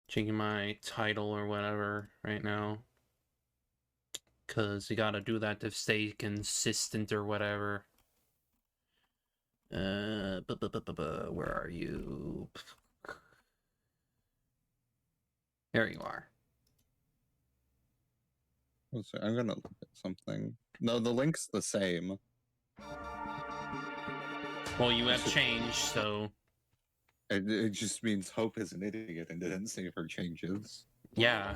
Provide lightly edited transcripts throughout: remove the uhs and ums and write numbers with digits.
Changing my title or whatever right now. Because you gotta do that to stay consistent or whatever. Where are you? There you are. I'm gonna look at something. No, the link's the same. Well, you have changed, so... It just means Hope is an idiot and didn't save her changes. Yeah.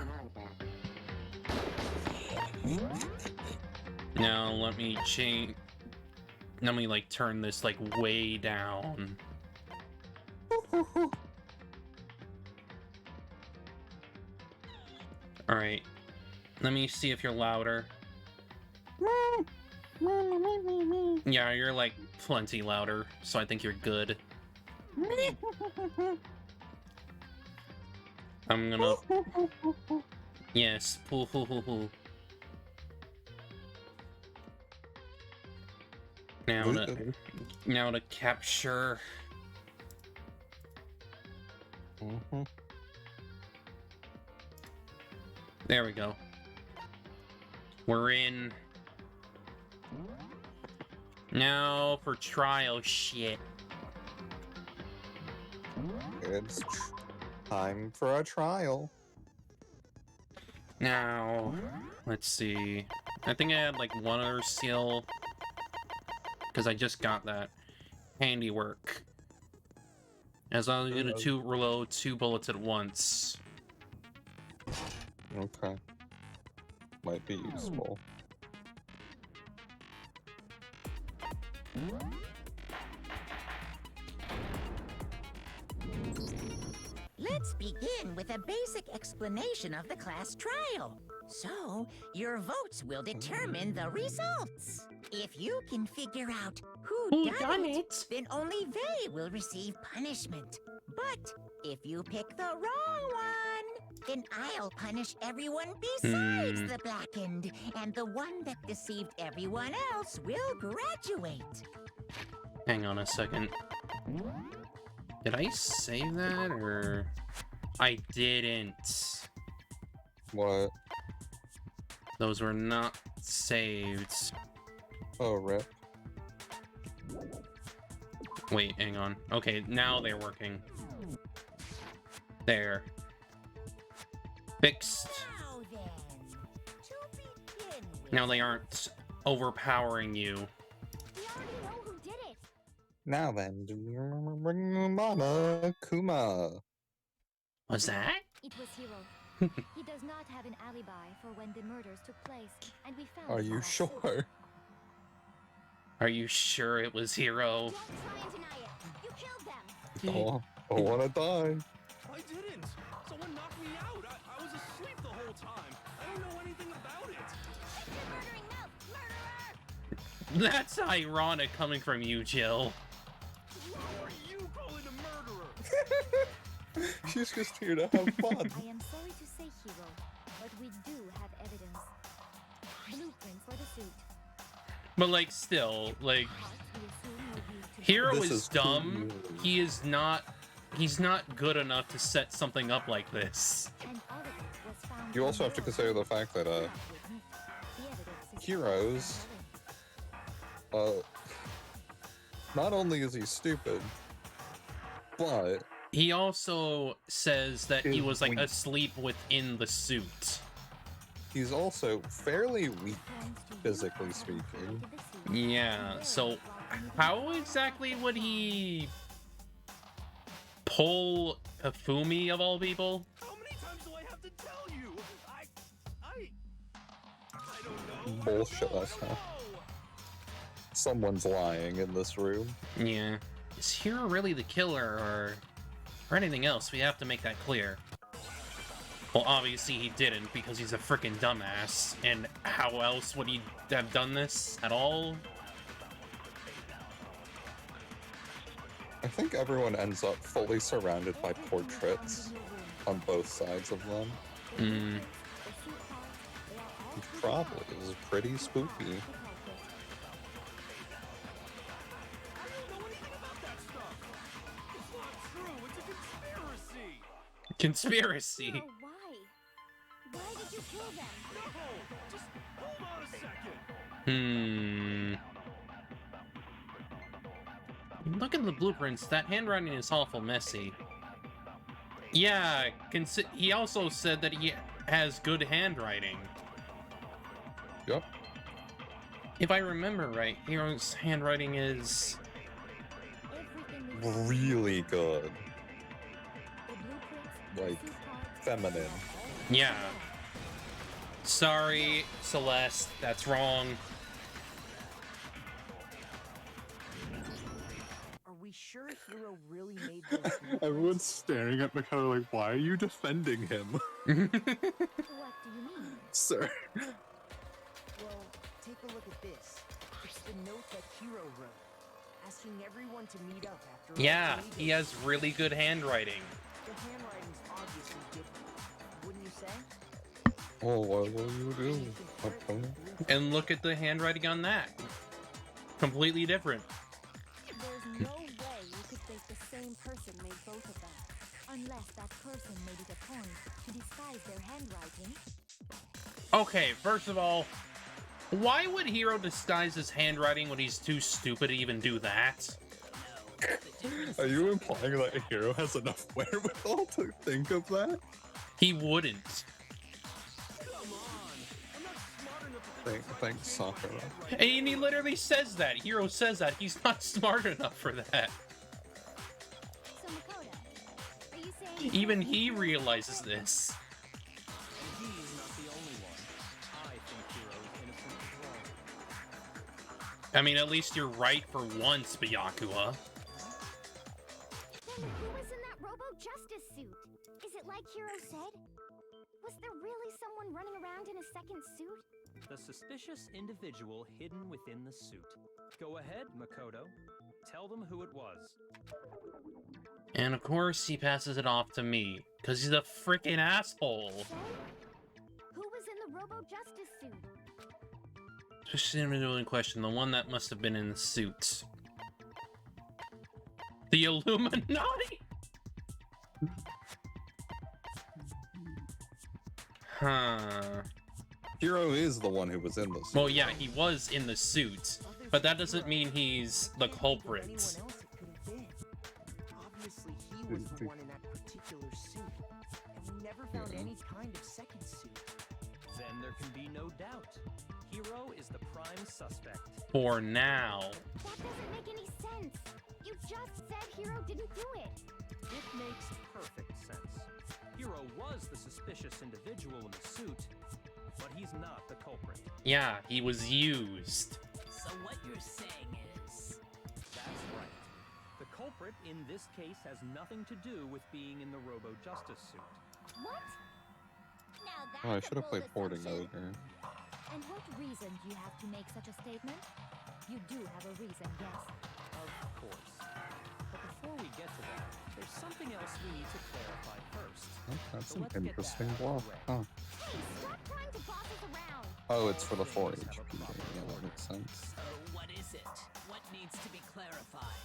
Now, let me change... Let me, like, turn this, like, way down. Alright. Let me see if you're louder. Yeah, you're, like, plenty louder, so I think you're good. I'm gonna... Yes, poo hoo hoo hoo. Now to capture... There we go. We're in. Now for trial shit. It's time for a trial. Now, let's see. I think I had like one other skill. Because I just got that. Handiwork. As long as you do to reload 2 bullets at once. Okay. Might be useful. Let's begin with a basic explanation of the class trial. So, your votes will determine the results. If you can figure out who done it, then only they will receive punishment. But if you pick the wrong one, then I'll punish everyone besides the blackened, and the one that deceived everyone else will graduate. Hang on a second. Did I save that, or... I didn't. What? Those were not saved. Oh, rip. Wait, hang on. Okay, now they're working. There. Fixed. Now then, to begin with... Now they aren't overpowering you. We already know who did it. Now then, do you remember Mama Kuma? Was that? It was Hiro. He does not have an alibi for when the murders took place, and we found Are him you last. sure? Are you sure it was Hiro? Don't try and deny it. You killed them. Oh, I wanna die. I didn't! Someone knocked me out! I was asleep the whole time! I don't know anything about it! Shut your murdering mouth, murderer! That's ironic coming from you, Jill. Who are you calling a murderer? She's just here to have fun. I am sorry to say, Hiro, but we do have evidence. Blueprint for the suit. But, like, still, like, We assume you used to... Hiro This is is dumb. cool. He is not... He's not good enough to set something up like this. And all of it was found You also have to in consider the fact that, the evidence is Heroes, not only is he stupid, but He also says that he Is was, like, weak. asleep within the suit. he's also fairly weak, thanks to you physically having speaking. created the suit. Yeah, so how exactly would he pull Hifumi of all people? How many times do I have to tell you? I don't know. Bullshit, I don't that's know. how. Someone's lying in this room. Yeah. Is Hiro really the killer, or anything else? We have to make that clear. Well, obviously he didn't, because he's a freaking dumbass. And how else would he have done this at all? I think everyone ends up fully surrounded by portraits on both sides of them. Hmm. Which probably is pretty spooky. I don't know anything about that stuff. It's not true. It's a conspiracy. Conspiracy. Hero, why? Why did you kill them? No! Just hold on a second! Look at the blueprints. That handwriting is awful messy. Yeah, he also said that he has good handwriting. Yep. If I remember right, Hero's handwriting is... Everything we've seen, Really good. the blueprints, Like, suit parts, feminine. Yeah. Sorry, Celeste, that's wrong. Are we sure Hero really made those blueprints? Everyone's staring at Mikado like, why are you defending him? What do you mean? Sir. Well, take a look at this. It's the note that Hero wrote, asking everyone to meet up after. Yeah, leaving. he has really good handwriting. The handwriting's obviously different, wouldn't you say? Oh, what will you do? Okay. And look at the handwriting on that. Completely different. There's no way you could think the same person made both of them. Unless that person made it a point to disguise their handwriting. Okay, first of all, why would Hero disguise his handwriting when he's too stupid to even do that? Are you implying that a hero has enough wherewithal to think of that? He wouldn't. Come on! I'm not smart enough to Thanks, Sakura. And he literally says that. Hero says that. He's not smart enough for that. So Makoto, are you saying Even he realizes this. And he's not the only one. I think Hero's innocent as well. I mean, at least you're right for once, Byakuya. Then who was in that Robo Justice suit? Is it like Hero said? Was there really someone running around in a second suit? The suspicious individual hidden within the suit. Go ahead, Makoto. Tell them who it was. And of course, he passes it off to me, because he's a freaking asshole. So, who was in the Robo Justice suit? Just the individual in question, the one that must have been in the suit. The Illuminati? Huh. Hero is the one who was in this. Well, yeah, he was in the suit, but that doesn't mean he's the culprit. Anyone else it could have been. Obviously, he was the one in that particular suit, and we never found any kind of second suit. Then there can be no doubt. Hero is the prime suspect. For now. That doesn't make any sense. You just said Hero didn't do it. It makes perfect sense. Hero was the suspicious individual in the suit, but he's not the culprit. Yeah, he was used. So what you're saying is... That's right. The culprit in this case has nothing to do with being in the Robo Justice suit. What? Now that's Oh, I a should have bold played Porting assumption. Ogre. And what reason do you have to make such a statement? You do have a reason, yes. Of course. But before we get to that, there's something else we need to clarify first. Oh, that's So an let's get interesting that out of block. the way. Huh. Hey, stop trying to boss us around. Oh, it's for the 4 HP game. Yeah, that makes sense. So what is it? What needs to be clarified?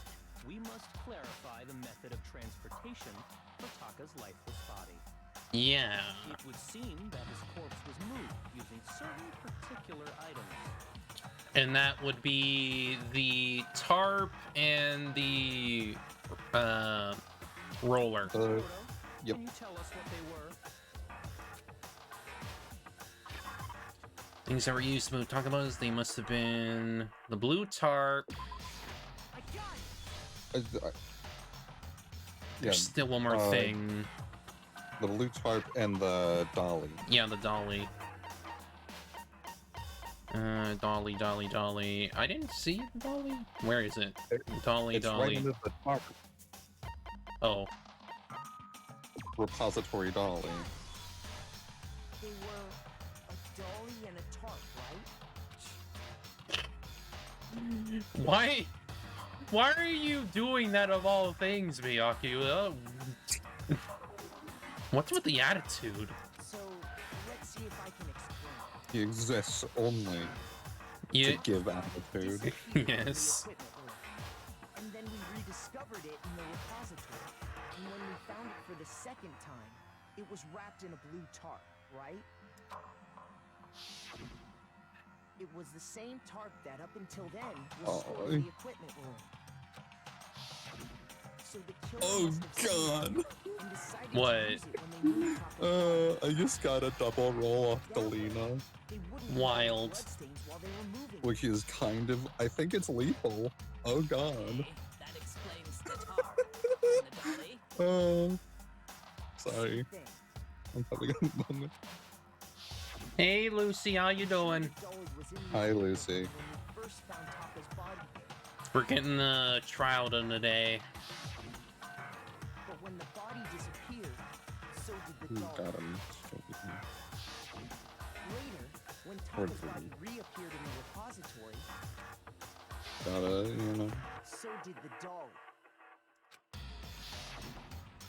We must clarify the method of transportation for Taka's lifeless body. Yeah. It would seem that his corpse was moved using certain particular items. And that would be the tarp and the roller. Makoto, Yep. Can you tell us what they were? Things that were used to move Takamas, they must have been the blue tarp. I got it! Yeah, There's still one more thing. the blue tarp and the dolly. Yeah, the dolly. Dolly. I didn't see the dolly. Where is it? Dolly. It's right under the tarp. Oh, Repository dolly. They were a dolly and a tarp, right? why? Why are you doing that of all things, Miyaki? What's with the attitude? So, let's see if I can explain. He exists only You, to give attitude. yes. The equipment room. And then we rediscovered it in the repository. And when we found it for the second time, It was wrapped in a blue tarp, right? It was the same tarp that up until then was stored in the equipment room. So the killer Oh must have seen god. it and decided What? to use it when they moved Havoc. I just got a double roll off That way, Delina, they wouldn't leave Wild. bloodstains while they were moving. which is kind of, I think it's lethal. Oh god. Okay, that explains the tarp. And the dolly. Oh, sorry. Same thing. I'm having a moment. Hey, Lucy, how you doing? The dolly was in the Hi, room Lucy. when we first found Taka's body there. We're getting the trial done today. But when the body disappeared, so did the dolly. Got him. Later, when Or- Taka's body reappeared in the repository, Gotta, you know. so did the dolly.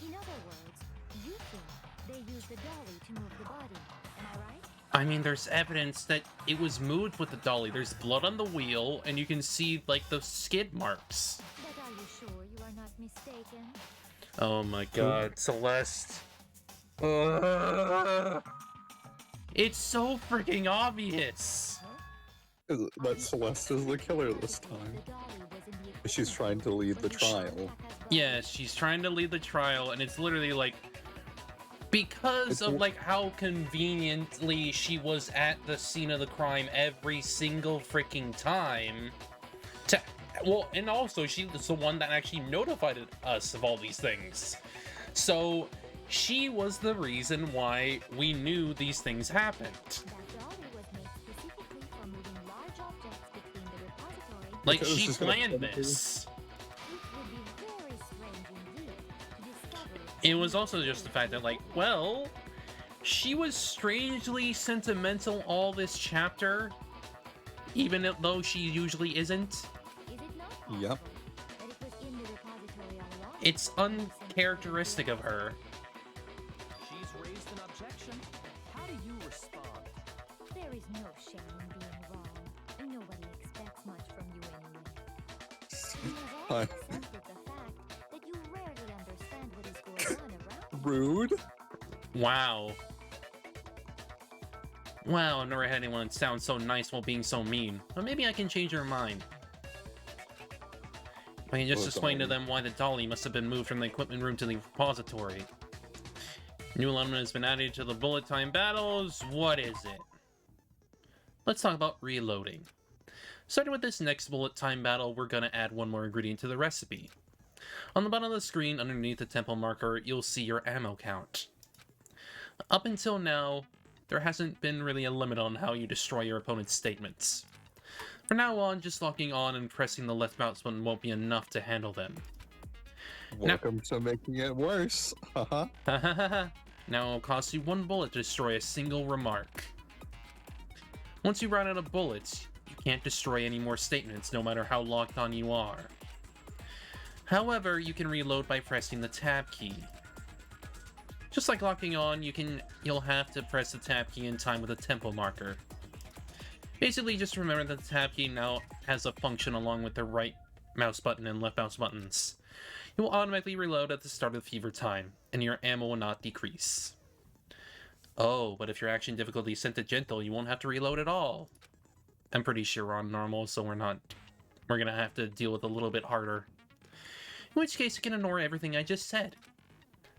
In other words, you think they used the dolly to move the body. Am I right? I mean, there's evidence that it was moved with the dolly. There's blood on the wheel, and you can see, like, the skid marks. But are you sure you are not mistaken? Oh my god, Celeste. It's so freaking obvious. That Celeste is the killer this time. The dolly was in the She's trying to lead the trial. Yeah, she's trying to lead the trial, and it's literally like, because It's of w- like how conveniently she was at the scene of the crime every single freaking time. Well, and also she was the one that actually notified us of all these things. So she was the reason why we knew these things happened. That dolly was made specifically for moving large objects between the repository. Like, Because she she's gonna planned put it- this. It would be very strange indeed to discover It was also just the fact that, like, well, she was strangely sentimental all this chapter, even though she usually isn't. Is it not possible Yep. that it was in the repository all along? It's uncharacteristic of her. She's raised an objection. How do you respond? There is no shame in being wrong. Nobody expects much from you anyway. You have Hi. also accepted the fact that you rarely understand what is going on around you. Rude? Wow. Wow, I've never had anyone sound so nice while being so mean. But maybe I can change her mind. I can just Oh, explain to dolly. them why the dolly must have been moved from the equipment room to the repository. New element has been added to the bullet time battles. What is it? Let's talk about reloading. Starting with this next bullet time battle, we're gonna add one more ingredient to the recipe. On the bottom of the screen, underneath the tempo marker, you'll see your ammo count. Up until now, there hasn't been really a limit on how you destroy your opponent's statements. From now on, just locking on and pressing the left mouse button won't be enough to handle them. Welcome to making it worse. Haha. Now it'll cost you one bullet to destroy a single remark. Once you run out of bullets, you can't destroy any more statements, no matter how locked on you are. However, you can reload by pressing the tab key. Just like locking on, you'll have to press the tab key in time with a tempo marker. Basically, just remember that the tab key now has a function along with the right mouse button and left mouse buttons. It will automatically reload at the start of the fever time, and your ammo will not decrease. Oh, but if your action difficulty is set to gentle, you won't have to reload at all. I'm pretty sure we're on normal, so we're gonna have to deal with a little bit harder. In which case, you can ignore everything I just said.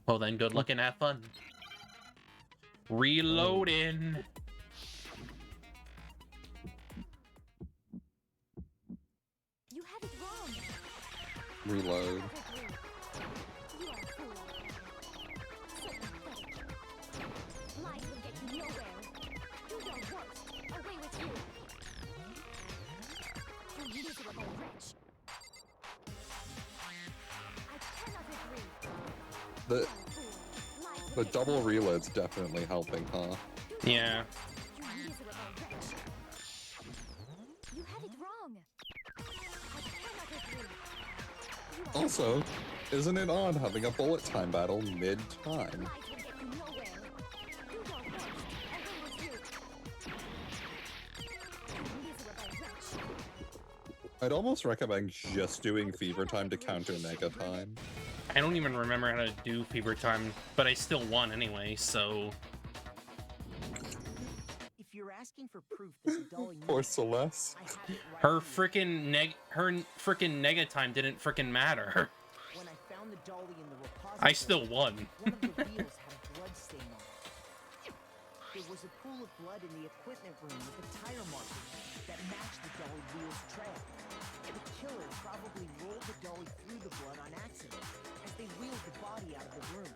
Well then, good luck and have fun. Reloading! You have it wrong. Reload. You are fool. So pathetic. Lies will get you nowhere. Do your worst. Away with you. You miserable wretch. I cannot agree. The You are a fool. Lies will the get double you nowhere. reload's definitely helping, huh? Yeah. You miserable wretch. You have it wrong. I cannot agree. You are Also, isn't it odd having a bullet time battle mid-time? Lies will get you nowhere. Do your worst. Away with you. You miserable wretch. I'd almost recommend just doing fever time to counter mega time. I don't even remember how to do Fever Time, but I still won anyway, so... If you're asking for proof that the dolly Poor moved, Celeste. I have it right Her here. frickin' nega time didn't frickin' matter. When I found the dolly in the repository, I still won. one of the wheels had a blood stain on it. There was a pool of blood in the equipment room with a tire marker that matched the dolly wheel's trail. The killer probably rolled the dolly through the blood on accident as they wheeled the body out of the room.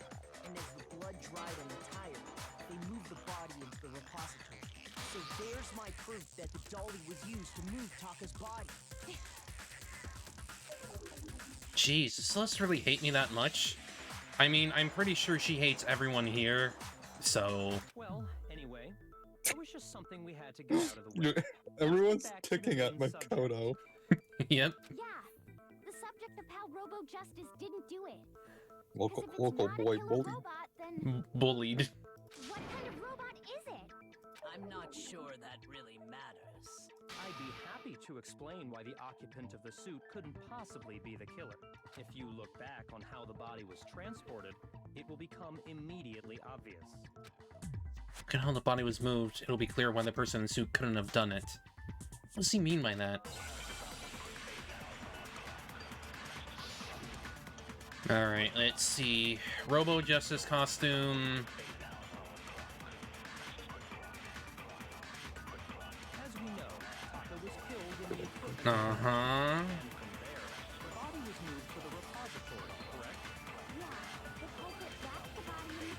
And as the blood dried on the tire, they moved the body into the repository. So there's my proof that the dolly was used to move Taka's body. Jeez, does Celeste really hate me that much? I mean, I'm pretty sure she hates everyone here, so... Well, anyway, it was just something we had to get out of the way. Everyone's Back to the ticking at main subject. Makoto. Yep. Yeah, the subject of how Robo Justice didn't do it. Local 'Cause if it's not a boy killer bully. robot, then Bullied. what kind of robot is it? I'm not sure that really matters. I'd be happy to explain why the occupant of the suit couldn't possibly be the killer. If you look back on how the body was transported, it will become immediately obvious. Look at how the body was moved. It'll be clear why the person in the suit couldn't have done it. What does he mean by that? Alright, let's see. Robo Justice costume. As we know, Taka was killed in the equipment Uh-huh. and from there, the body was moved to the repository, correct? Yeah, the culprit wrapped the body in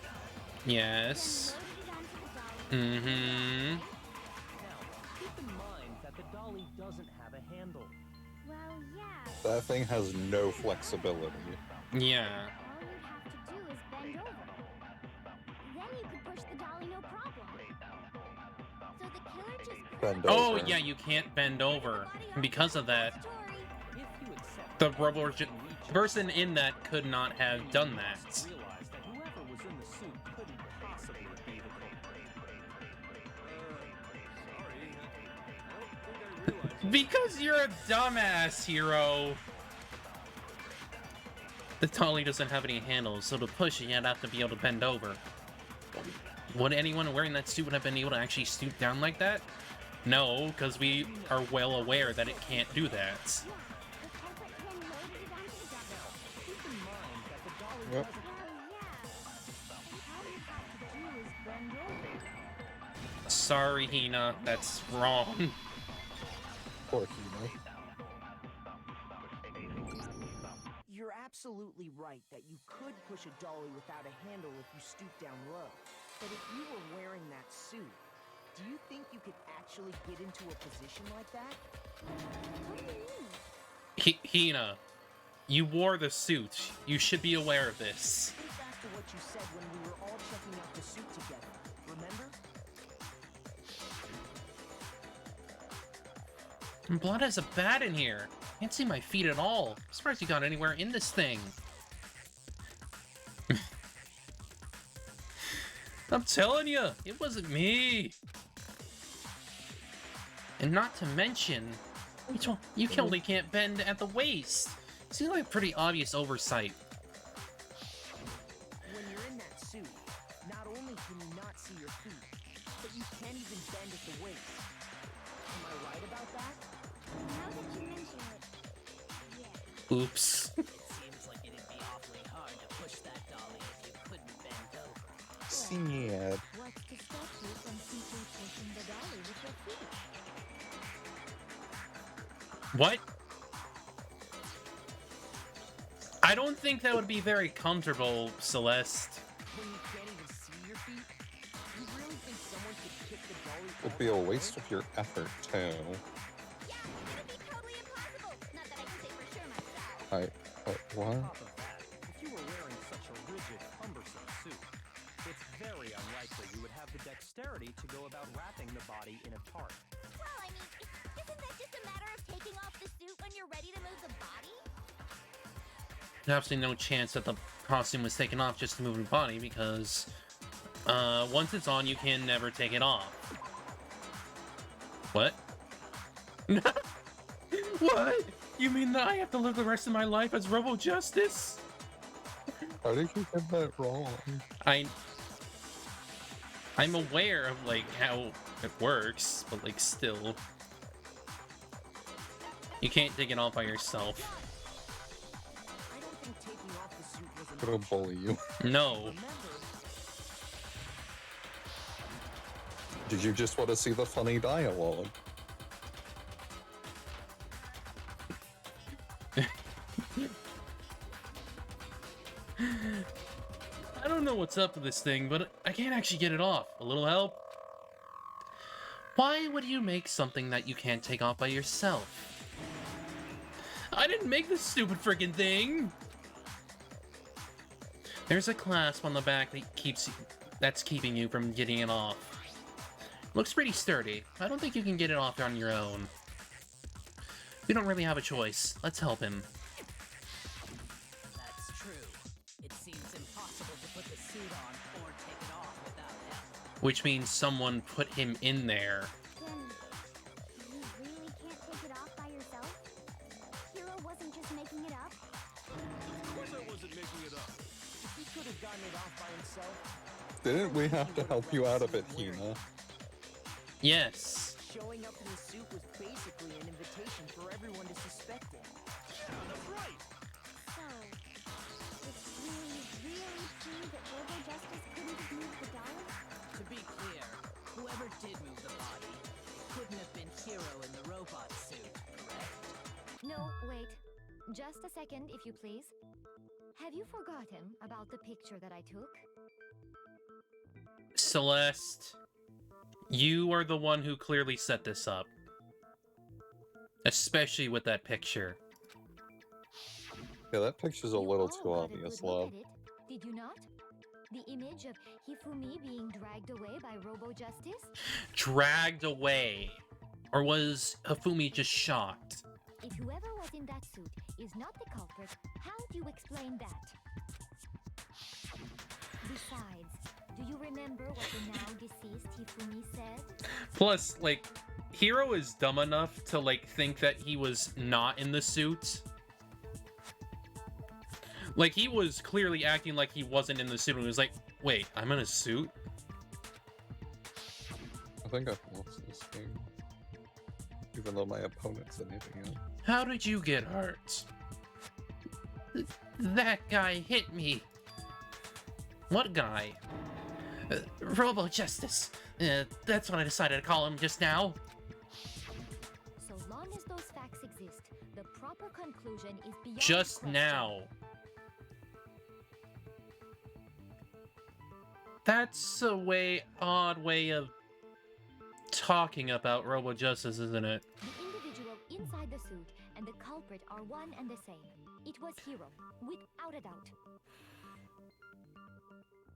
the Yes. then loaded it onto the dolly. Mm-hmm. Now, keep in mind that the dolly doesn't have a handle. Well, yeah. That thing has no flexibility. Yeah. All you'd have to do is bend over. Then you could push the dolly no problem. So the killer just Bend Oh, over. yeah, you can't bend over. And because of that, If you accept the that Robo Legion person in that could not have done that. must realize that whoever was in the suit couldn't possibly be the culprit. Because you're a dumbass, hero. The dolly doesn't have any handles, so to push it, you'd have to be able to bend over. Would anyone wearing that suit would have been able to actually stoop down like that? No, because we are well aware that it can't do that. Yeah, the culprit then loaded it onto the dolly. Keep in mind that the dolly Yep. doesn't Well, yeah. All you have to do is bend over. Sorry, Hina, that's wrong. Poor Hina. You're absolutely right that you could push a dolly without a handle if you stoop down low. But if you were wearing that suit, do you think you could actually get into a position like that? What do you mean? Hina, you wore the suit. You should be aware of this. Think back to what you said when we were all checking out the suit together. Remember? Blood has a bat in here. Can't see my feet at all. I'm surprised you got anywhere in this thing. I'm telling you, it wasn't me. And not to mention, you only can't bend at the waist. Seems like a pretty obvious oversight. When you're in that suit, not only can you not see your feet, but you can't even bend at the waist. Am I right about that? Now that you mention it, yeah. Oops. It seems like it'd be awfully hard to push that dolly if you couldn't bend over. Sad. What's to stop you from simply pushing the dolly with your feet? What? I don't think that would be very comfortable, Celeste. When you can't even see your feet? You really think someone could kick the dolly Would be a waste of your effort, too. Yeah, it'd be totally impossible. Not that I can say for sure myself. What? On top of that, if you were wearing such a rigid, cumbersome suit, it's very unlikely you would have the dexterity to go about wrapping the body in a tarp. Well, I mean, isn't that just a matter of taking off the suit when you're ready to move the body? There's absolutely no chance that the costume was taken off just to move the body because once it's on, you can never take it off. What? What? You mean that I have to live the rest of my life as Robo Justice? How did you get that wrong? I'm aware of like how it works, but like still, you can't take it off by yourself. I don't think taking off the suit was I'm gonna bully you. No. Remember, Did you just want to see the funny dialogue? I don't know what's up with this thing, but I can't actually get it off. A little help? Why would you make something that you can't take off by yourself? I didn't make this stupid freaking thing! There's a clasp on the back that's keeping you from getting it off. Looks pretty sturdy. I don't think you can get it off on your own. We don't really have a choice. Let's help him. That's true. It seems impossible to put the suit on or take it off without help. Which means someone put him in there. Then, you really can't take it off by yourself? Hero wasn't just making it up? Of course I wasn't making it up. if he could have gotten it off by himself, Didn't we have to help you out of it, Hina? Yes. showing up in the suit was basically an invitation for everyone to suspect him. Yeah, that's right. So, it's really true that Robo Justice couldn't have moved the doll? To be clear, whoever did move the body couldn't have been Hero in the robot suit, correct? No, wait. Just a second, if you please. Have you forgotten about the picture that I took? Celeste, you are the one who clearly set this up. Especially with that picture. Yeah, that picture's a You little all too got a obvious, good look love. at it, did you not? The image of Hifumi being dragged away by Robo Justice? Dragged away. Or was Hifumi just shot? If whoever was in that suit is not the culprit, how do you explain that? Besides, do you remember what the now deceased Hifumi said? Plus, like, Hero is dumb enough to, like, think that he was not in the suit. Like, he was clearly acting like he wasn't in the suit, and he was like, wait, I'm in a suit? I think I've lost this game. Even though my opponent's anything else. How did you get hurt? That guy hit me. What guy? Robo Justice. That's what I decided to call him just now. So long as those facts exist, the proper conclusion is beyond Just question. now. That's a odd way of talking about Robo Justice, isn't it? The individual inside the suit and the culprit are one and the same. It was Hero, without a doubt.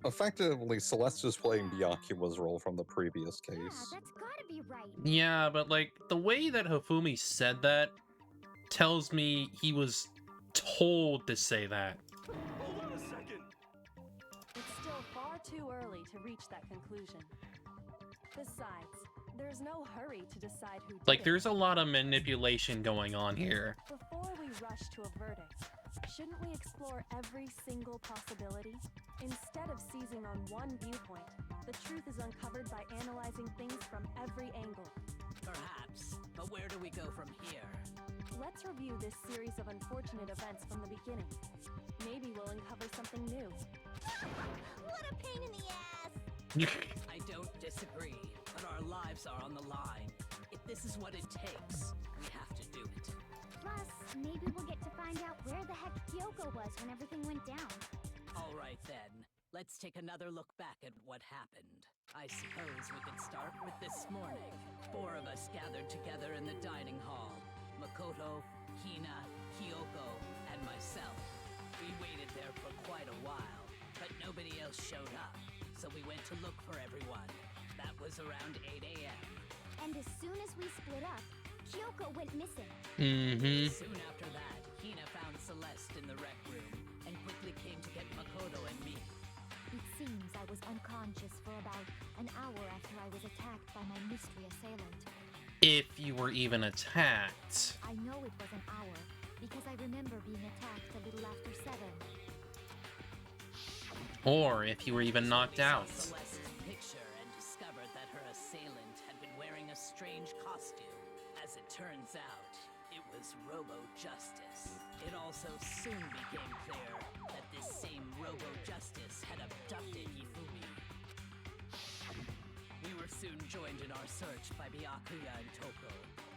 Effectively, Celeste is playing Byakuma's role from the previous Yeah, case. that's gotta be right. Yeah, but like the way that Hifumi said that tells me he was told to say that. Hold on a second. It's still far too early to reach that conclusion. Besides, there's no hurry to decide who did Like it. there's a lot of manipulation going on here. Before we rush to a verdict, shouldn't we explore every single possibility? Instead of seizing on one viewpoint, the truth is uncovered by analyzing things from every angle. Perhaps, but where do we go from here? Let's review this series of unfortunate events from the beginning. Maybe we'll uncover something new. What a pain in the ass! I don't disagree, but our lives are on the line. If this is what it takes, we have to do it. Plus, maybe we'll get to find out where the heck Kyoko was when everything went down. All right then, let's take another look back at what happened. I suppose we could start with this morning. 4 of us gathered together in the dining hall. Makoto, Hina, Kyoko, and myself. We waited there for quite a while, but nobody else showed up, so we went to look for everyone. That was around 8 a.m. And as soon as we split up, Kyoko went missing. Mm-hmm. Soon after that, Hina found Celeste in the rec room and quickly came to get Makoto and me. It seems I was unconscious for about an hour after I was attacked by my mystery assailant. If you were even attacked. I know it was an hour, because I remember being attacked a little after 7. Or if you were even knocked We saw out. Celeste's picture and discovered that her assailant had been wearing a strange costume. As it turns out, it was Robo-Justice. It also soon became clear that this same Robo-Justice had abducted Hifumi. We were soon joined in our search by Byakuya and Toko,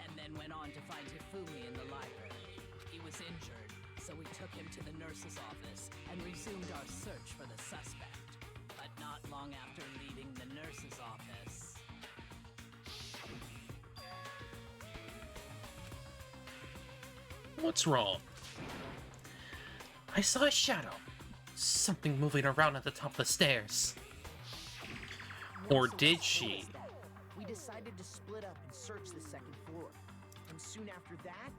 and then went on to find Hifumi in the library. He was injured, so we took him to the nurse's office and resumed our search for the suspect. But not long after leaving the nurse's office... What's wrong? I saw a shadow. Something moving around at the top of the stairs. Or did she? We decided to split up and search the second floor. And soon after that,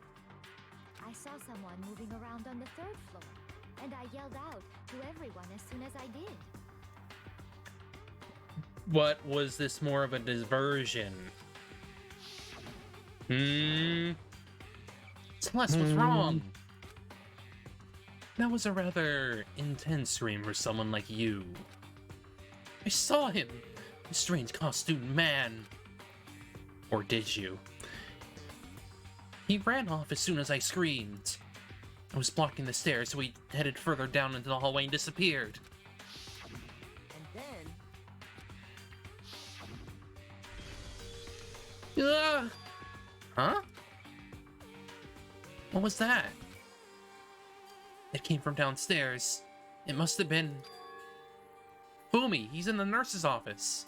I saw someone moving around on the third floor, and I yelled out to everyone as soon as I did. But was this more of a diversion? Celeste was wrong. That was a rather intense dream for someone like you. I saw him, a strange costumed man. Or did you? He ran off as soon as I screamed. I was blocking the stairs, so he headed further down into the hallway and disappeared. and then, Huh? What was that? It came from downstairs. It must have been... Fumi, he's in the nurse's office.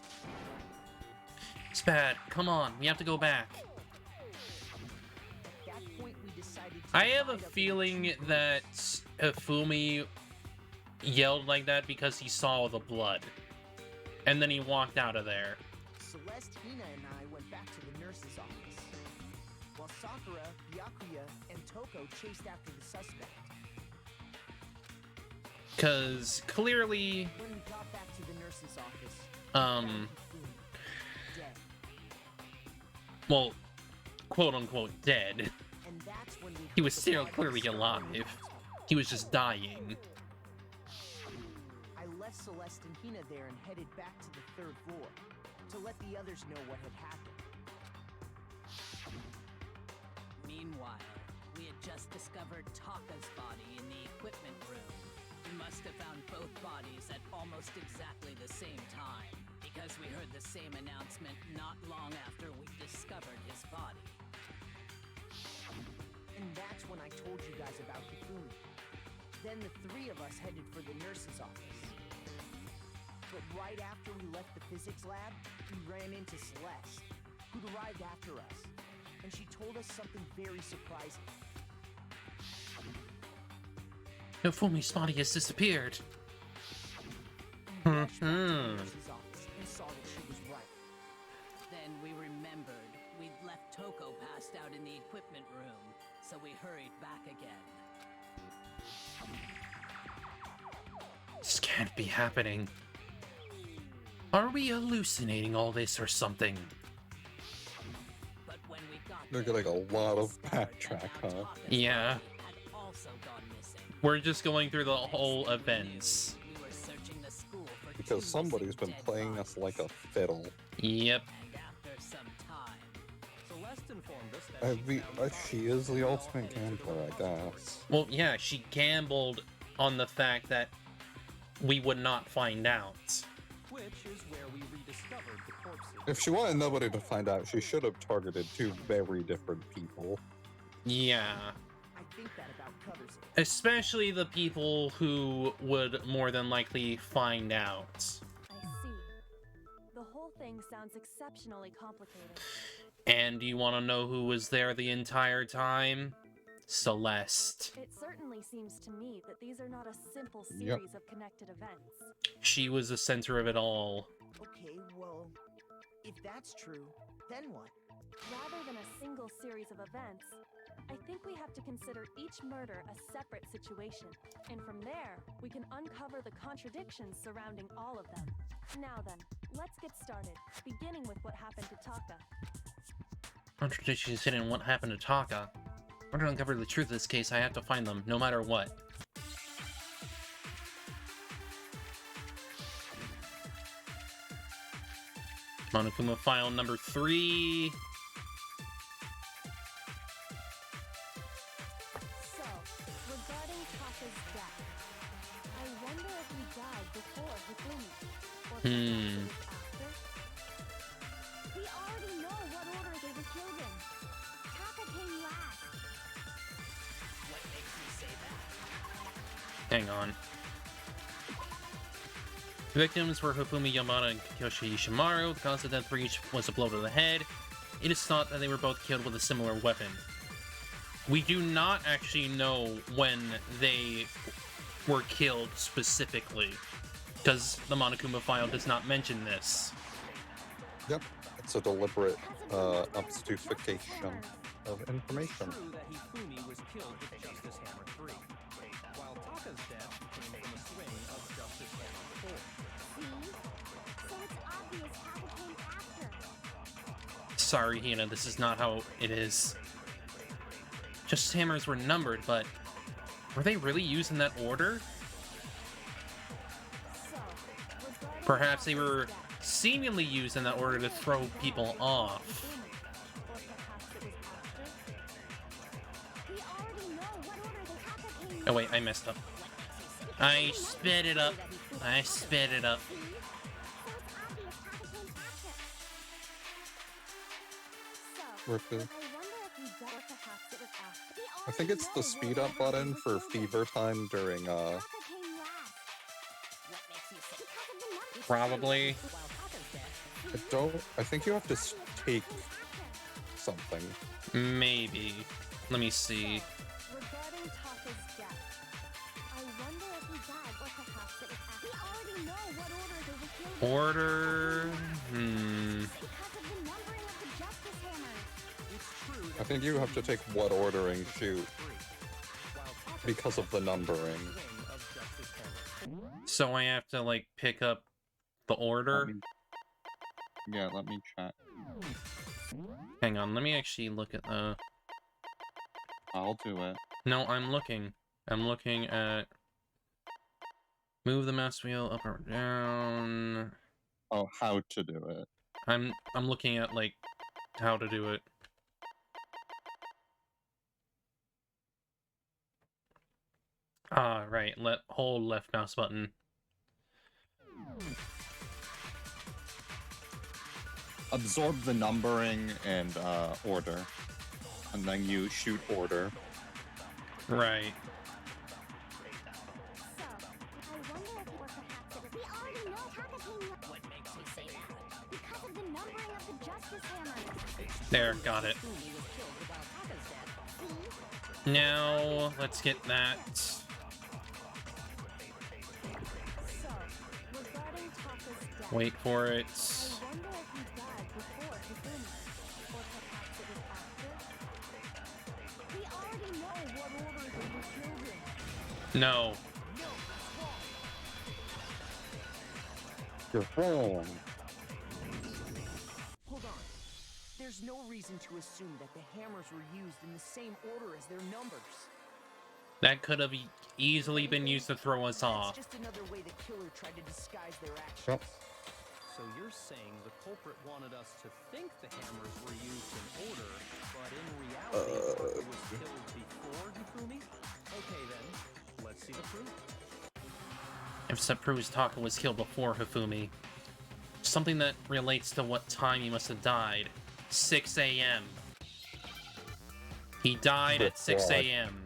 It's bad. Come on, we have to go back. at that point we decided to I have a divide up into feeling two that Fumi yelled like that because he saw the blood. And then he walked out of there. Celeste, Hina, and I went back to the nurse's office, while Sakura, Byakuya, and Toko chased after the suspect. Because clearly, When we got back to the nurse's office, dead. well, quote unquote dead. And that's when we He was heard the still body clearly start alive. moving. He was just dying. I left Celeste and Hina there and headed back to the third floor to let the others know what had happened. Meanwhile, we had just discovered Taka's body in the equipment room. We must have found both bodies at almost exactly the same time, because we heard the same announcement not long after we discovered his body. And that's when I told you guys about Hifumi. Then the three of us headed for the nurse's office. But right after we left the physics lab, we ran into Celeste, who'd arrived after us. And she told us something very surprising. Fumi's body has disappeared. We rushed back to the Mhm. nurse's office and saw that she was right. Then we remembered we'd left Toko passed out in the equipment room, so we hurried back again. This can't be happening. Are we hallucinating all this or something? But when we got They're there, getting a we lot of discovered that backtrack, now huh? Taka's Yeah. body had also gone missing. We're just going through the whole Next thing we knew, events. we were searching the school for two Because somebody's missing been dead playing us like a bodies. fiddle. Yep. And after some time, Celeste informed us that She is the ultimate gambler, I guess. Well, yeah, she gambled on the fact that we would not find out. which is where we rediscovered the corpses. If she wanted nobody to find out, she should have targeted two very different people. Yeah. I think that about covers it. Especially the people who would more than likely find out. I see. The whole thing sounds exceptionally complicated. And you want to know who was there the entire time? Celeste. It certainly seems to me that these are not a simple series Yep. of connected events. She was the center of it all. Okay, well, if that's true, then what? Rather than a single series of events, I think we have to consider each murder a separate situation. And from there, we can uncover the contradictions surrounding all of them. Now then, let's get started, beginning with what happened to Taka. Contradictions hidden in what happened to Taka. In order to uncover the truth of this case, I have to find them, no matter what. Monokuma file number 3. So, regarding Taka's death, I wonder if he died before Hifumi, or perhaps it was after? We already know what order they were killed in. Taka came last. What makes me say that? Hang on. The victims were Hifumi Yamada and Kiyoshi Ishimaru. The cause of death for each was a blow to the head. It is thought that they were both killed with a similar weapon. We do not actually know when they were killed specifically, because the Monokuma file does not mention this. Yep, it's a deliberate obfuscation of information. It's true that Hifumi was killed with Justice Hammer 3, while Taka's death came from a swing of Justice Hammer 4. See? So it's obvious Taka came after. Sorry, Hina, this is not how it is. Justice Hammers were numbered, but were they really used in that order? So, regarding Perhaps they Taka's were death, seemingly used in that order to throw people off. Hifumi, or perhaps it was after? We already know what order the Taka came Oh wait, I messed up. I sped it up. I sped it up. See? So it's obvious Taka came after. So, Rip it. I wonder if he died, or perhaps it was after. We I think it's the speed up button for fever time during Taka came last. What makes you say Because of the number. Probably. while Taka's death? I think you have to take something. Maybe. Let me see. Regarding Taka's death, I wonder if he died, or perhaps it was after. We already know what order they were killed in. Order. Because of the numbering of the Justice Hammers. It's true I that think you have to take what ordering shoot because of the numbering. So I have to like pick up the order. Let me check. Hang on, let me actually look at the. I'll do it. No, I'm looking. I'm looking at. Move the mouse wheel up or down. Oh, how to do it. I'm looking at like how to do it. Ah, right. Hold left mouse button. Absorb the numbering and order. And then you shoot order. Right. So, I wonder if or perhaps it was. We already know Taka came last. What makes you say that? Because of the numbering of the Justice Hammers. There, got it. Hifumi was killed while Taka's death. See? Now, let's get that. So, regarding Taka's death, Wait for it. I wonder if he died before Hifumi, or perhaps it was after? We already know what order they were killed in. No. You're wrong. Hold on. There's no reason to assume that the hammers were used in the same order as their numbers. That could have easily been used to throw us off. It's just another way the killer tried to disguise their actions. Yep. So you're saying the culprit wanted us to think the hammers were used in order, but in reality, Taka was killed before Hifumi? Okay then, let's see the proof. If that proves Taka was killed before Hifumi. Something that relates to what time he must have died. 6 a.m. He died at 6 a.m.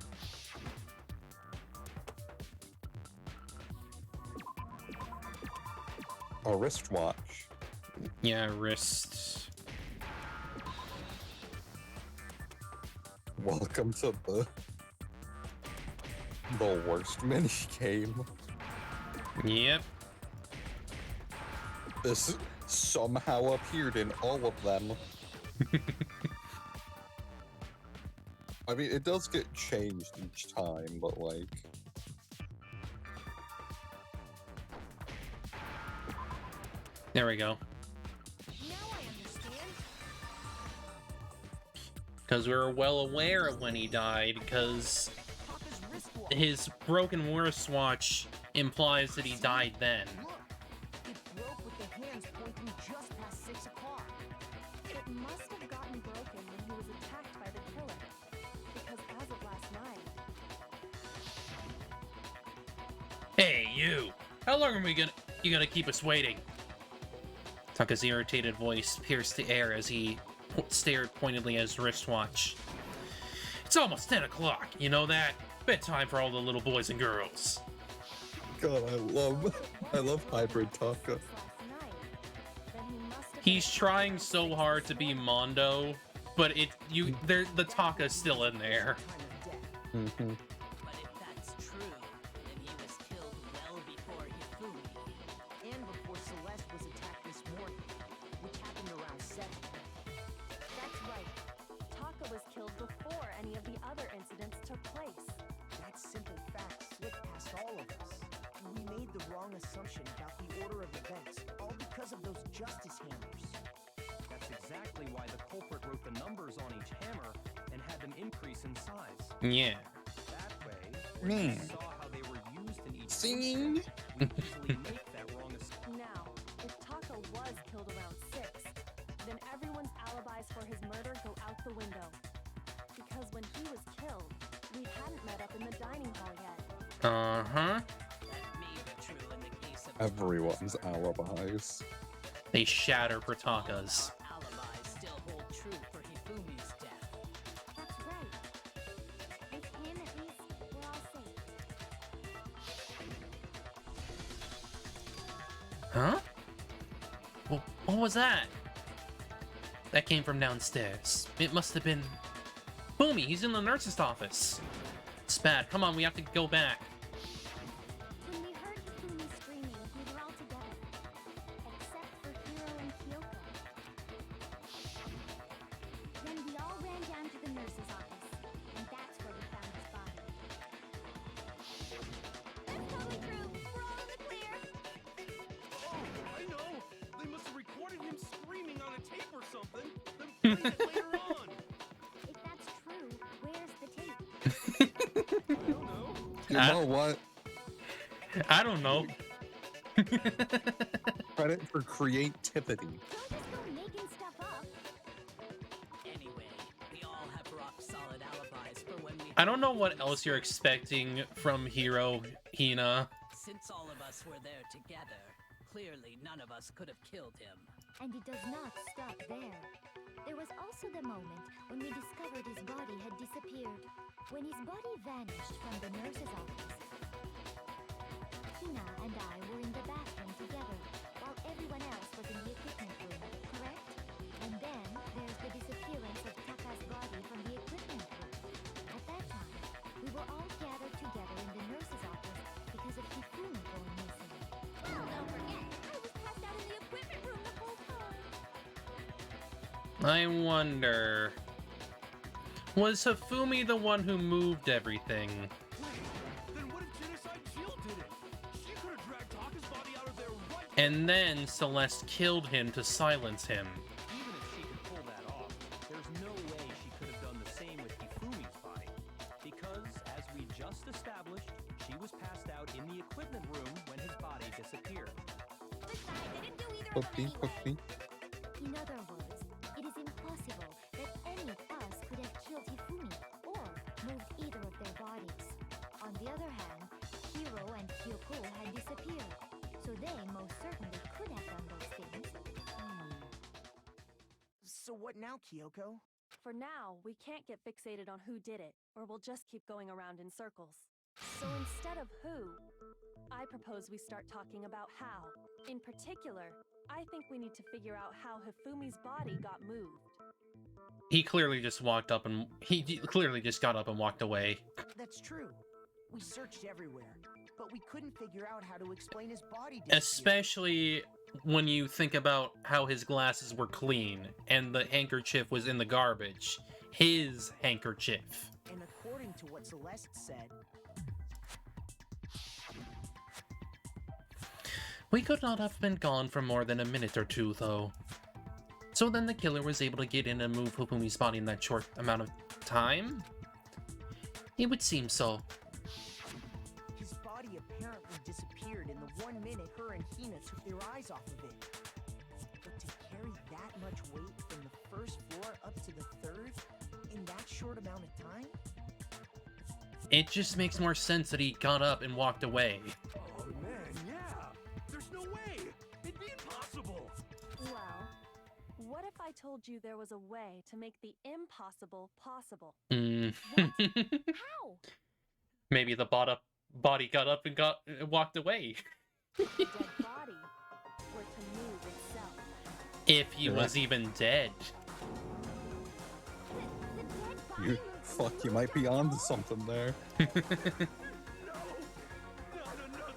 A wristwatch. Yeah, wrist. Welcome to the worst mini game. Yep. This somehow appeared in all of them. I mean, it does get changed each time, but like... There we go. Now I understand. Because we were well aware of when he died, because Taka's wristwatch. his broken wristwatch implies that he died then. Look, it broke with the hands pointing just past 6 o'clock. must have gotten broken when he was attacked by the killer. Because as of last night, Hey, you! How long are you gonna keep us waiting? Taka's irritated voice pierced the air as he stared pointedly at his wristwatch. It's almost 10 o'clock, you know that? Bedtime for all the little boys and girls. God, I love hybrid Taka. last night, then he must have He's been trying around so 6 hard this to be morning. Mondo, but the Taka's still in there. Time of death. Mm-hmm. But if that's true, then he was killed well before Hifumi. And before Celeste was attacked this morning, which happened around 7. That's right. Taka was killed before any of the other incidents took place. That simple fact slipped past all of us. We made the wrong assumption about the order of events, all because of those justice hammers. That's exactly why the culprit wrote the numbers on each hammer and had them increase in size. Yeah. That way, when we saw how they were used in each Singing. instance, we easily make that wrong assumption. Now, if Taka was killed around 6, then everyone's alibis for his murder go out the window. Because when he was killed, we hadn't met up in the dining hall yet. Uh-huh. That may be true in the case of Everyone's alibis. They shatter for Taka's. Our alibis still hold true for Hifumi's death. That's right. With him, at least, we're all safe. Huh? Well, what was that? That came from downstairs. It must have been... Fumi, he's in the nurse's office. It's bad. Come on, we have to go back. When we heard Hifumi screaming, we were all together. Except for Hiro and Kyoko. Then we all ran down to the nurse's office. And that's where we found his body. That's totally true. We're all in the clear. Oh, I know. They must have recorded him screaming on a tape or something, then played it later on. If that's true, where's the tape? I don't know. You know what? I don't know. Credit for creativity. Don't just go making stuff up. Anyway, we all have rock-solid alibis for when we... I don't know what else you're expecting from Hiro, Hina. Since all of us were there together, clearly none of us could have killed him. And it does not stop there. There was also the moment when we discovered his body had disappeared. When his body vanished from the nurse's office. Hina and I were in the bathroom together, while everyone else was in the equipment room, correct? And then there's the disappearance of Taka's body from the equipment room. At that time, we were all gathered together in the nurse's office because of Hifumi going missing. Well, don't forget, I was passed out in the equipment room the whole time. I wonder... Was Hifumi the one who moved everything? Then what if Genocide Jill did it? She could have dragged Taka's body out of there right. And then Celeste killed him to silence him. Even if she could pull that off, there's no way she could have done the same with Hifumi's body. Because, as we just established, she was passed out in the equipment room when his body disappeared. Besides, I didn't do either of them Cookie, anyway. cookie. In other words, it is impossible that any of us could have killed Hifumi or moved either of their bodies. On the other hand, Hiro and Kyoko had disappeared, so they most certainly could have done those things. So what now, Kyoko? For now, we can't get fixated on who did it, or we'll just keep going around in circles. So instead of who, I propose we start talking about how. In particular, I think we need to figure out how Hifumi's body got moved. He clearly just walked up and... He clearly just got up and walked away. That's true. We searched everywhere, but we couldn't figure out how to explain his body disappearing. Especially when you think about how his glasses were clean and the handkerchief was in the garbage. His handkerchief. And according to what Celeste said, We could not have been gone for more than a minute or two, though. So then the killer was able to get in and move Hifumi's body in that short amount of time? It would seem so. his body apparently disappeared in the 1 minute her and Hina took their eyes off of it. But to carry that much weight from the first short amount of time? It just makes more sense that he got up and walked away. Oh man, yeah. There's no way. It'd be impossible. Well, what if I told you there was a way to make the impossible possible? Mm. How? Maybe the body got up and walked away. The dead body were to move itself. If he was even dead. You fuck, you might be onto something there. No, not another.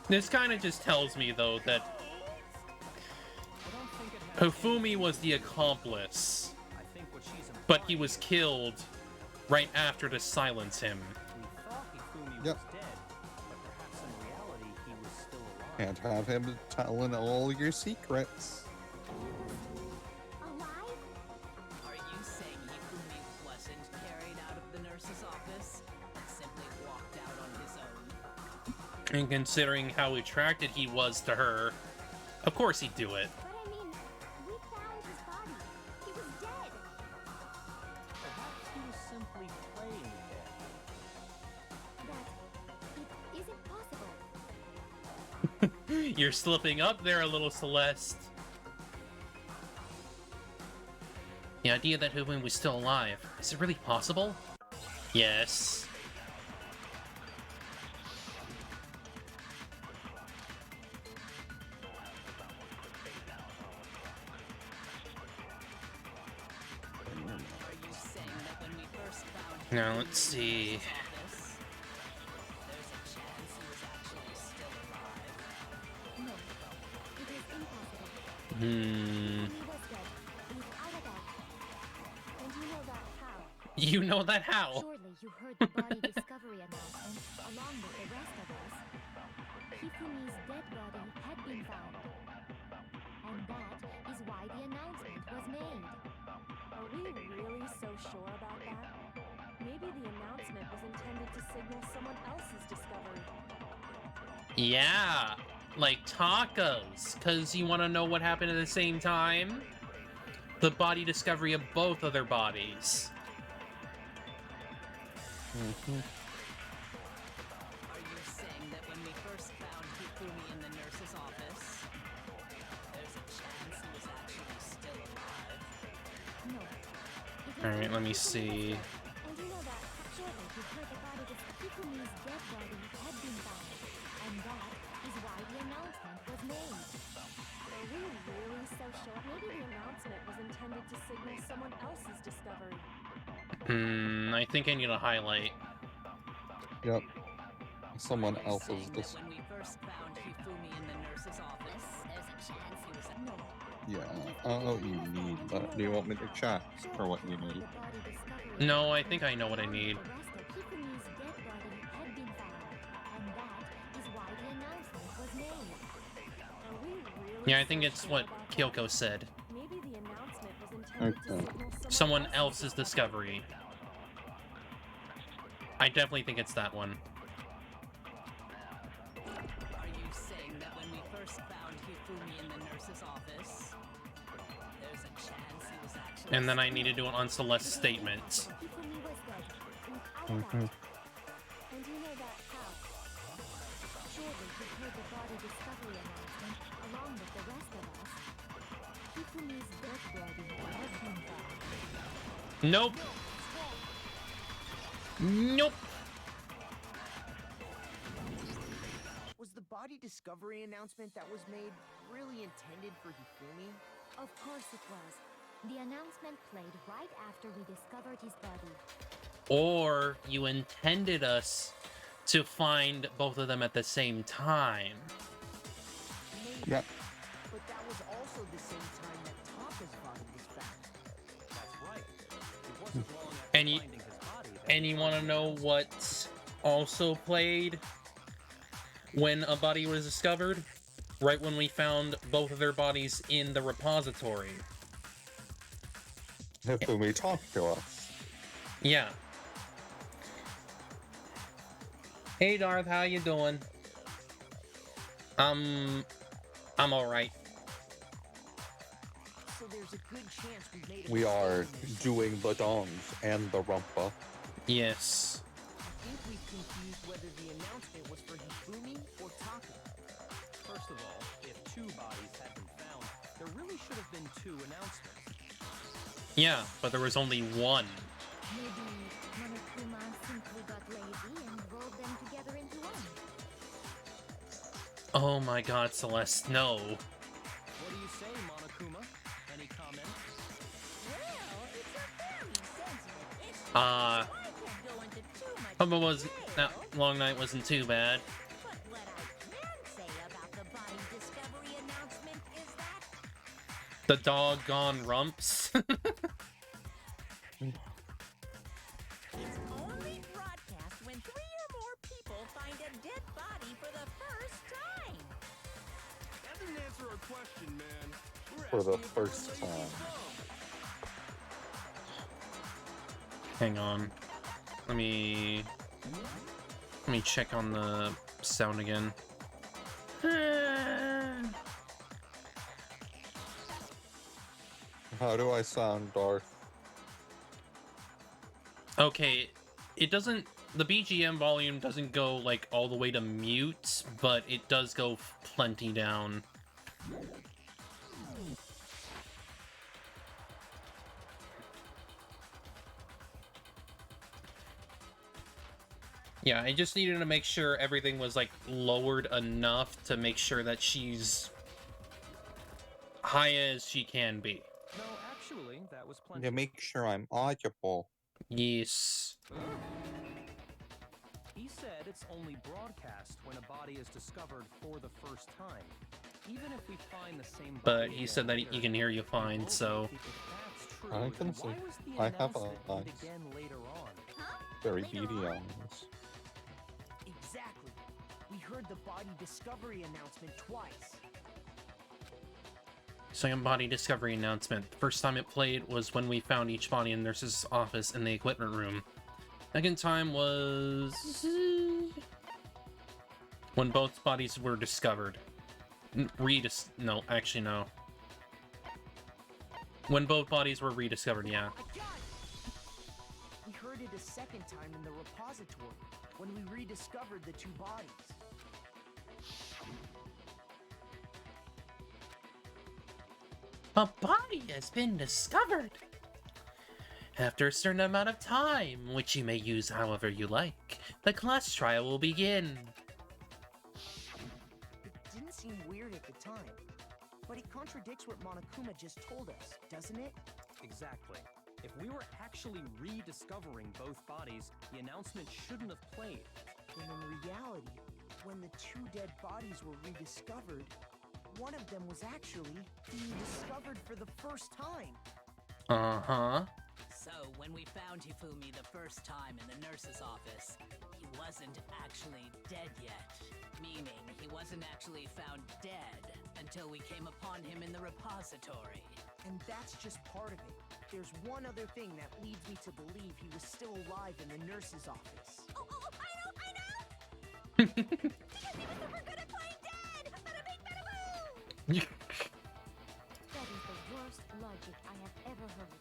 This kind of just tells me, though, that I don't think it has Hifumi was the accomplice, I think what she's but he was killed right after to silence him. We thought Hifumi Yep. was dead, but perhaps in reality he was still alive. Can't have him telling all your secrets. Alive? Are you saying Hifumi wasn't carried out of the nurse's office and simply walked out on his own? And considering how attracted he was to her, of course he'd do it. But I mean, we found his body. He was dead. Perhaps he was simply playing dead. That it isn't possible. You're slipping up there a little, Celeste. The idea that Hifumi was still alive, is it really possible? Yes. Are you saying that when we first found Now, let's see. his office, there's a chance he was actually still alive? No, it is impossible. Hmm. He was dead. Without a doubt. And you know that how? You know that how? Surely you heard the body discovery announcement along with the rest of us. Hifumi's dead body had been found. And that is why the announcement was made. Are we really so sure about that? Maybe the announcement was intended to signal someone else's discovery. Yeah, like tacos, because you want to know what happened at the same time? The body discovery of both of their bodies. Mhm. Are you saying that when we first found Hifumi in the nurse's office, there's a chance he was actually still alive? No. It is Alright, let me Hifumi see. was dead. And you know that surely you heard the body Hifumi's dead body had been found. And that is why the announcement was made. Are we really so sure? Maybe the announcement was intended to signal someone else's discovery. I think I need a highlight. Yep. Someone Are you else's saying that dis- when we first found Hifumi in the nurse's office, there's a chance he was No. Yeah. Oh, you need that. Do you want me to check for what you need? The body discovery No, I think I know what I need. The rest of Hifumi's dead body had been found. And that is why the announcement was made. Are we really Yeah, I think so it's sure what about that? Kyoko said. Maybe the announcement was intended to Okay. signal Someone else's discovery. I definitely think it's that one. Are you saying that when we first found Hifumi in the nurse's office, there's a chance he was actually And then I need to do it on Celeste's statement. Hifumi was dead. Without a Mhm. doubt. And you know that how? Surely you heard the body discovery announcement along with the rest of us. Hifumi's dead body had been found. Nope. Nope. Was the body discovery announcement that was made really intended for Hifumi? Of course it was. The announcement played right after we discovered his body. Or you intended us to find both of them at the same time. Maybe. Yep. But that was also the same time that Taka's body was found. That's right. It wasn't long after And you- finding his body that And you want to know what also played when a body was discovered? Right when we found both of their bodies in the repository. Hifumi talked to us. Yeah. Hey Darth, how you doing? I'm alright. So there's a good chance we made a We mistake are in this. doing the dongs and the rumpa. Yes. I think we've confused whether the announcement was for Hifumi or Taka. First of all, if 2 bodies had been found, there really should have been 2 announcements. Yeah, but there was only one. Maybe Monokuma simply got lazy and rolled them together into one. Oh my god, Celeste, no. What do you say, Monokuma? Any comment? Well, it's a very sensitive issue, Uh, so I can't go into too much Homo was detail. that long night wasn't too bad. But what I can say about the body discovery announcement is that The doggone rumps. it's only broadcast when 3 or more people find a dead body for the first time. That didn't answer our question, man. We're For the asking if we're first lazy time. dumb. Hang on. Let me check on the sound again. How do I sound, Darth? Okay, it doesn't. The BGM volume doesn't go like all the way to mute, but it does go plenty down. Yeah, I just needed to make sure everything was like lowered enough to make sure that she's high as she can be. No, actually, that was plenty. Yeah, make sure I'm audible. Yes. He said it's only broadcast when a body is discovered for the first time. Even if we find the same body But he again said that later, he can hear you it fine, won't so... be. If that's true, I then can see. why was the I have announcement made eyes. again later on? Very Later beady on? eyes. Exactly. We heard the body discovery announcement twice. Second body discovery announcement. The first time it played was when we found each body in nurse's office in the equipment room. Second time was... when both bodies were discovered. No, actually no. When both bodies were rediscovered, yeah. I got it! We heard it a second time in the repository, when we rediscovered the 2 bodies. A body has been discovered! After a certain amount of time, which you may use however you like, the class trial will begin. It didn't seem weird at the time, but it contradicts what Monokuma just told us, doesn't it? Exactly. If we were actually rediscovering both bodies, the announcement shouldn't have played. When in reality, when the 2 dead bodies were rediscovered, one of them was actually being discovered for the first time. Uh-huh. So, when we found Hifumi the first time in the nurse's office, he wasn't actually dead yet. Meaning, he wasn't actually found dead until we came upon him in the repository. And that's just part of it. There's one other thing that leads me to believe he was still alive in the nurse's office. Oh, I know! Because he was super good at playing dead! Bada bing, bada boom! That is the worst logic I have ever heard.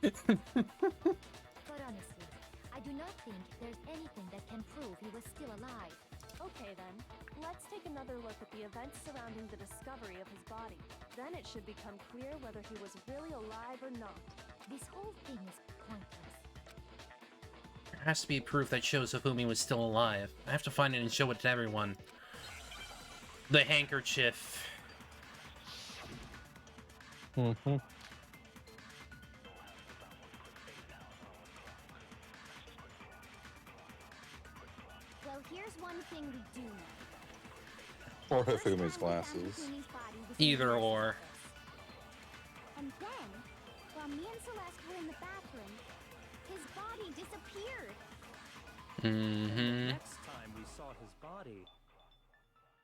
But honestly, I do not think there's anything that can prove he was still alive. Okay then, let's take another look at the events surrounding the discovery of his body. Then it should become clear whether he was really alive or not. This whole thing is pointless. There has to be proof that shows Hifumi was still alive. I have to find it and show it to everyone. The handkerchief. Mm-hmm. Well, here's one thing we do know. Or First time Hifumi's we found glasses. Hifumi's body was in Either the nurse's or. office. And then, while me and Celeste were in the bathroom, his body disappeared. Mm-hmm. Next time we saw his body,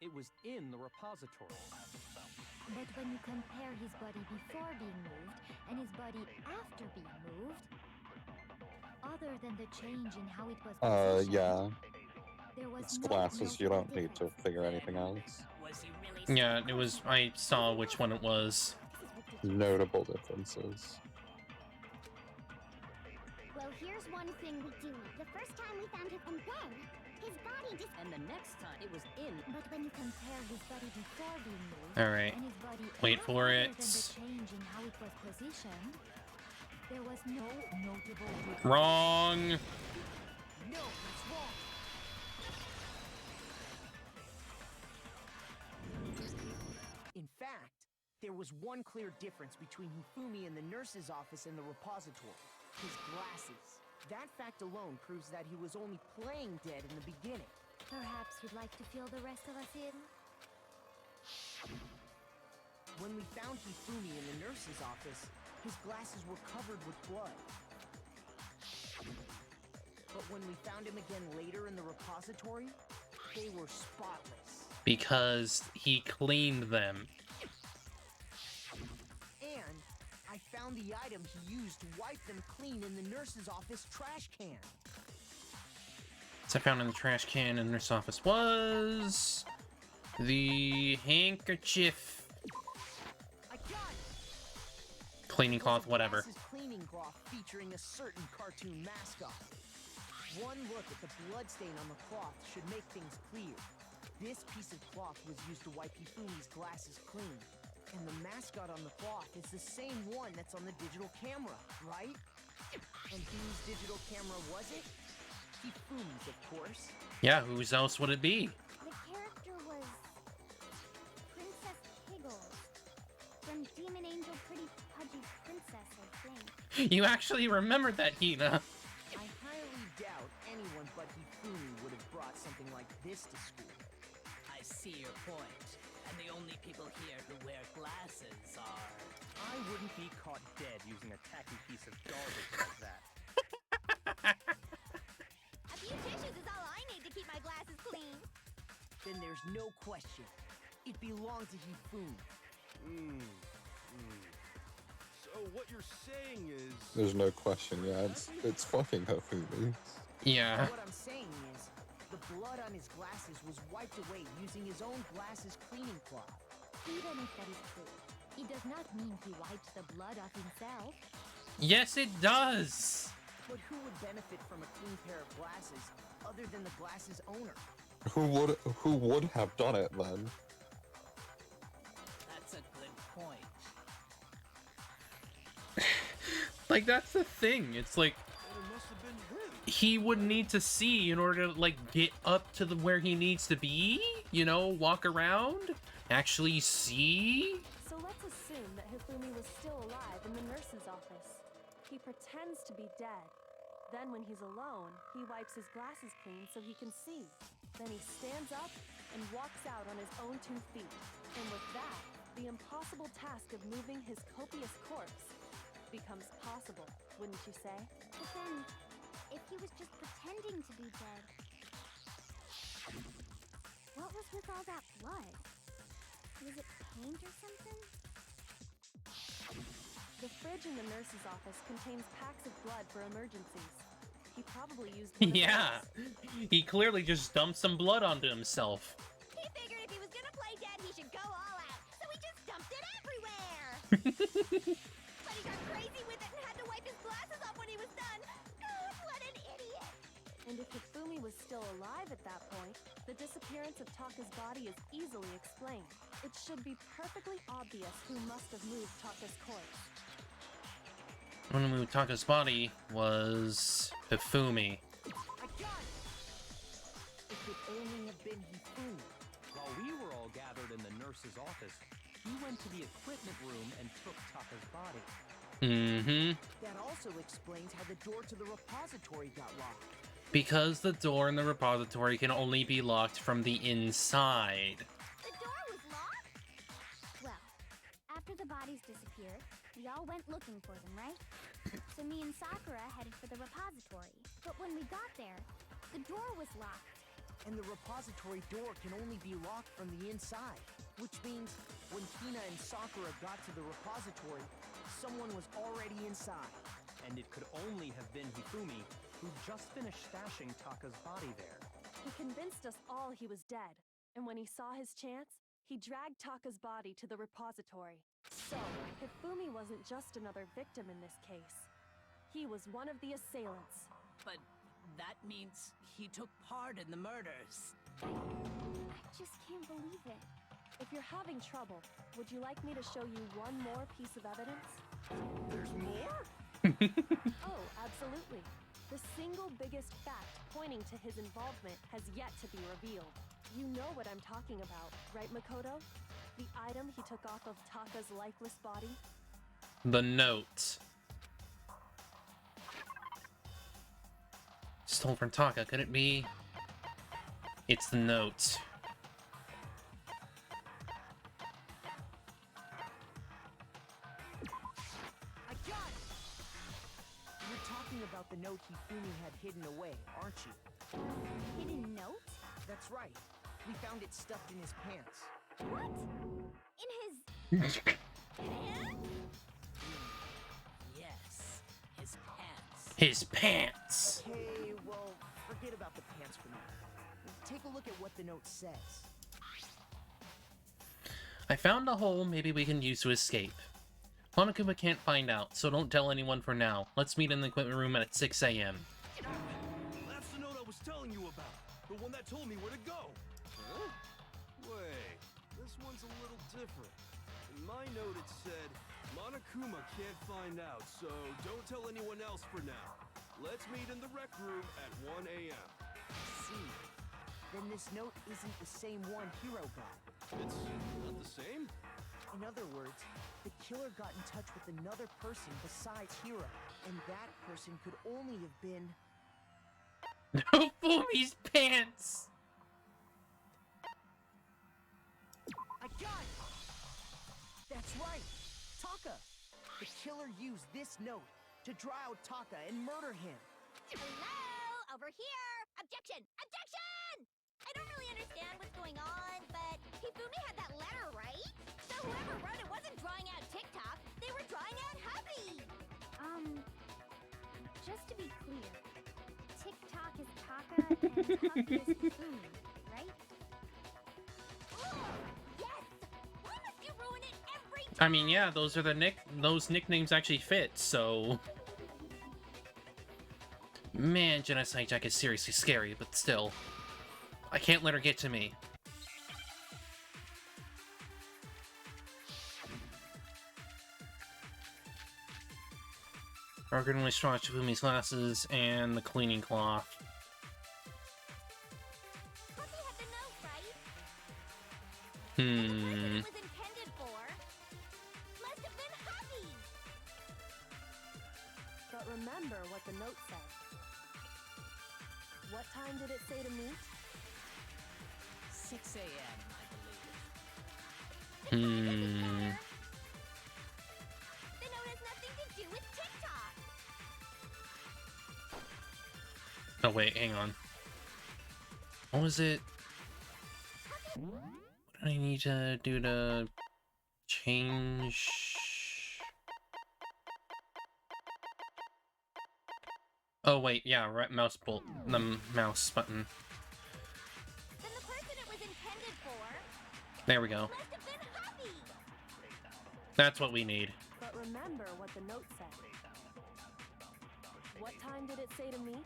it was in the repository. But when you compare his body before being moved and his body after being moved, other than the change in how it was positioned, Yeah. There was It's no glasses, you notable don't need to difference. figure anything else. Was he really Yeah, it was. I saw which one it was. This is ridiculous. Notable differences. Well, here's one thing we do know. The first time we found him, and then his body And the next time it was in. But when you compare his body before being moved All right. and his body Wait after, for other it. than the change in how it was positioned, there was no notable difference. Wrong. No, that's wrong. In fact, there was one clear difference between Hifumi in the nurse's office and the repository. His glasses. That fact alone proves that he was only playing dead in the beginning. Perhaps you'd like to fill the rest of us in? When we found Hifumi in the nurse's office, his glasses were covered with blood. But when we found him again later in the repository, they were spotless. Because he cleaned them. And I found the item he used to wipe them clean in the nurse's office trash can. So I found in the trash can in the nurse's office was the handkerchief, I got it! cleaning cloth, whatever. Glasses cleaning cloth featuring a certain cartoon mascot. One look at the bloodstain on the cloth should make things clear. This piece of cloth was used to wipe Hifumi's glasses clean. And the mascot on the cloth is the same one that's on the digital camera, right? And whose digital camera was it? Hifumi's, of course. Yeah, whose else would it be? The character was Princess Piggles from Demon Angel Pretty Pudgy Princess, I think. You actually remembered that, Hina. I highly doubt anyone but Hifumi would have brought something like this to school. I see your point. And the only people here who wear glasses are. I wouldn't be caught dead using a tacky piece of garbage like that. A few tissues is all I need to keep my glasses clean. Then there's no question. It belonged to Hifumi. So what you're saying is... There's no question, yeah, it's fucking Hifumi. Yeah. What I'm saying is, the blood on his glasses was wiped away using his own glasses cleaning cloth. Even if that is true, it does not mean he wiped the blood off himself. Yes, it does. But who would benefit from a clean pair of glasses other than the glasses owner? Who would have done it then? That's a good point. Like, that's the thing. It's like, Well, it must have been him. he would need to see in order to, like, get up to where he needs to be. You know, walk around, actually see. So let's assume that Hifumi was still alive in the nurse's office. He pretends to be dead. Then when he's alone, he wipes his glasses clean so he can see. Then he stands up and walks out on his own 2 feet. And with that, the impossible task of moving his copious corpse becomes possible, wouldn't you say? But then, if he was just pretending to be dead, what was with all that blood? Was it paint or something? The fridge in the nurse's office contains packs of blood for emergencies. He probably used one of Yeah. those. He clearly just dumped some blood onto himself. He figured if he was gonna play dead, he should go all out, so he just dumped it everywhere! But he got crazy with it and had to wipe his glasses off when he was done! God, what an idiot! And if Hifumi was still alive at that point, the disappearance of Taka's body is easily explained. It should be perfectly obvious who must have moved Taka's corpse. One who moved Taka's body was Hifumi. I got it! It could only have been Hifumi. While we were all gathered in the nurse's office, he went to the equipment room and took Taka's body. Mm-hmm. That also explains how the door to the repository got locked. Because the door in the repository can only be locked from the inside. The door was locked? Well, after the bodies disappeared, we all went looking for them, right? So me and Sakura headed for the repository. But when we got there, the door was locked. And the repository door can only be locked from the inside. Which means, when Hina and Sakura got to the repository, someone was already inside. And it could only have been Hifumi, who just finished stashing Taka's body there. He convinced us all he was dead, and when he saw his chance, he dragged Taka's body to the repository. So, Hifumi wasn't just another victim in this case. He was one of the assailants. But that means he took part in the murders. I just can't believe it. If you're having trouble, would you like me to show you one more piece of evidence? There's more? Oh, absolutely. The single biggest fact pointing to his involvement has yet to be revealed. You know what I'm talking about, right, Makoto? The item he took off of Taka's lifeless body? The note. Stole from Taka, could it be? It's the note. I got it! You're talking about the note Hifumi had hidden away, aren't you? Hidden note? That's right. We found it stuffed in his pants. What? In his pants? Yes, his pants. His pants! Okay, well, forget about the pants for now. Take a look at what the note says. I found a hole maybe we can use to escape. Monokuma can't find out, so don't tell anyone for now. Let's meet in the equipment room at 6 a.m. That's the note I was telling you about. The one that told me where to go. Huh? Wait, this one's a little different. In my note it said, Monokuma can't find out, so don't tell anyone else for now. Let's meet in the rec room at 1 a.m. See. Then this note isn't the same one Hiro got. It's not the same? In other words, the killer got in touch with another person besides Hiro, and that person could only have been... Fumi's pants! I got it! That's right! Taka! The killer used this note to draw out Taka and murder him. Hello? Over here! Objection! Objection! I don't really understand what's going on, but Hifumi had that letter, right? So whoever wrote it wasn't drawing out TikTok, they were drawing out Hubby! Just to be clear, TikTok is Taka and Hubby is Hifumi, right? Oh, yes! Why must you ruin it every time? I mean, yeah, those nicknames actually fit, so... Man, Genocide Jack is seriously scary, but still. I can't let her get to me. Arguably strong Shifumi's glasses and the cleaning cloth. Hubby had the note, right? Hmm. The person it was intended for must have been Hubby! But remember what the note said. What time did it say to meet? 6 a.m., I believe. Hmm. The note has nothing to do with TikTok! Oh wait, hang on. What was it? What do I need to do to change? Oh wait, yeah, right mouse bolt, the mouse button. Then the person it was intended for There we go. must have been Hubby! That's what we need. But remember what the note said. What time did it say to meet?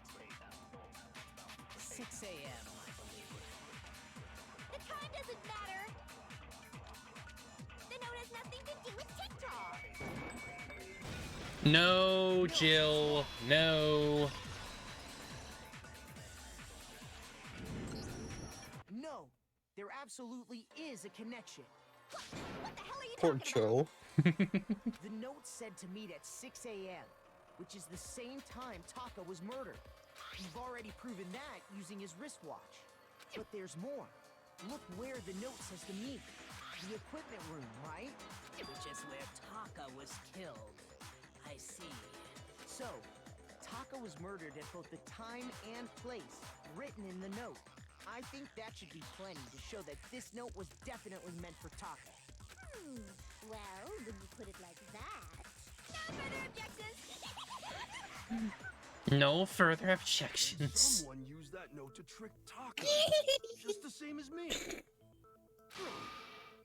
6 a.m., I believe. The time doesn't matter! The note has nothing to do with TikTok! No, Jill, no. No, there absolutely is a connection. What the hell are you Poor talking Joe. The note said to meet at 6 a.m., which is the same time Taka was murdered. You've already proven that using his wristwatch. But there's more. Look where the note says to meet. The equipment room, right? Which is where Taka was killed. I see. So, Taka was murdered at both the time and place written in the note. I think that should be plenty to show that this note was definitely meant for Taka. Well, when you put it like that... No further objections! No further objections. Someone used that note to trick Taka, just the same as me.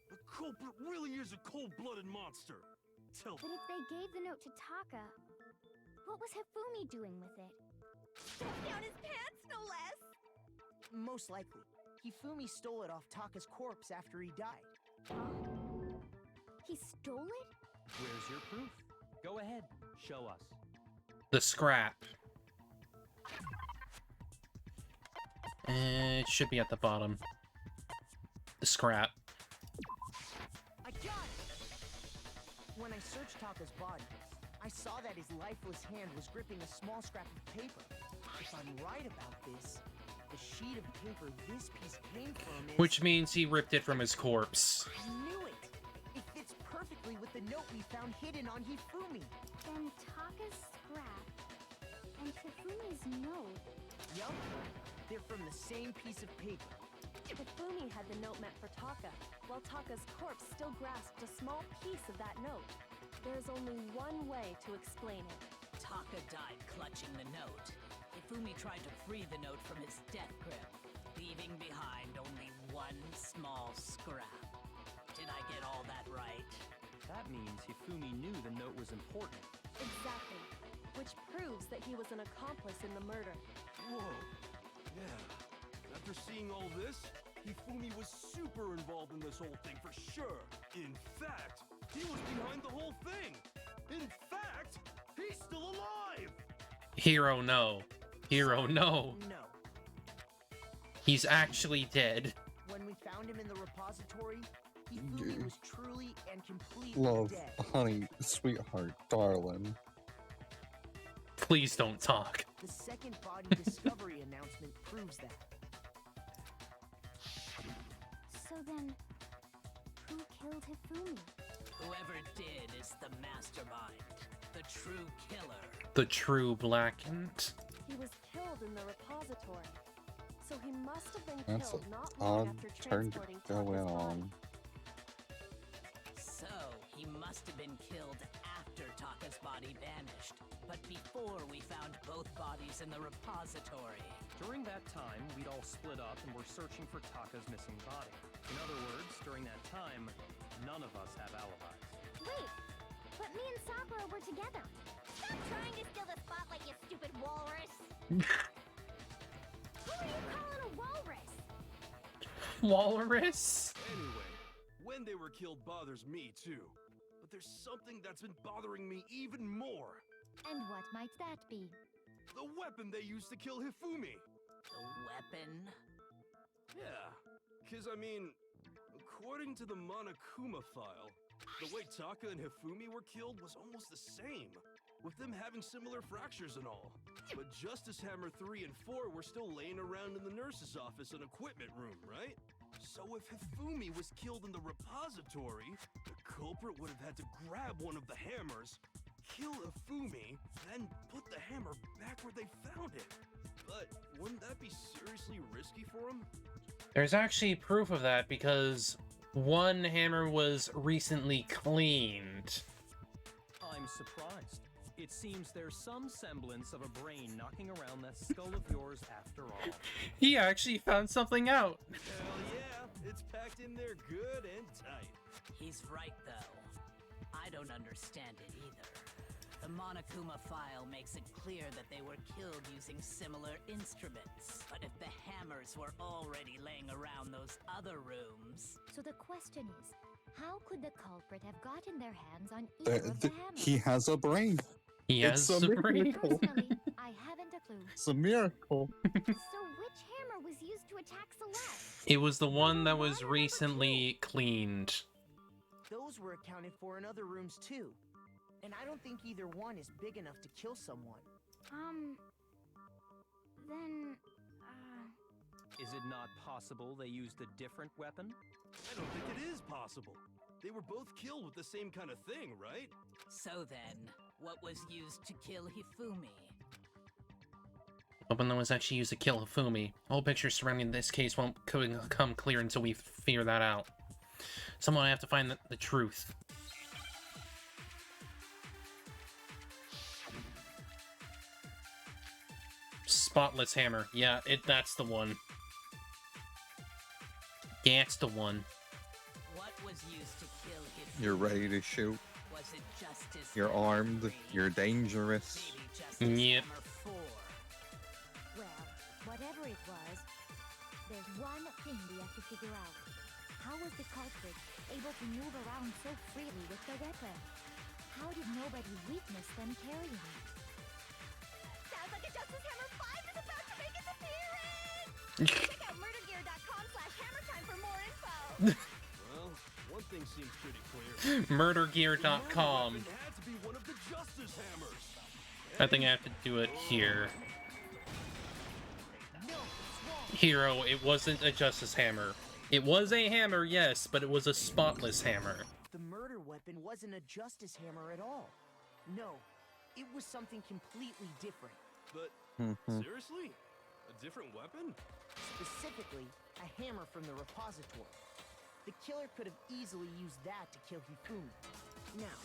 The culprit really is a cold-blooded monster. Tell But if they gave the note to Taka, what was Hifumi doing with it? Stuffed down his pants, no less! Most likely. Hifumi stole it off Taka's corpse after he died. He stole it? Where's your proof? Go ahead, show us. The scrap. It should be at the bottom. The scrap. I got it! When I searched Taka's body, I saw that his lifeless hand was gripping a small scrap of paper. If I'm right about this, the sheet of paper this piece came from is... Which means he ripped it from his corpse. I knew it! It fits perfectly with the note we found hidden on Hifumi. Then Taka's scrap and Hifumi's note. Yup, they're from the same piece of paper. Hifumi had the note meant for Taka, while Taka's corpse still grasped a small piece of that note. There's only one way to explain it. Taka died clutching the note. Hifumi tried to free the note from his death grip, leaving behind only one small scrap. Did I get all that right? That means Hifumi knew the note was important. Exactly. Which proves that he was an accomplice in the murder. Whoa. Yeah. After seeing all this, Hifumi was super involved in this whole thing for sure. In fact, he was behind the whole thing. In fact, he's still alive. Hero, no. Hero, no. No. He's actually dead. When we found him in the repository, Hifumi was truly and completely Love, dead. honey, sweetheart, darling. Please don't talk. The second body discovery announcement proves that. So then, who killed Hifumi? Whoever did is the mastermind, the true killer. The true blackened. He was killed in the repository. So he must have been That's killed an not long odd after turn to transporting go Taka's in body. on. So, he must have been killed after Taka's body vanished, but before we found both bodies in the repository. During that time, we'd all split up and were searching for Taka's missing body. In other words, during that time, none of us have alibis. Wait, but me and Sakura were together. Stop trying to steal the spotlight, you stupid walrus! Who are you calling a walrus? Walrus? Anyway, when they were killed bothers me too. But there's something that's been bothering me even more. And what might that be? The weapon they used to kill Hifumi. The weapon? Yeah, because I mean, according to the Monokuma file, the way Taka and Hifumi were killed was almost the same, with them having similar fractures and all. But Justice Hammer 3 and 4 were still laying around in the nurse's office and equipment room, right? So if Hifumi was killed in the repository, the culprit would have had to grab one of the hammers, kill Hifumi, then put the hammer back where they found it. But wouldn't that be seriously risky for him? There's actually proof of that because one hammer was recently cleaned. I'm surprised. It seems there's some semblance of a brain knocking around that skull of yours after all. He actually found something out. Hell yeah, it's packed in there good and tight. He's right, though. I don't understand it either. The Monokuma file makes it clear that they were killed using similar instruments. But if the hammers were already laying around those other rooms... So the question is, how could the culprit have gotten their hands on either of the hammers? He has a brain. He has It's a a brain. miracle. Personally, I haven't a clue. It's a miracle. So which hammer was used to attack Celeste? It was the one that was recently cleaned. Those were accounted for in other rooms too. And I don't think either one is big enough to kill someone. Then, Is it not possible they used a different weapon? I don't think it is possible. They were both killed with the same kind of thing, right? So then, what was used to kill Hifumi? Weapon that was actually used to kill Hifumi. All pictures surrounding this case won't come clear until we figure that out. Someone have to find the truth. Spotless hammer. Yeah, that's the one. Yeah, it's the one. What was used to kill his You're ready to shoot. Was it Justice You're Hammer armed. 3? You're dangerous. Maybe Justice Yep. Hammer 4. Well, whatever it was, there's one thing we have to figure out. How was the culprit able to move around so freely with the weapon? How did nobody witness them carrying it? Sounds like a Justice Hammer 5 is about to make its appearance! Check out murdergear.com/hammertime for more info! Well, one thing seems pretty clear. Murdergear.com. It had to be one of the Justice Hammers. I think I have to do it here. Hero, it wasn't a Justice Hammer. It was a hammer, yes, but it was a spotless hammer. The murder weapon wasn't a justice hammer at all. No, it was something completely different. But seriously? A different weapon? Specifically, a hammer from the repository. The killer could have easily used that to kill Hifumi. Now,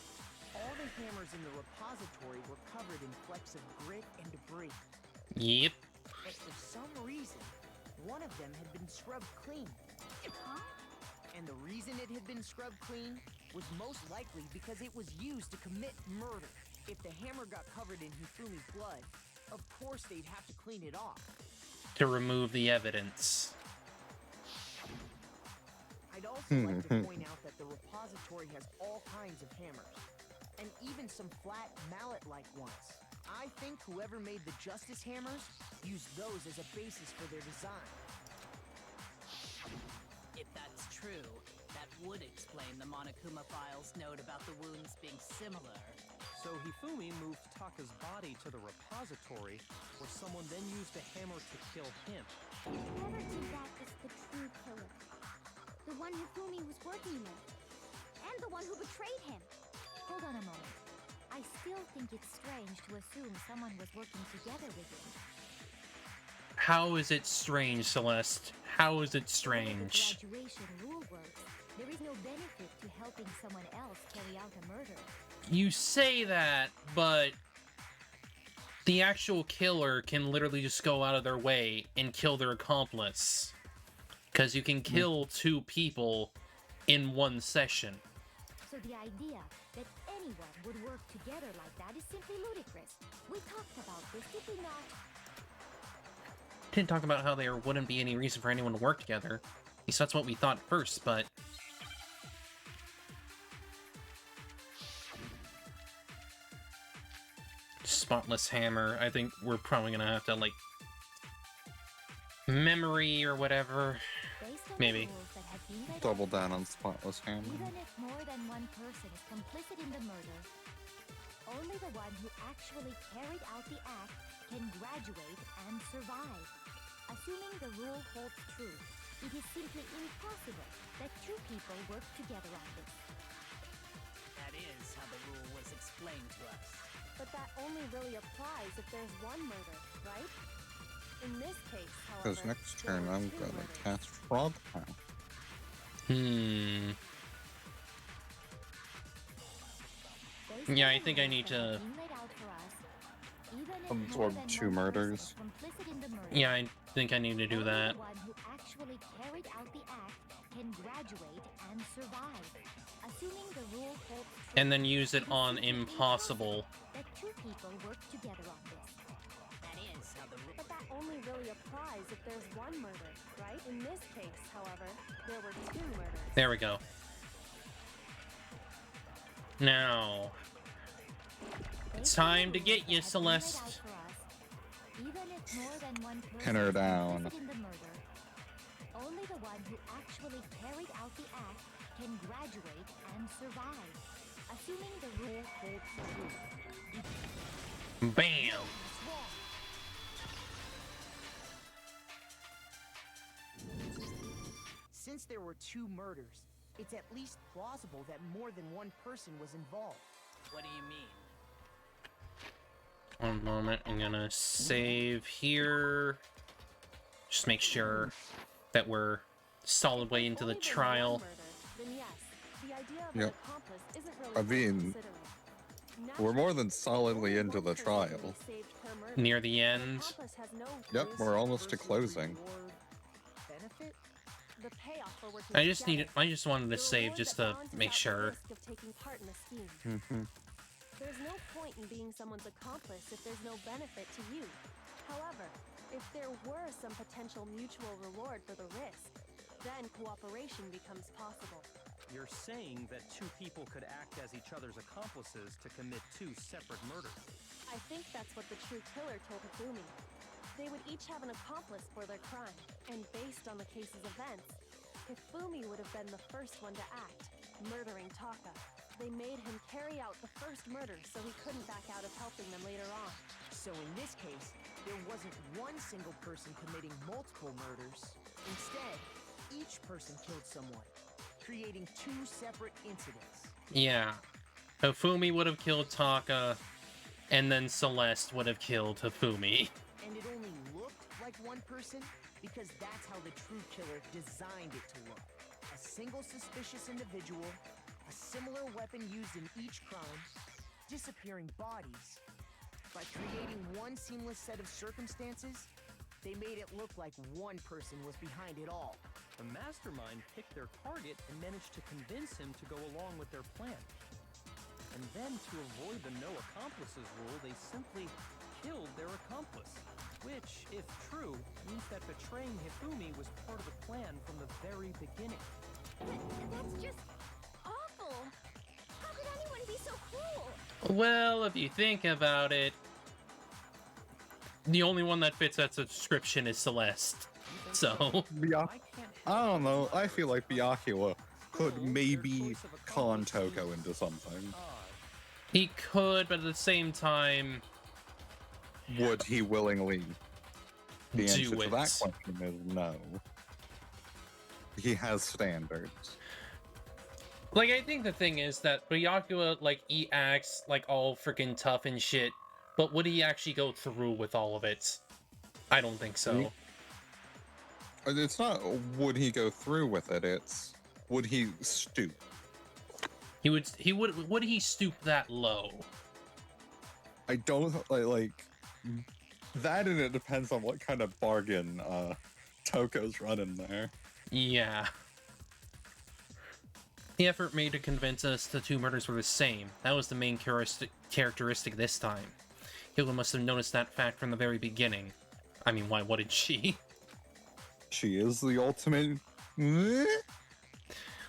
all the hammers in the repository were covered in flecks of grit and debris. Yep. But for some reason, one of them had been scrubbed clean. Huh? And the reason it had been scrubbed clean was most likely because it was used to commit murder. If the hammer got covered in Hifumi's blood, of course they'd have to clean it off. To remove the evidence. I'd also like to point out that the repository has all kinds of hammers, and even some flat mallet-like ones. I think whoever made the Justice Hammers used those as a basis for their design. If that's true, that would explain the Monokuma file's note about the wounds being similar. So Hifumi moved Taka's body to the repository, where someone then used the hammer to kill him. Whoever did that is the true killer. The one Hifumi was working with. And the one who betrayed him. Hold on a moment. I still think it's strange to assume someone was working together with him. How is it strange, Celeste? How is it strange? The graduation rule works. There is no benefit to helping someone else carry out a murder. You say that, but the actual killer can literally just go out of their way and kill their accomplice. Because you can kill two people in one session. So the idea that anyone would work together like that is simply ludicrous. We talked about this, did we not? Didn't talk about how there wouldn't be any reason for anyone to work together. At least that's what we thought first, but... Spotless hammer. I think we're probably gonna have to, like... memory or whatever. Based on Maybe. the rules that have been laid Double out, down on spotless hammer. even if more than one person is complicit in the murder, only the one who actually carried out the act can graduate and survive. Assuming the rule holds true, it is simply impossible that two people work together on this. That is how the rule was explained to us. But that only really applies if there's one murder, right? In this case, Because however, next there turn were I'm two gonna murders. cast Frog Pound. Based Yeah, on I the think I rules need that have to- been laid out for us, even if Absorb more than two one person murders. is complicit in the murder, Yeah, I think I need to do only that. the one who actually carried out the act can graduate and survive. Assuming the rule holds true, And then use it is on simply impossible. that two people work together on this. That is how the rule... But that only really applies if there's one murder, right? In this case, however, there were two murders. There we go. Now, it's Based on the time to rules get that you, have been laid out Celeste. for us, even if more than one person Pin her is down. complicit in the murder, only the one who actually carried out the act can graduate and survive. Assuming the rule holds true. Bam! Since there were two murders, it's at least plausible that more than one person was involved. What do you mean? One moment, I'm gonna save here. Just make sure that we're solid way into the Only there's trial. one murder, then yes, the idea of an Yep. accomplice isn't really I worth mean- considering. We're more than solidly into the trial. Near the end. Yep, we're almost to closing. Benefit? The payoff for working I just together. wanted to The save reward just that to balances make out the sure. risk of taking part in the scheme. There's no point in being someone's accomplice if there's no benefit to you. However, if there were some potential mutual reward for the risk, then cooperation becomes possible. You're saying that two people could act as each other's accomplices to commit two separate murders. I think that's what the true killer told Hifumi. They would each have an accomplice for their crime, and based on the case's events, Hifumi would have been the first one to act, murdering Taka. They made him carry out the first murder so he couldn't back out of helping them later on. So in this case, there wasn't one single person committing multiple murders. Instead, each person killed someone, creating two separate incidents. Yeah. Hifumi would have killed Taka, and then Celeste would have killed Hifumi. And it only looked like one person because that's how the true killer designed it to look. A single suspicious individual, a similar weapon used in each crime, disappearing bodies. By creating one seamless set of circumstances, they made it look like one person was behind it all. The mastermind picked their target and managed to convince him to go along with their plan. And then, to avoid the no accomplices rule, they simply killed their accomplice. Which, if true, means that betraying Hifumi was part of the plan from the very beginning. That's just awful. How could anyone be so cruel? Well, if you think about it, the only one that fits that description is Celeste. So, I don't know. I feel like Byakuya could maybe con Toko into something. he could, but at the same time, Would he willingly? The answer do to it. that question is no. He has standards. Like, I think the thing is that Byakuya, like, he acts, like, all freaking tough and shit, but would he actually go through with all of it? I don't think so. It's not would he go through with it, it's would he stoop? Would he stoop that low? I don't like that, and it depends on what kind of bargain Toko's running there. Yeah. The effort made to convince us the two murders were the same. That was the main characteristic this time. Hilda must have noticed that fact from the very beginning. I mean, why wouldn't she? She is the ultimate.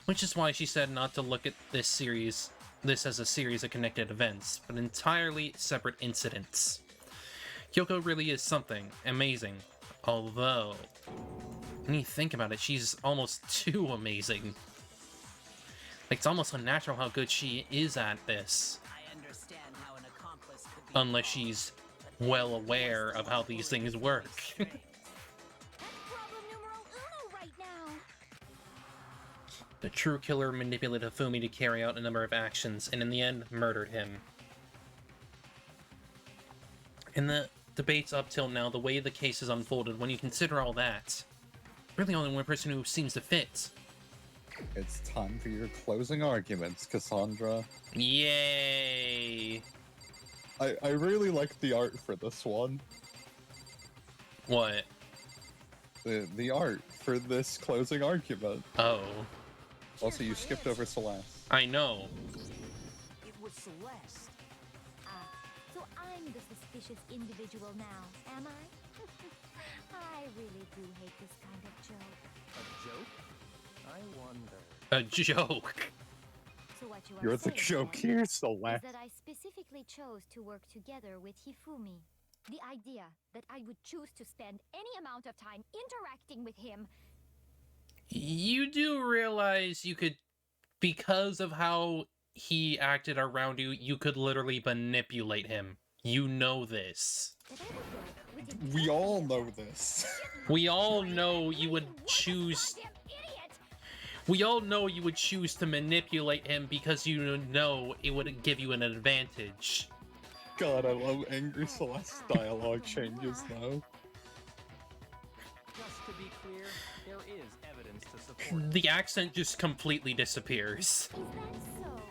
Which is why she said not to look at this as a series of connected events, but entirely separate incidents. Kyoko really is something amazing, although, when you think about it, she's almost too amazing. Like, it's almost unnatural how good she is at this. I understand how an accomplice could be Unless she's well aware of how these things work. That's problem numero uno right now. The true killer manipulated Hifumi to carry out a number of actions, and in the end, murdered him. In the debates up till now, the way the case has unfolded, when you consider all that, really only one person who seems to fit. It's time for your closing arguments, Cassandra. Yay! I really like the art for this one. What? The art for this closing argument. Oh. Also, you skipped over Celeste. I know. It was Celeste. So I'm the suspicious individual now, am I? I really do hate this kind of joke. A joke? I wonder. A joke. So what you are You're the saying, joke then, here, is Celeste. that I specifically chose to work together with Hifumi. The idea that I would choose to spend any amount of time interacting with him. You do realize you could, because of how he acted around you, you could literally manipulate him. You know this. That I would work with We all know this. We all know you would choose... Goddamn idiot! We all know you would choose to manipulate him because you know it would give you an advantage. God, I love angry Celeste dialogue changes though. Just to be clear, there is evidence to support it. The accent just completely disappears. Is that so?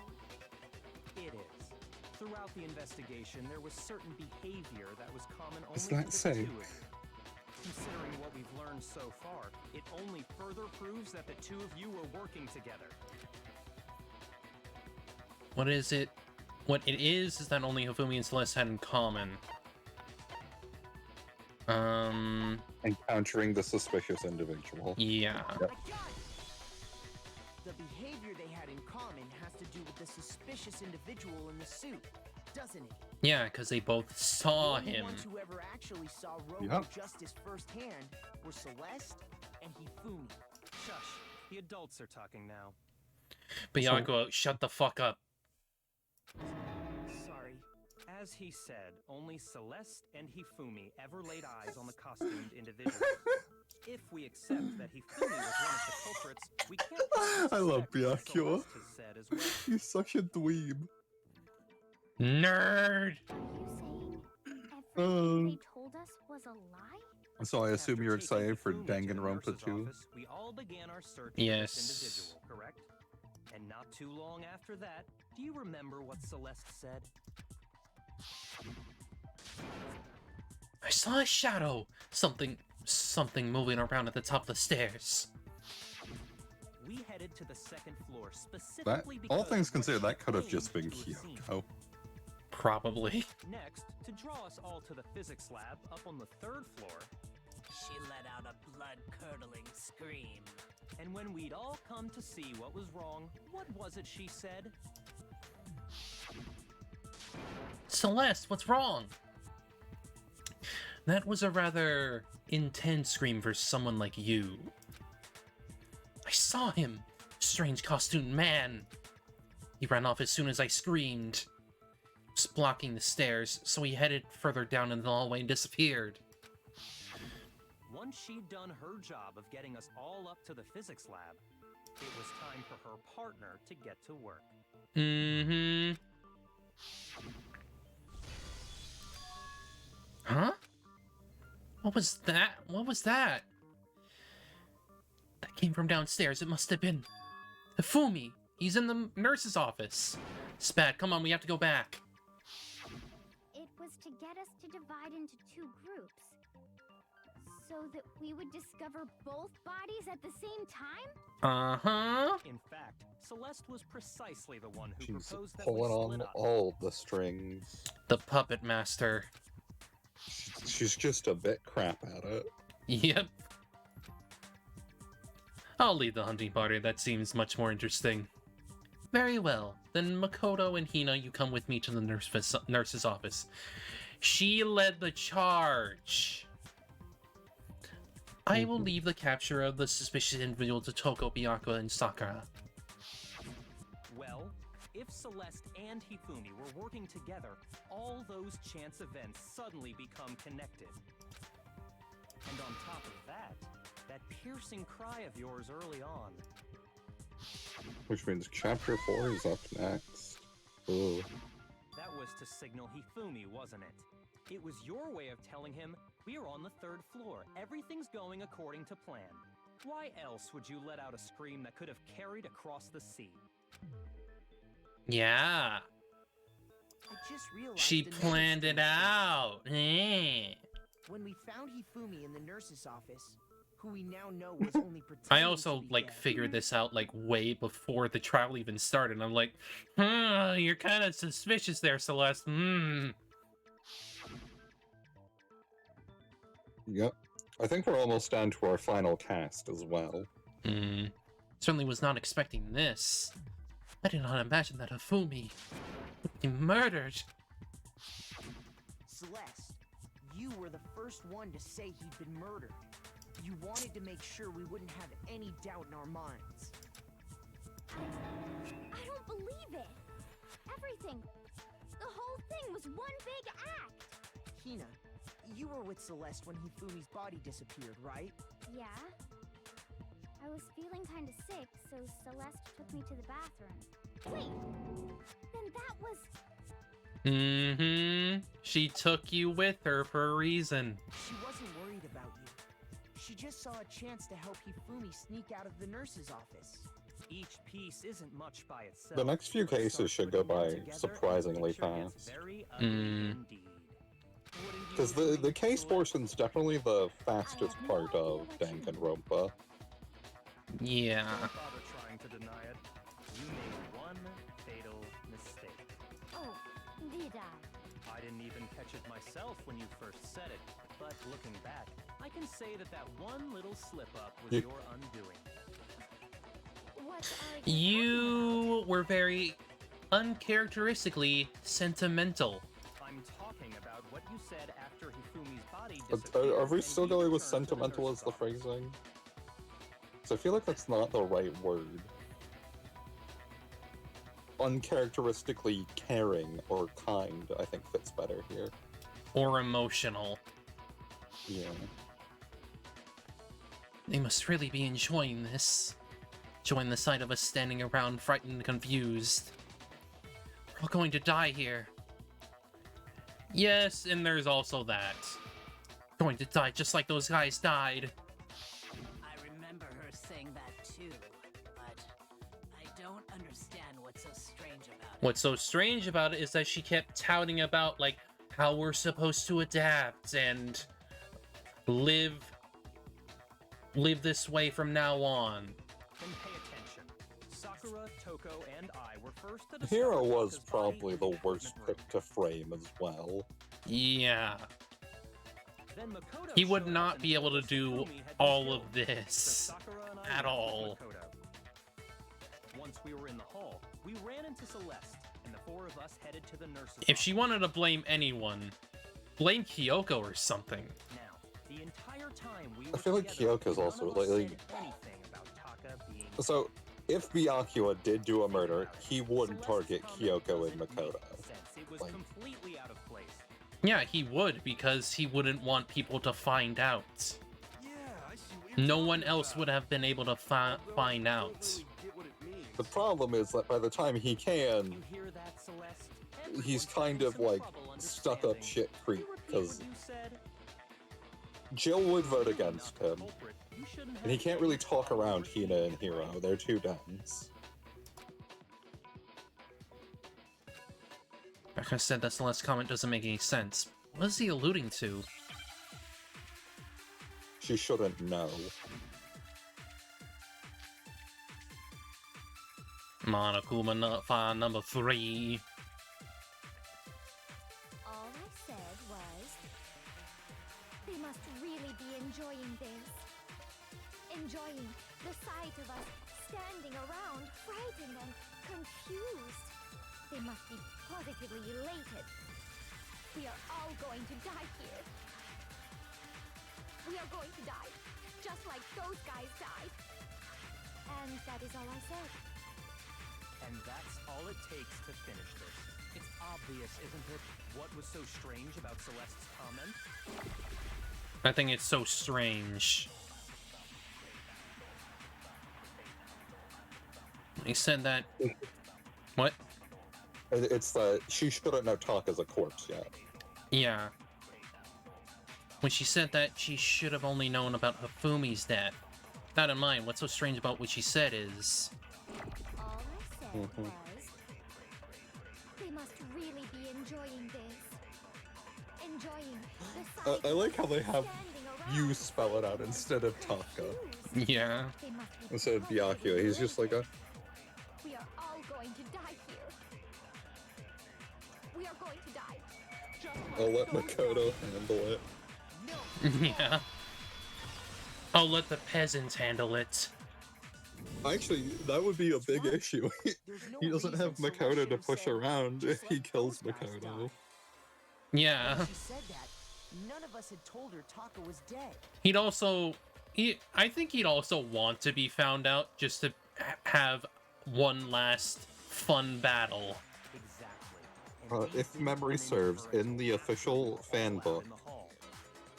It is. Throughout the investigation, there was certain behavior that was common only What's to that the say? two of you. Considering what we've learned so far, it only further proves that the two of you were working together. What is it? What it is that only Hifumi and Celeste had in common. Encountering the suspicious individual. Yeah. Yep. I got it! The behavior they had in common has to do with the suspicious individual in the suit, doesn't it? Yeah, because they both saw The only him. ones who ever actually saw Robo Yep. Justice firsthand were Celeste and Hifumi. Shush, the adults are talking now. Byakuya, shut the fuck up. Sorry. As he said, only Celeste and Hifumi ever laid eyes on the costumed individual. If we accept that Hifumi was one of the culprits, we can't I love suspect what Byakuya. Celeste has said as well. He's such a dweeb. Nerd! Are you saying everything they told us was a lie? So I assume After you're taking excited for Hifumi to the Dangonronpa nurse's 2. office, we all began our search Yes. for this individual, correct? And not too long after that, do you remember what Celeste said? I saw a shadow! Something moving around at the top of the stairs. We headed to the second floor That, specifically all because things of what considered, she that could have just claimed been to have seen. Kyoko. Probably. Next, to draw us all to the physics lab up on the third floor, She let out a blood-curdling scream. and when we'd all come to see what was wrong, what was it she said? Celeste, what's wrong? That was a rather intense scream for someone like you. I saw him! Strange costumed man! He ran off as soon as I screamed. Was blocking the stairs, so he headed further down in the hallway and disappeared. Once she'd done her job of getting us all up to the physics lab, it was time for her partner to get to work. Mm-hmm. Huh? What was that? What was that? That came from downstairs. It must have been Hifumi. He's in the nurse's office. Spat, come on, we have to go back. It was to get us to divide into two groups. So that we would discover both bodies at the same time? Uh-huh. In fact, Celeste was precisely the one who She's proposed that we pulling split on up. all the strings. The puppet master. She's just a bit crap at it. Yep. I'll lead the hunting party. That seems much more interesting. Very well. Then Makoto and Hina, you come with me to the nurse's office. She led the charge. I will leave the capture of the suspicious individual to Toko, Byakuya, and Sakura. Well, if Celeste and Hifumi were working together, all those chance events suddenly become connected. And on top of that, that piercing cry of yours early on. Which means chapter 4 is up next. Ooh. That was to signal Hifumi, wasn't it? It was your way of telling him, we're on the third floor, everything's going according to plan. Why else would you let out a scream that could have carried across the sea? Yeah. I just realized She another planned it strange thing. out. Eh. When we found Hifumi in the nurse's office, who we now know was only pretending I to also, be like, dead. figured this out, like, way before the trial even started. I'm like, you're kind of suspicious there, Celeste. Yep. I think we're almost down to our final cast as well. Certainly was not expecting this. I did not imagine that Hifumi would be murdered. Celeste, you were the first one to say he'd been murdered. You wanted to make sure we wouldn't have any doubt in our minds. I don't believe it. Everything. The whole thing was one big act. Hina, you were with Celeste when Hifumi's body disappeared, right? Yeah. I was feeling kind of sick, so Celeste took me to the bathroom. Wait, then that was... She took you with her for a reason. She wasn't worried about you. She just saw a chance to help Hifumi sneak out of the nurse's office. Each piece isn't much by itself. The next few but cases start should go putting them by together, surprisingly and the picture gets fast. very ugly indeed. Wouldn't you Because agree, the case Celeste? portion's definitely the fastest have no part idea of what you mean. Dangonronpa. Yeah. Don't bother trying to deny it. You made one fatal mistake. Oh, did I? I didn't even catch it myself when you first said it, but looking back, I can say that that one little slip-up was You- your undoing. What are you You were very uncharacteristically sentimental. I'm talking about what you said after Hifumi's body But, disappeared. are we and still he going with returned to the sentimental nurse's as the office. phrasing? So I feel like that's not the right word. Uncharacteristically caring or kind, I think fits better here. Or emotional. Yeah. They must really be enjoying this. Enjoying the sight of us standing around frightened and confused. We're all going to die here. Yes, and there's also that. Going to die just like those guys died. I remember her saying that too, but I don't understand what's so strange about it. What's so strange about it is that she kept touting about, like, how we're supposed to adapt and live this way from now on. Then pay attention. Sakura, Toko, and I were first to discover Hero was Taka's body probably in the equipment worst room. pick to frame as well. Yeah. Then Makoto He would showed up not and be able told to us do Hifumi had been all killed. of So this Sakura and I at went with all. Makoto. Once we were in the hall, we ran into Celeste, and the four of us headed to the nurse's If she office. wanted to blame anyone, blame Kyoko or something. Now, the entire time we I were feel like together, Kyoko's none also, of us like- said anything about Taka being So, if Byakuya did do a murder, he wouldn't Celeste's target comment Kyoko and doesn't make Makoto. sense. It was Like- completely out of place. Yeah, he would, because he wouldn't want people to find out. Yeah, I see what you're No talking one else about. would have been able to Although find I out. don't really get what it means. The problem is that by the time he You can, hear that, Celeste? he's Everyone's kind having of some like trouble stuck up understanding. shit Could creep, you repeat because what you said? Jill would vote You're against not the him. culprit. You shouldn't And he have can't really any talk problem around repeating Hina and it, Hero, right? they're too dense. Like I said, that Celeste comment doesn't make any sense. What is he alluding to? She shouldn't know. Monokuma file number 3. All I said was, they must really be enjoying this. Enjoying the sight of us standing around, frightened and confused. They must be positively elated. We are all going to die here. We are going to die, just like those guys died. And that is all I said. And that's all it takes to finish this. It's obvious, isn't it? What was so strange about Celeste's comment? I think it's so strange. He said that... What? It's that she shouldn't know Taka's a corpse yet. Yeah. When she said that, she should have only known about Hifumi's death. That in mind, what's so strange about what she said is... All I said Mhm. was, they must really be enjoying this. Enjoying the sight I like how they have standing around, you spell it out frightened instead of Taka. confused. Yeah. They must be Instead of Byakuya, positively he's just like a... We are all going to die here. We are going to die. Just I'll like let those Makoto guys. handle it. Yeah. I'll let the peasants handle it. Actually, that would be a big What? issue. There's no He doesn't reason have Celeste Makoto should to have push said, around "Just if he like kills those guys Makoto. died." Yeah. When she said that, none of us had told her Taka was dead. He'd also... I think he'd also want to be found out just to have one last fun battle. Exactly. And we If didn't memory run into serves, her in until the after we official were all fan out book, in the hall.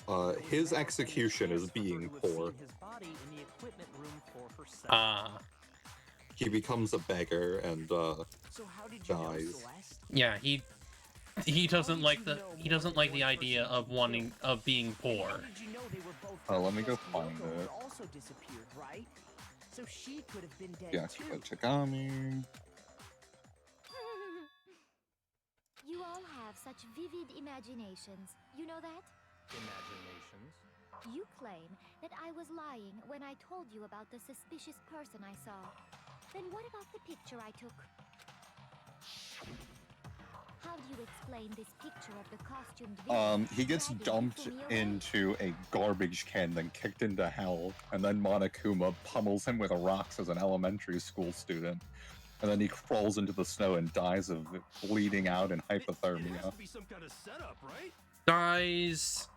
It was his then that execution it is was a chance being for her to have poor. seen his body in the equipment room for herself. Ah. He becomes a beggar and So how did you know, dies. Celeste? Yeah, he doesn't like the idea of being And poor. how did you know they were both Oh, let me go because find Kyoko had it. also disappeared, right? So she could have been dead Byakuya too. Tagami. You all have such vivid imaginations. You know that? Imaginations. You claim that I was lying when I told you about the suspicious person I saw. Then what about the picture I took? How do you explain this picture of the costumed villain He gets dragging dumped Hifumi away? into a garbage can, then kicked into hell, and then Monokuma pummels him with rocks as an elementary school student. And then he crawls into the snow and dies of bleeding out and It has hypothermia. to be some kind of setup, right? Dies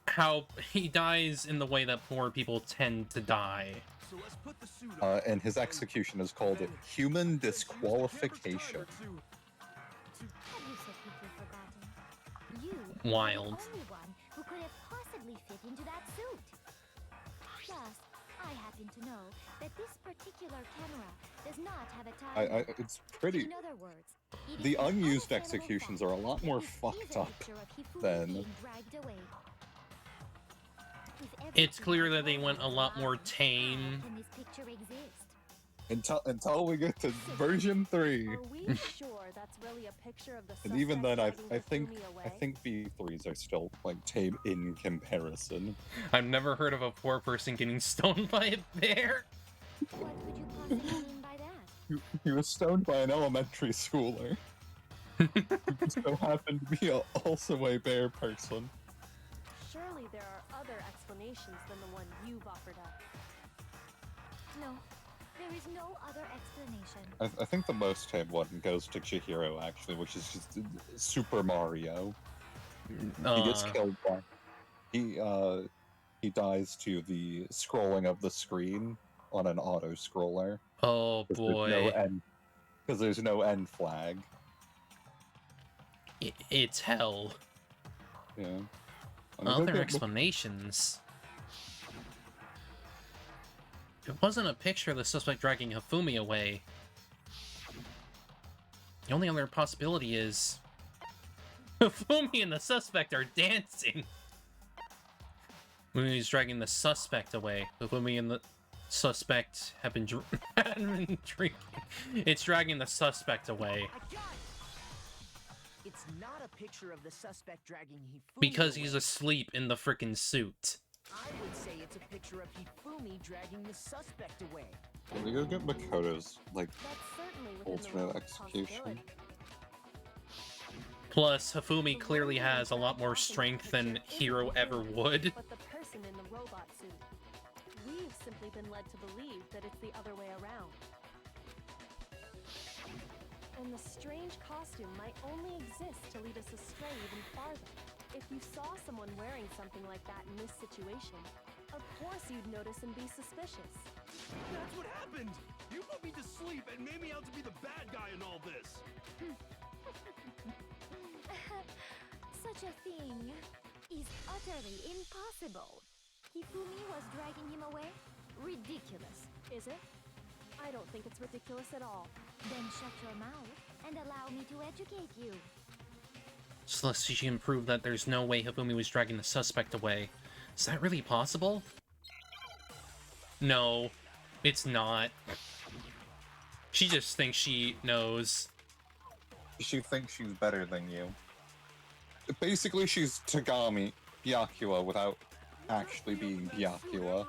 how he dies in the way that poor people tend to die. So let's put the suit on. And his execution is called human disqualification. Have you secretly forgotten? You Wild. are the only one who could have possibly fit into that suit. Plus, I happen to know that this particular camera does not have a time. It's pretty. In other words, it The is an unused unassailable executions fact are a lot that more this is fucked a up picture of Hifumi than. being dragged away. If It's everything clear I that they told went you a is lot more lying, tame. how can this picture exist? Until we get to version 3. Are we sure that's really a picture of the And even then, I suspect think dragging Hifumi I away? think V3s are still like tame in comparison. I've never heard of a poor person getting stoned by a bear. What could you possibly mean by that? He was stoned by an elementary schooler who so happened to be also a bear person. Surely there are other explanations than the one you've offered up. No, there is no other explanation. I think the most tame one goes to Chihiro actually, which is just Super Mario. He gets killed by he dies to the scrolling of the screen on an auto scroller. Oh boy. Because there's no end flag. It's hell. Yeah. I'm gonna go Other get explanations. It wasn't a picture of the suspect dragging Hifumi away. The only other possibility is Hifumi and the suspect are dancing. When he's dragging the suspect away, Hifumi and the suspect have been, have been drinking. It's dragging the suspect away. I got it. It's not a picture of the suspect dragging Hifumi Because away. he's asleep in the frickin' suit. I would say it's a picture of Hifumi dragging the suspect away. Let me go get Makoto's like That's certainly within the realm alternate of execution. possibility. Plus, Hifumi clearly has a lot more strength than Hiro ever would. But the person in the robot suit. We've simply been led to believe that it's the other way around. And the strange costume might only exist to lead us astray even farther. If you saw someone wearing something like that in this situation, of course you'd notice and be suspicious. That's what happened! You put me to sleep and made me out to be the bad guy in all this! Such a thing is utterly impossible. Hifumi was dragging him away? Ridiculous. Is it? I don't think it's ridiculous at all. Then shut your mouth and allow me to educate you. Celeste, she can prove that there's no way Hifumi was dragging the suspect away. Is that really possible? No, it's not. She just thinks she knows. She thinks she's better than you. Basically, she's Tagami Byakuya without actually being Byakuya.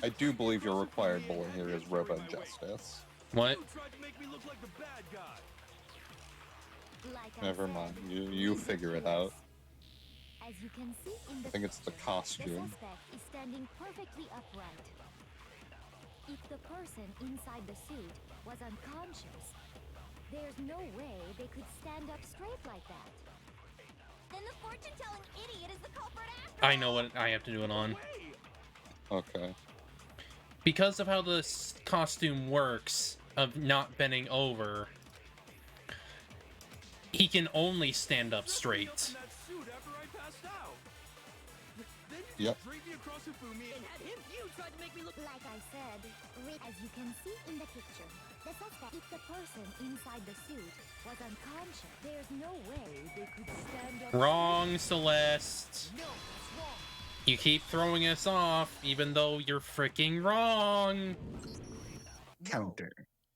I do believe your required bullet here is Robo Justice. What? You tried to make me look like the bad guy! Like Never I mind, said, you figure it out. as you can see in the I think it's the picture, costume. The suspect is standing perfectly upright. If the person inside the suit was unconscious, there's no way they could stand up straight like that. Then the fortune-telling idiot is the culprit after I know what I have to do it on. Okay. Because of how the costume works, of not bending over, he can only stand up straight. Yep. You tried to make me look Like I said, as you can see in the picture, the suspect, if the person inside the suit was unconscious, there's no way they could stand up. Wrong, Celeste. No, it's wrong. You keep throwing us off, even though you're freaking wrong. No. Counter.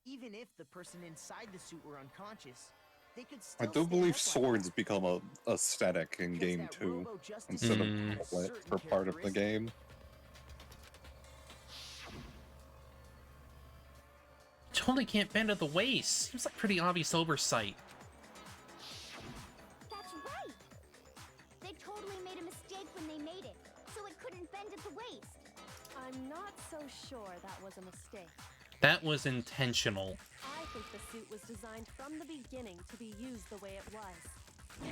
Even if the person inside the suit were unconscious, they could I still do stand believe up like swords that. become a aesthetic in Because game that 2 Robo-Justice instead of Mm. has bullet certain for part of the game. Totally can't bend at the waist. Seems like pretty obvious oversight. That's right! They totally made a mistake when they made it, so it couldn't bend at the waist. I'm not so sure that was a mistake. That was intentional. I think the suit was designed from the beginning to be used the way it was.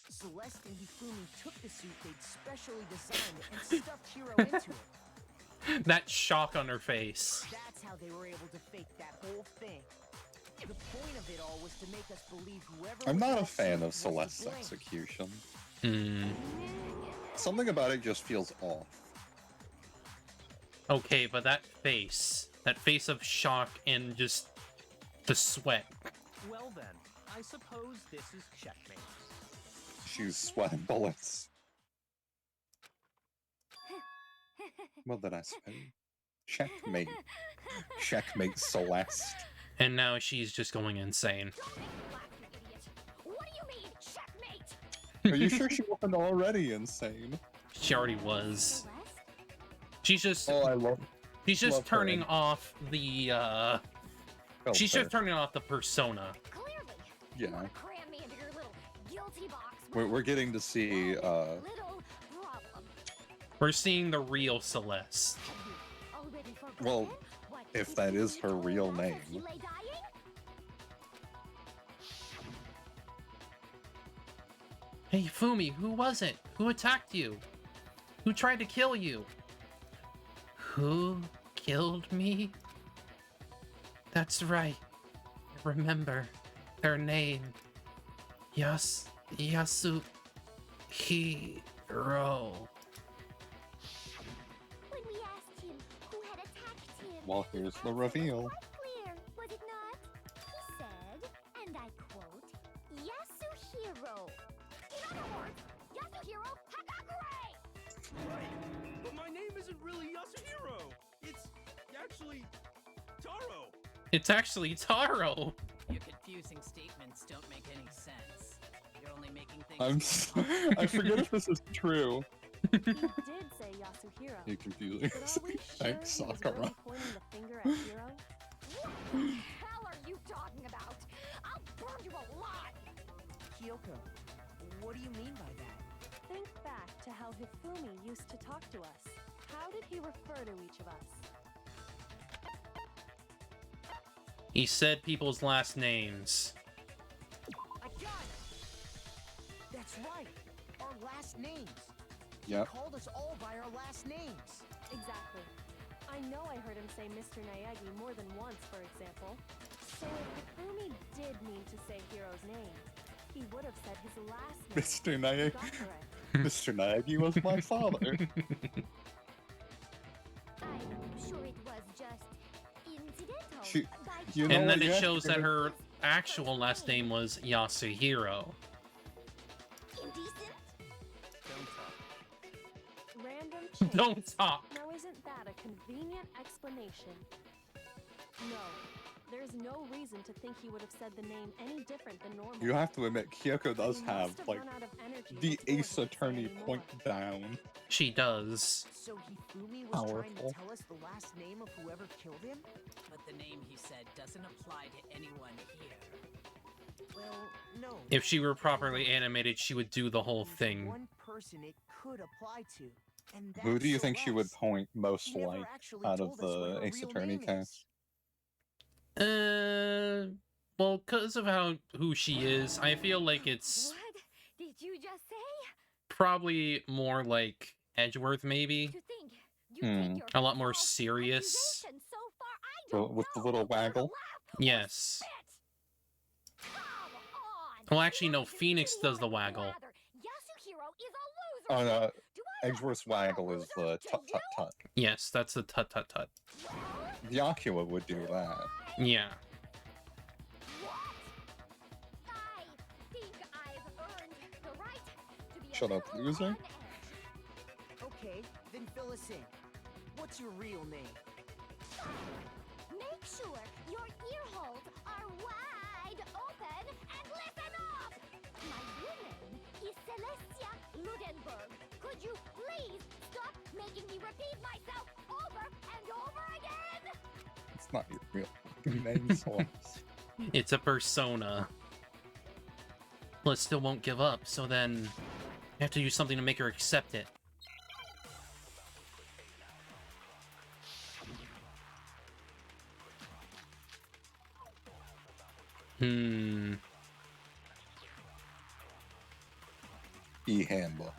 Celeste and Hifumi took the suit they'd specially designed and stuffed Hiro into it. That shock on her face. That's how they were able to fake that whole thing. The point of it all was to make us believe whoever I'm was not in a that fan suit of was to Celeste's blame. execution. Hmm. Something about it just feels off. Okay, but that face of shock and just the sweat. Well then, I suppose this is checkmate. She's sweating bullets. What did I say? Checkmate. Checkmate, Celeste. And now she's just going insane. Don't make me laugh, you idiot! What do you mean, checkmate? Are you sure she wasn't already insane? She already was. Celeste? She's just Oh, I love. she's just love her. turning off the she's just turning off the persona. Clearly. Yeah. You wanna cram me into your little guilty box. We're getting to see. Little problem. We're seeing the real Celeste. Have you already forgotten Well, what if that is Hifumi her told real us as name. he lay dying? Hey Fumi, who was it? Who attacked you? Who tried to kill you? Who killed me? That's right. I remember their name. Yasuhiro. When we asked him who had attacked him, Well, his here's the answer was reveal. quite clear, was it not? He said, and I quote, Yasuhiro. In other words, Yasuhiro Hagakure! Right, but my name isn't really Yasuhiro. It's actually Taro. It's actually Taro. Your confusing statements don't make any sense. You're only making things. I'm. I forget if this is true. He did say Yasuhiro. You're confusing. But are we sure Thanks, he was Sakura. really pointing the finger at Hiro? What the hell are you talking about? I'll burn you alive! Kyoko, what do you mean by that? Think back to how Hifumi used to talk to us. How did he refer to each of us? He said people's last names. I got it! That's right! Our last names! Yep. He called us all by our last names! Exactly. I know I heard him say Mr. Naegi more than once, for example. So if Hifumi did mean to say Hiro's name, he would have said his last name. Mr. Naegi. Hagakure. Mr. Naegi was my father. I'm sure it was just incidental. She- by you know And then what, it yeah, shows that you're her actual last name was Yasuhiro. indecent? Don't talk. Random change. Don't talk. Now isn't that a convenient explanation? No. There's no reason to think he would have said the name any different than normal. You have to admit, Kyoko does He have, must like, run out of energy the before he Ace could say Attorney any more. point down. She does. So Hifumi was trying Powerful. to tell us the last name of whoever killed him? But the name he said doesn't apply to anyone here. Well, no. If she were properly animated, she would do the whole There's thing. one person it could apply to, and that's Who do you think she would Celeste. point most She never like actually out told of us what the her Ace real Attorney name is. cast? Well, because of who she is, I feel like it's What did you just say? probably more like Edgeworth, maybe. To think you Hmm. take your A lot more false serious. accusation so far, I So, don't with the know little whether to waggle? laugh or Yes. spit. Come on. Well, actually, no, What is Phoenix it does the you wanna waggle. blather? Yasuhiro is a Oh loser. no, Do I look Edgeworth's like a waggle is loser the to tut tut you? tut. Yes, that's the tut tut tut. Well, Yakua would do that. Yeah. what? I think I've earned the right to be a Shut up, little loser. on edge. Okay, then fill us in. What's your real name? Make sure your ear holes are wide open and listen up! My real name is Celestia Ludenberg. Could you please stop making me repeat myself over and over again? It's not your real fucking name, Celeste. It's a persona. Well, it still won't give up, so then you have to do something to make her accept it. E-handbook.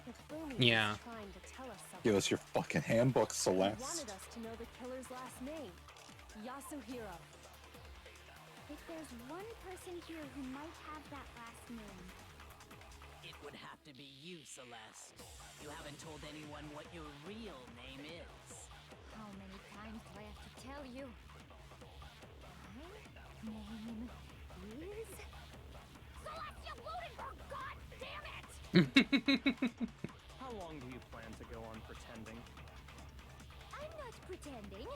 Yeah. Trying to tell us something. Give us your fucking handbook, He wanted Celeste. us to know the killer's last name. Yasuhiro. If there's one person here who might have that last name, It would have to be you, Celeste. You haven't told anyone what your real name is. how many times do I have to tell you? My name is Celestia Ludenberg. God damn it! How long do you plan to go on pretending? I'm not pretending.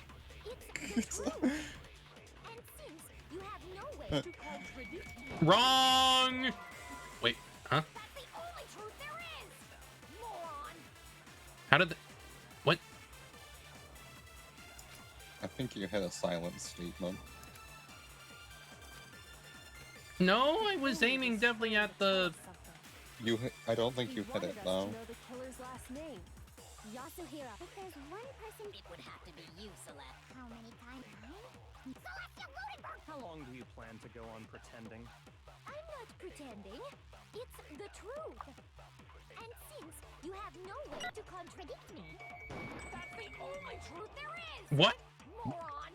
It's the truth. And since you have no way to contradict me, Wrong! Wait, huh? that's the only truth there is. Moron. How did the... What? I think you had a silent statement. No, I was aiming definitely at the... I don't think you hit it He wanted us though. to know the killer's last name. Yasuhiro. If there's one person, It would have to be you, Celeste. how many times? Celestia Ludenberg. How long do you plan to go on pretending? I'm not pretending. It's the truth. And since you have no way to contradict me, that's the only truth there is. What? Moron.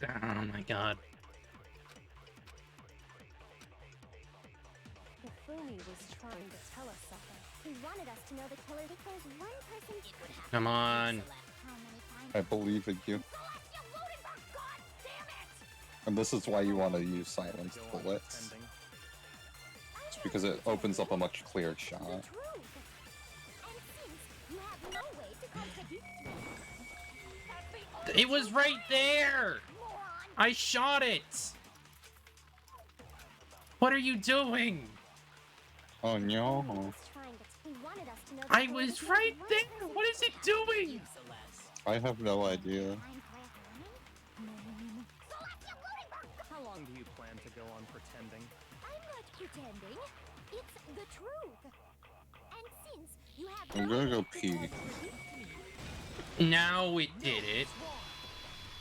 Oh my god. Hifumi was trying to tell us something. He wanted us to know the killer. If there's one person, It would have Come to be you, on. Celeste. how many times? I believe in you. Celestia Ludenberg. God damn it! And this is why you want to use Go silenced on bullets. pretending. It's because it opens up a much clearer The shot. truth. And since you have no way to contradict me, that's the only It was right there! moron. I shot it! What are you doing? Oh no. He wanted us to know the I killer was because right one there! person What is it You, doing? Celeste. I have no idea. Celestia Ludenberg. How long do you plan to go on pretending? I'm not pretending. It's the truth. And since you have I'm no gonna go way to pee. contradict me, Now it did it.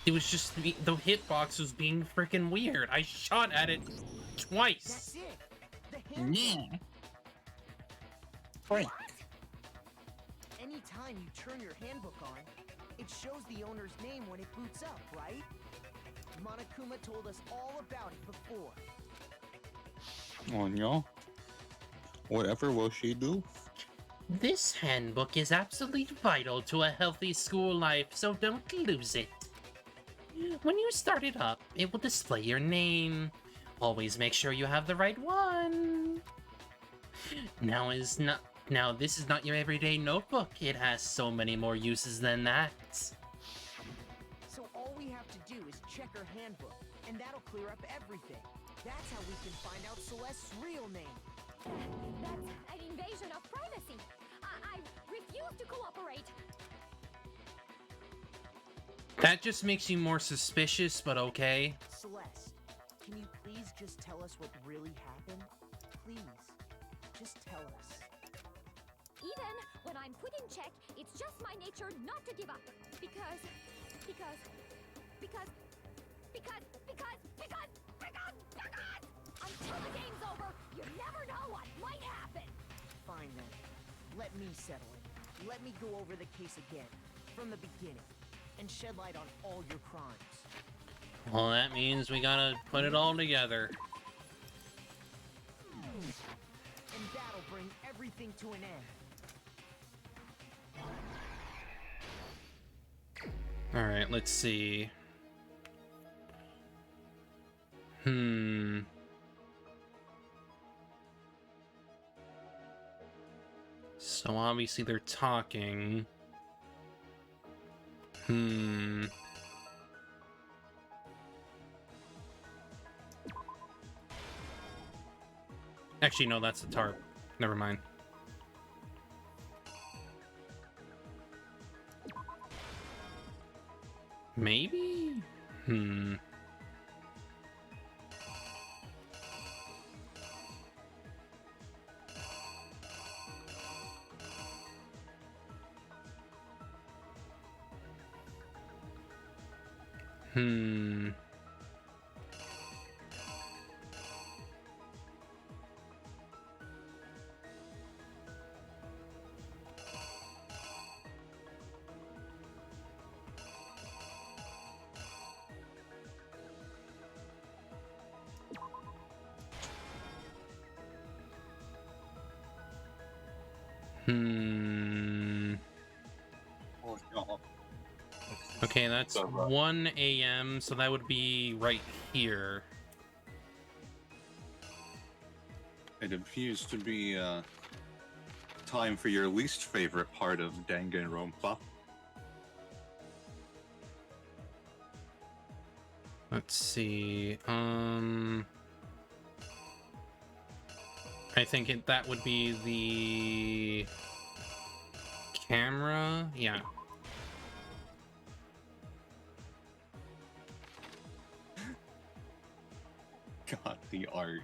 It was just the hitbox was being freaking weird. I shot at it twice. That's it. The handbook. Frank. Anytime you turn your handbook on, it shows the owner's name when it boots up, right? Monokuma told us all about it before. Oh no. Whatever will she do? This handbook is absolutely vital to a healthy school life, so don't lose it. When you start it up, it will display your name. Always make sure you have the right one. Now this is not your everyday notebook. It has so many more uses than that. So all we have to do is check her handbook, and that'll clear up everything. That's how we can find out Celeste's real name. that's an invasion of privacy. I refuse to cooperate. That just makes you more suspicious, but okay. Celeste, can you please just tell us what really happened? Please, just tell us. Even when I'm put in check, it's just my nature not to give up. Because until the game's over, you never know what might happen. Fine then. Let me settle it. Let me go over the case again, from the beginning, and shed light on all your crimes. Well, that means we gotta put it all together. And that'll bring everything to an end. Alright, let's see. So obviously they're talking. Actually, no, that's the tarp. Never mind. Maybe? Oh, no. Okay, that's 1 a.m., so that would be right here. It appears to be time for your least favorite part of Dangonronpa. Let's see. I think that would be the camera. Yeah. God, the art.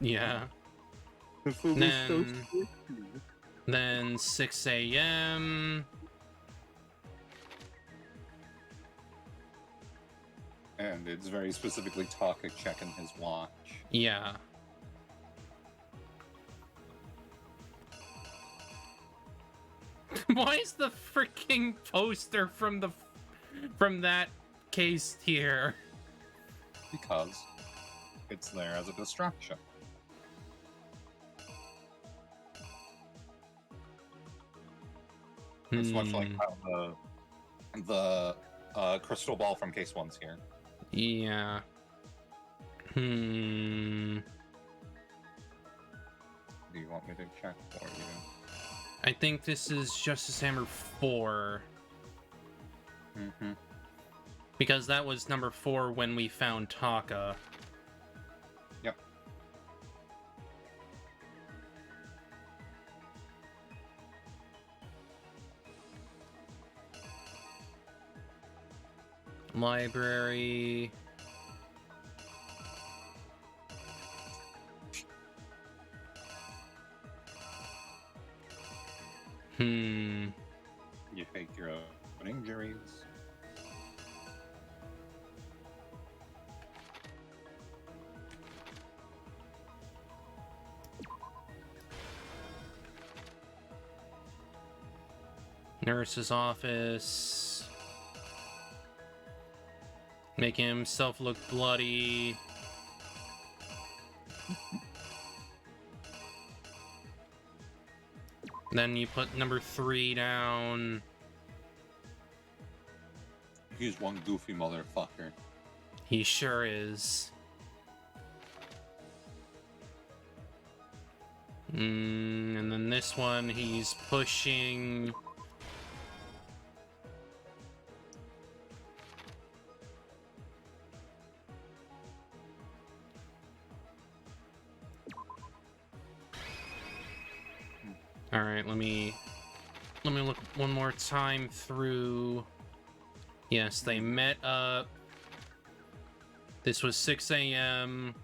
Yeah. The food is so Then- squishy. Then 6 a.m. And it's very specifically Taka checking his watch. Yeah. Why is the freaking poster from that case here? Because it's there as a distraction. It's much like how the crystal ball from case 1's here. Yeah. Do you want me to check for you? I think this is Justice Hammer 4. Mm-hmm. Because that was number 4 when we found Taka. Yep. Library. You fake your own injuries. Nurse's office. Making himself look bloody. Then you put number 3 down. He's one goofy motherfucker. He sure is. And then this one, he's pushing. All right, let me look one more time through. Yes, they met up. This was 6 a.m.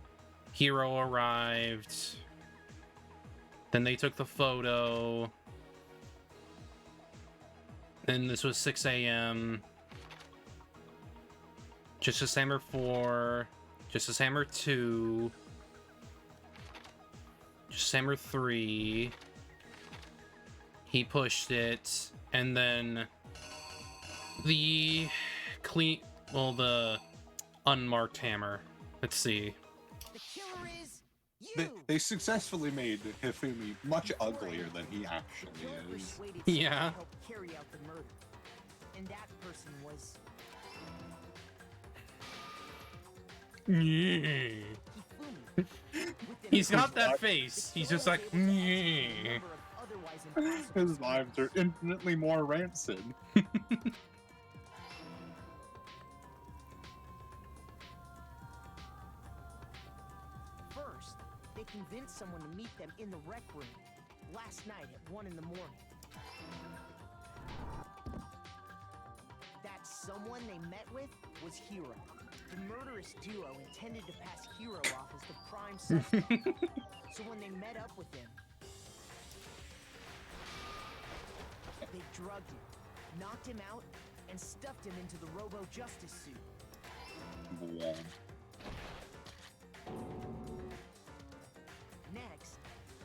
Hero arrived. Then they took the photo. Then this was 6 a.m. Justice Hammer 4. Justice Hammer 2. Justice Hammer 3. He pushed it. And then the the unmarked hammer. Let's see. The killer is you. They successfully made Hifumi much uglier than he actually Killer is. persuaded Yeah. someone to help carry out the murder. And that person was Hifumi. With an He's got that the face. He's killer just like, was able to execute a number of otherwise impossible. His vibes are infinitely more rancid. First, they convinced someone to meet them in the rec room last night at 1 in the morning. That someone they met with was Hero. The murderous duo intended to pass Hero off as the prime suspect. So when they met up with him, they drugged him, knocked him out, and stuffed him into the Robo-Justice suit. Blah. Next,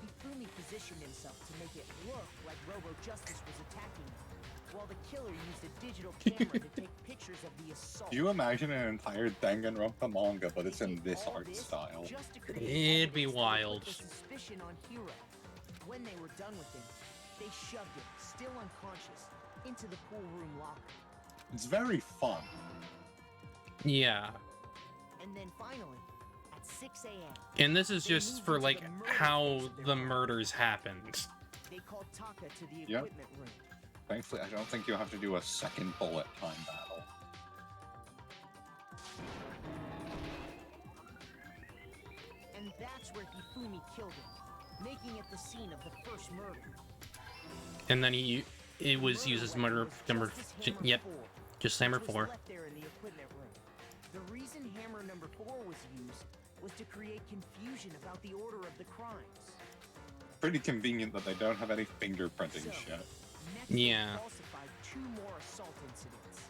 Hifumi positioned himself to make it look like Robo-Justice was attacking him, while the killer used a digital camera to take pictures of the assault. Do you imagine an entire Dangonronpa manga, but it's in this All art this style? just to create It'd be evidence that would wild. put the suspicion on Hero. When they were done with him, they shoved him, still unconscious, into the pool room locker. It's very fun. Yeah. And then finally, at 6 a.m., And this is just for, like, how the murders happened. they called Taka to the Yep. equipment room. Thankfully, I don't think you have to do a second bullet time battle. And that's where Hifumi killed him, making it the scene of the first murder. And then it was used as murder number, yep, just hammer which was 4. left there in the equipment room. The reason hammer number 4 was used was to create confusion about the order of the crimes. Pretty convenient that they don't have any fingerprinting So, shit. next Yeah. they falsified 2 more assault incidents.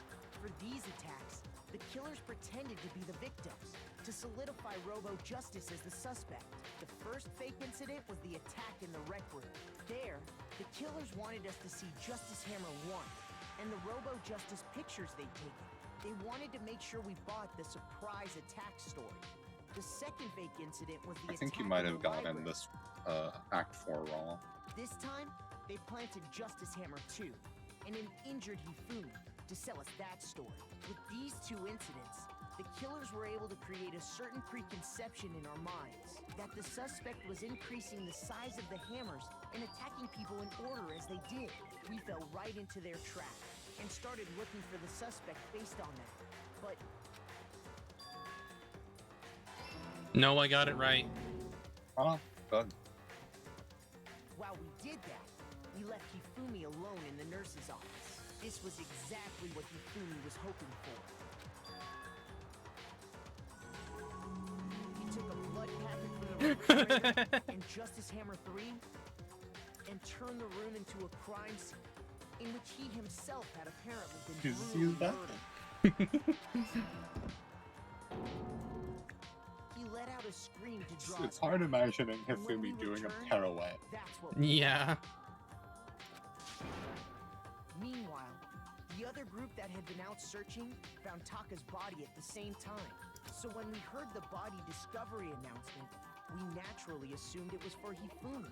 For these attacks, the killers pretended to be the victims, to solidify Robo-Justice as the suspect. The first fake incident was the attack in the rec room. There, the killers wanted us to see Justice Hammer 1 and the Robo-Justice pictures they'd taken. They wanted to make sure we bought the surprise attack story. The second fake incident was the I think you attack might in have the gotten library. this Act 4 wrong. This time, they planted Justice Hammer 2 and an injured Hifumi to sell us that story. With these 2 incidents, the killers were able to create a certain preconception in our minds that the suspect was increasing the size of the hammers and attacking people in order as they did. We fell right into their trap and started looking for the suspect based on that. But No, I got it right. Oh, good. while we did that, we left Hifumi alone in the nurse's office. This was exactly what Hifumi was hoping for. He took a blood packet from the refrigerator and Justice Hammer 3 and turned the room into a crime scene in which he himself had apparently been Just brutally use that. murdered. He let out a scream to draw It's us hard back. imagining And when we Hifumi doing a returned, pirouette. That's what we Yeah. Meanwhile, the other group that had been out searching found Taka's body at the same time. So when we heard the body discovery announcement, we naturally assumed it was for Hifumi.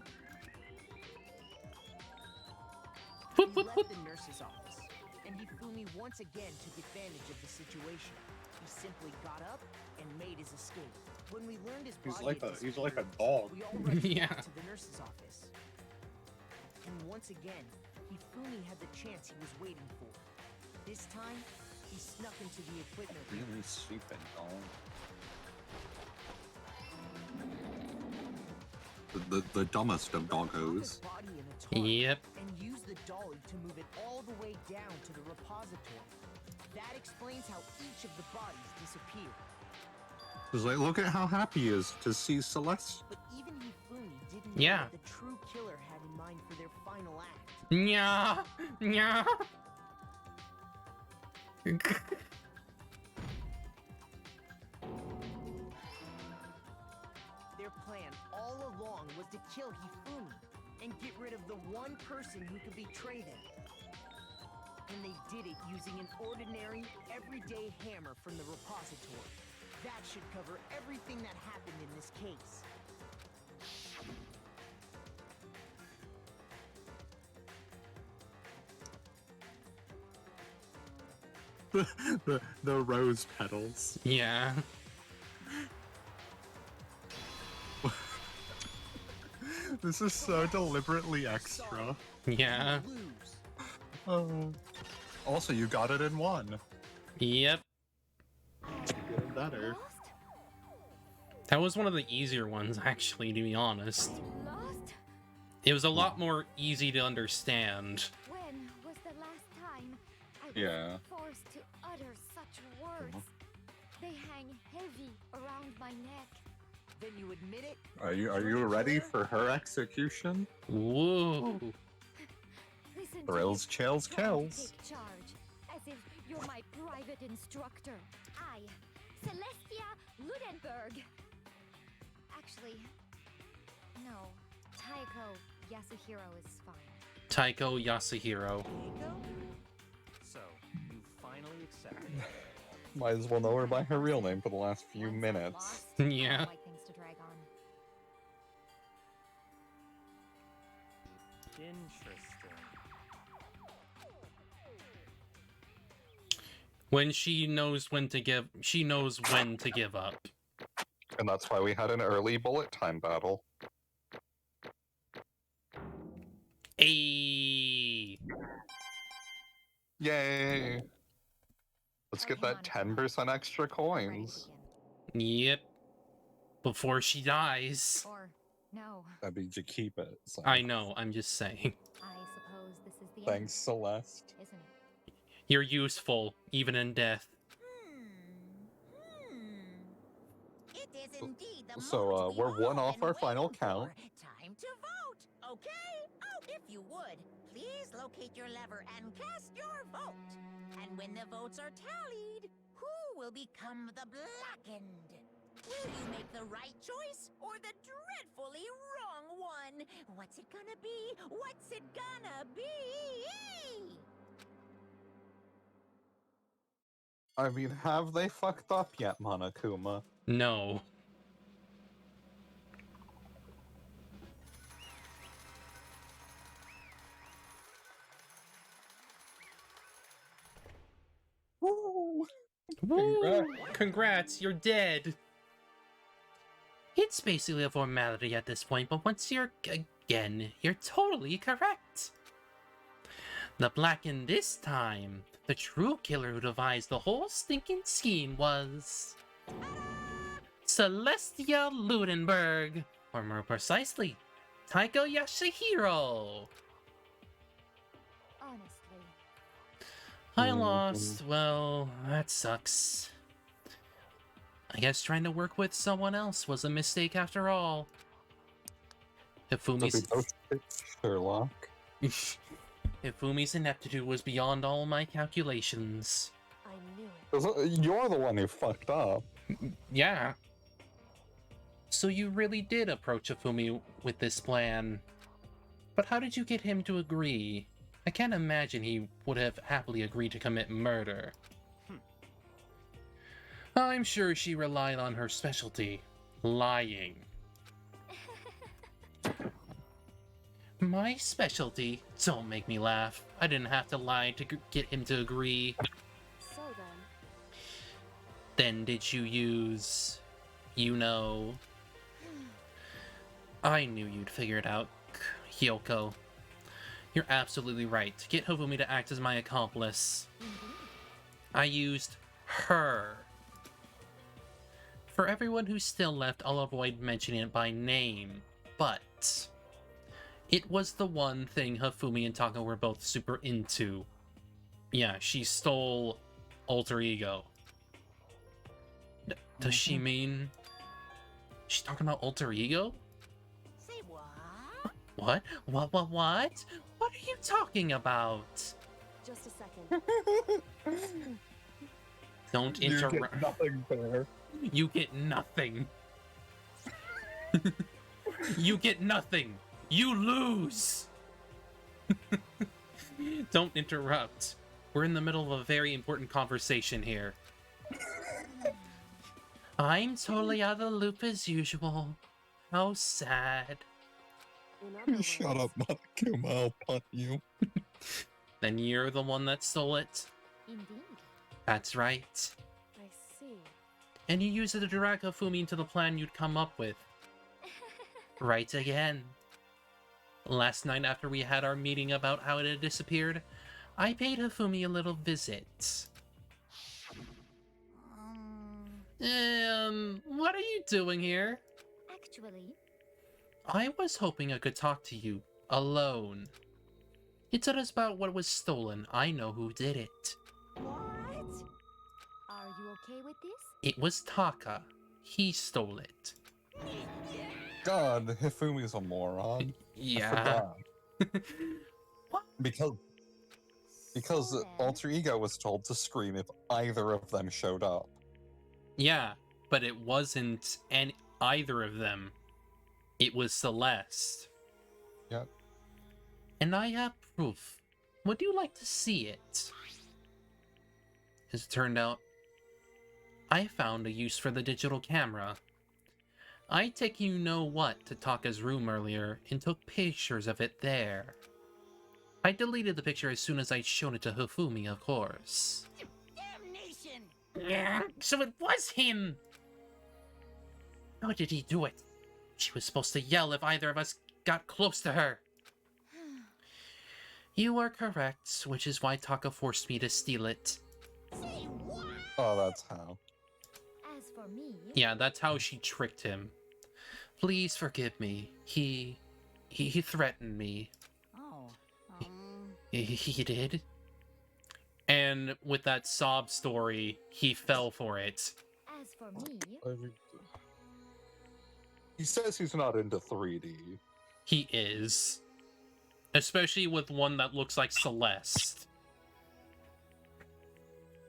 We left the nurse's office, and Hifumi once again took advantage of the situation. He simply got up and made his escape. When we learned his He's body like had a dog. disappeared, we all rushed Yeah. back to the nurse's office. And once again, Hifumi had the chance he was waiting for. This time, he snuck into the equipment room. Really stupid dog. The dumbest of Wrapped Taka's doggos. body in a tarp Yep. and used the dolly to move it all the way down to the repository. That explains how each of the bodies disappeared. It's like, look at how happy he is to see Celeste. But even Hifumi didn't know Yeah. what the true killer had in mind for their final act. Nya. Nya. Their plan all along was to kill Hifumi and get rid of the one person who could betray them. And they did it using an ordinary, everyday hammer from the repository. That should cover everything that happened in this case. the rose petals. Yeah. This is so deliberately extra. Yeah. Lose. Also, you got it in one. Yep. Getting better. Lost? That was one of the easier ones, actually, to be honest. Lost? It was a lot more easy to understand. When was the last time I was Yeah. forced to utter such words? They hang heavy around my neck. Then you admit it? Are you ready for her execution? Whoa. Listen to Thrills, you, chills, trying to kills. take charge, as if you're my private instructor. I, Celestia Ludenberg. Actually, no. Taiko Yasuhiro is fine. Taiko Yasuhiro. So, you finally accepted. Might as well know her by her real name for the last few Once I'm minutes. lost, Yeah. I don't like things to drag on. Interesting. When she knows when to give up. And that's why we had an early bullet time battle. Ayy. Yay! Let's get Okay, that Monica, 10% extra I'm ready to coins. begin. Yep. Before she dies. Or, no, That'd be to keep it. So. I know, I'm just saying. I suppose this is the Thanks, Celeste. end, isn't it? You're useful, even in death. It is indeed the So, moment we're we've one all off been our final waiting count. for. Time to vote, okay? Oh, if you would, please locate your lever and cast your vote. And when the votes are tallied, who will become the blackened? Will you make the right choice or the dreadfully wrong one? What's it gonna be? What's it gonna be? I mean, have they fucked up yet, Monokuma? No. Woo! Woo! Congrats, you're dead. It's basically a formality at this point, but once you're you're totally correct. The blackened this time, the true killer who devised the whole stinking scheme was Celestia Ludenberg, or more precisely, Taiko Yasuhiro. Honestly. I lost. Well, that sucks. I guess trying to work with someone else was a mistake after all. Ifumi's Sherlock. Ifumi's ineptitude was beyond all my calculations. I knew it. You're the one who fucked up. Yeah. So you really did approach Ifumi with this plan. But how did you get him to agree? I can't imagine he would have happily agreed to commit murder. I'm sure she relied on her specialty, lying. My specialty? Don't make me laugh. I didn't have to lie to get him to agree. So then, Then did you use... you know... I knew you'd figure it out, Hyoko. You're absolutely right. To get Hofumi to act as my accomplice, I used her. For everyone who's still left, I'll avoid mentioning it by name, but it was the one thing Hofumi and Taka were both super into. Yeah, she stole Alter Ego. Does she mean... she's talking about Alter Ego? Say what? What? What? What are you talking about? just a second. Don't You interrupt. get nothing there. You get nothing. You get nothing. You lose. Don't interrupt. We're in the middle of a very important conversation here. I'm totally out of the loop as usual. How sad. In other Shut words, up, Monokuma. I'll punt you. Then you're the one that stole it. Indeed. That's right. I see. And you used it to drag Hofumi into the plan you'd come up with. Right again. Last night after we had our meeting about how it had disappeared, I paid Hifumi a little visit. What are you doing here? Actually, I was hoping I could talk to you, alone. It's not about what was stolen. I know who did it. what? Are you okay with this? It was Taka. He stole it. God, Hifumi's a moron. I Yeah. forgot. Because So then- Alter Ego was told to scream if either of them showed up. Yeah, but it wasn't either of them. It was Celeste. Yep. And I have proof. Would you like to see it? As it turned out, I found a use for the digital camera. I take you know what to Taka's room earlier and took pictures of it there. I deleted the picture as soon as I'd shown it to Hifumi, of course. Damnation! Yeah, so it was him! How did he do it? She was supposed to yell if either of us got close to her. You are correct, which is why Taka forced me to steal it. Say what? Oh, that's how. As for me, Yeah, that's how she tricked him. Please forgive me. He threatened me. Oh, He did. And with that sob story, he fell for it. as for me, He says he's not into 3D. He is. Especially with one that looks like Celeste.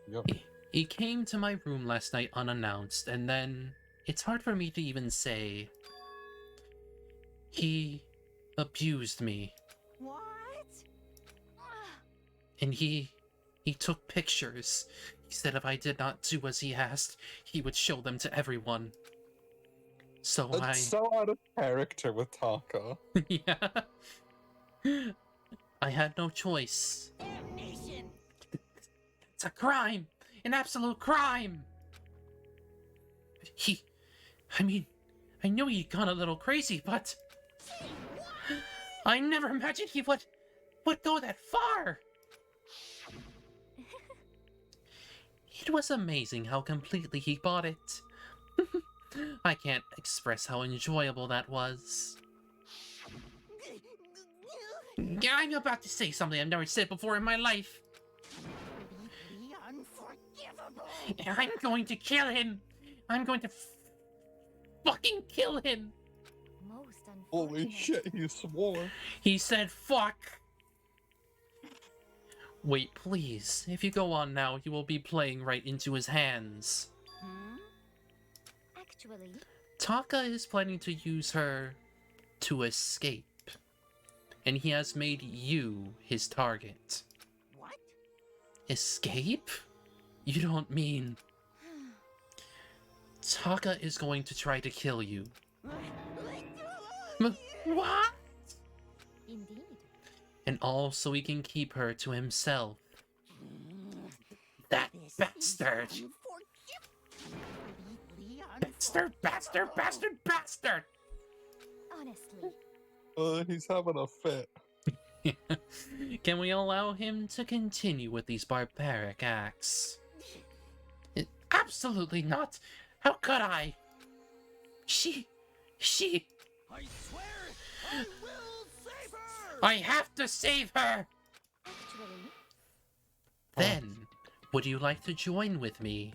Yep. He came to my room last night unannounced, and then it's hard for me to even say. He abused me, what? and he took pictures. He said if I did not do as he asked, he would show them to everyone. So That's so out of character with Taka. Yeah. I had no choice. Damnation! It's a crime! An absolute crime! I knew he'd gone a little crazy, but Say what? I never imagined he would go that far! It was amazing how completely he bought it. I can't express how enjoyable that was. Yeah, I'm about to say something I've never said before in my life. The unforgivable! I'm going to kill him! I'm going to fucking kill him! most unfortunate. Holy shit, he swore. He said fuck! Wait, please. If you go on now, you will be playing right into his hands. Actually, Taka is planning to use her to escape. And he has made you his target. What? Escape? You don't mean... Taka is going to try to kill you. What? indeed. And all so he can keep her to himself. That This bastard! is Bastard! Honestly, He's having a fit. Can we allow him to continue with these barbaric acts? Absolutely not! How could I? She... I swear, I will save her! I have to save her! actually, Then, would you like to join with me?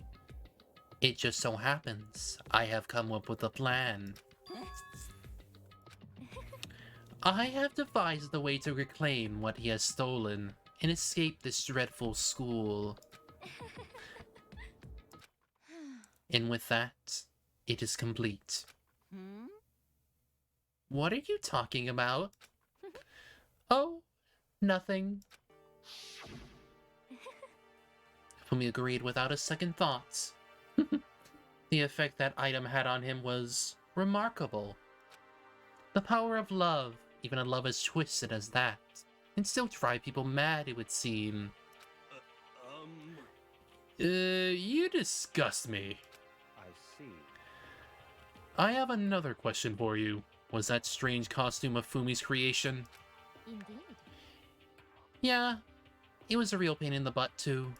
It just so happens I have come up with a plan. I have devised a way to reclaim what he has stolen and escape this dreadful school. And with that, it is complete. What are you talking about? Oh, nothing. Fumi agreed without a second thought. The effect that item had on him was remarkable. The power of love, even a love as twisted as that, can still drive people mad, it would seem. You disgust me. I see. I have another question for you. Was that strange costume of Fumi's creation? Indeed. Yeah, it was a real pain in the butt, too.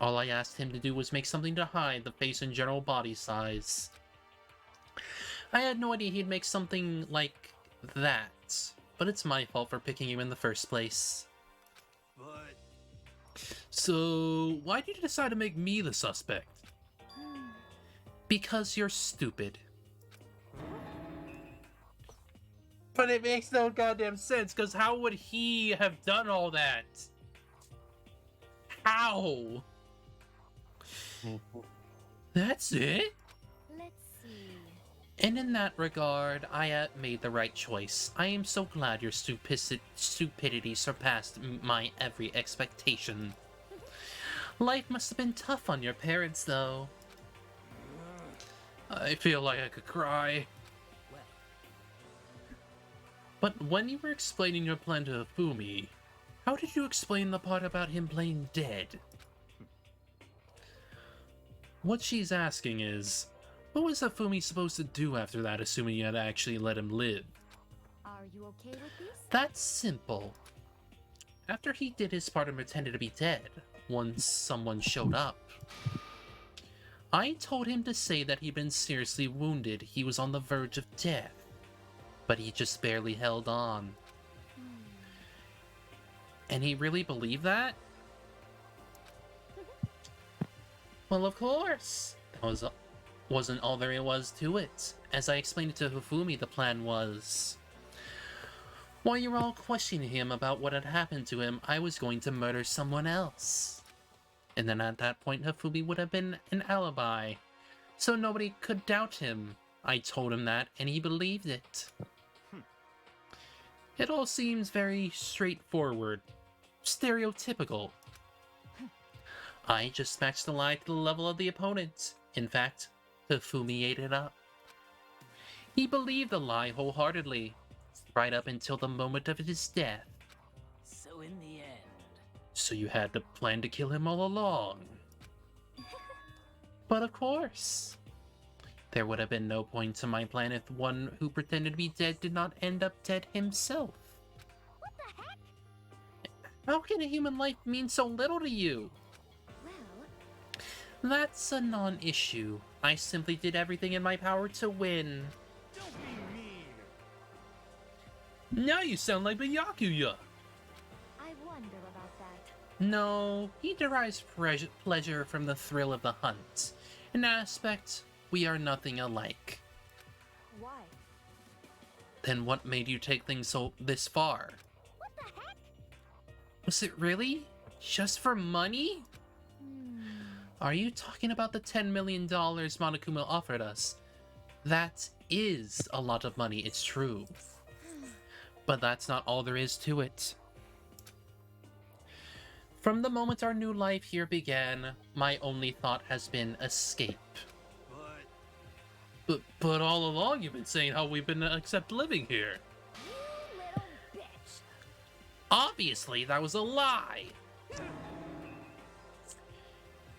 All I asked him to do was make something to hide the face and general body size. I had no idea he'd make something like that, but it's my fault for picking him in the first place. But So, why did you decide to make me the suspect? Because you're stupid. But it makes no goddamn sense, because how would he have done all that? How? That's it? Let's see. And in that regard, I made the right choice. I am so glad your stupidity surpassed my every expectation. Life must have been tough on your parents, though. I feel like I could cry. But when you were explaining your plan to Fumi, how did you explain the part about him playing dead? What she's asking is, what was Fumi supposed to do after that, assuming you had actually let him live? Are you okay with this? That's simple. After he did his part and pretended to be dead, once someone showed up, I told him to say that he'd been seriously wounded, he was on the verge of death, but he just barely held on. And he really believed that? Well, of course. That wasn't all there was to it. As I explained it to Hifumi, the plan was, while you were all questioning him about what had happened to him, I was going to murder someone else. And then at that point, Hifumi would have been an alibi, so nobody could doubt him. I told him that, and he believed it. It all seems very straightforward, stereotypical. I just matched the lie to the level of the opponent. In fact, Hifumi ate it up. He believed the lie wholeheartedly, right up until the moment of his death. So in the end... So you had to plan to kill him all along. But of course. There would have been no point to my plan if one who pretended to be dead did not end up dead himself. What the heck? How can a human life mean so little to you? Well, That's a non-issue. I simply did everything in my power to win. don't be mean. Now you sound like Byakuya. I wonder about that. No, he derives pleasure from the thrill of the hunt. An aspect, we are nothing alike. Why? Then what made you take things this far? What the heck? Was it really? Just for money? Are you talking about the $10 million Monokuma offered us? That is a lot of money, it's true. But that's not all there is to it. From the moment our new life here began, my only thought has been escape. But all along you've been saying how we've been accept living here. You little bitch. Obviously, that was a lie.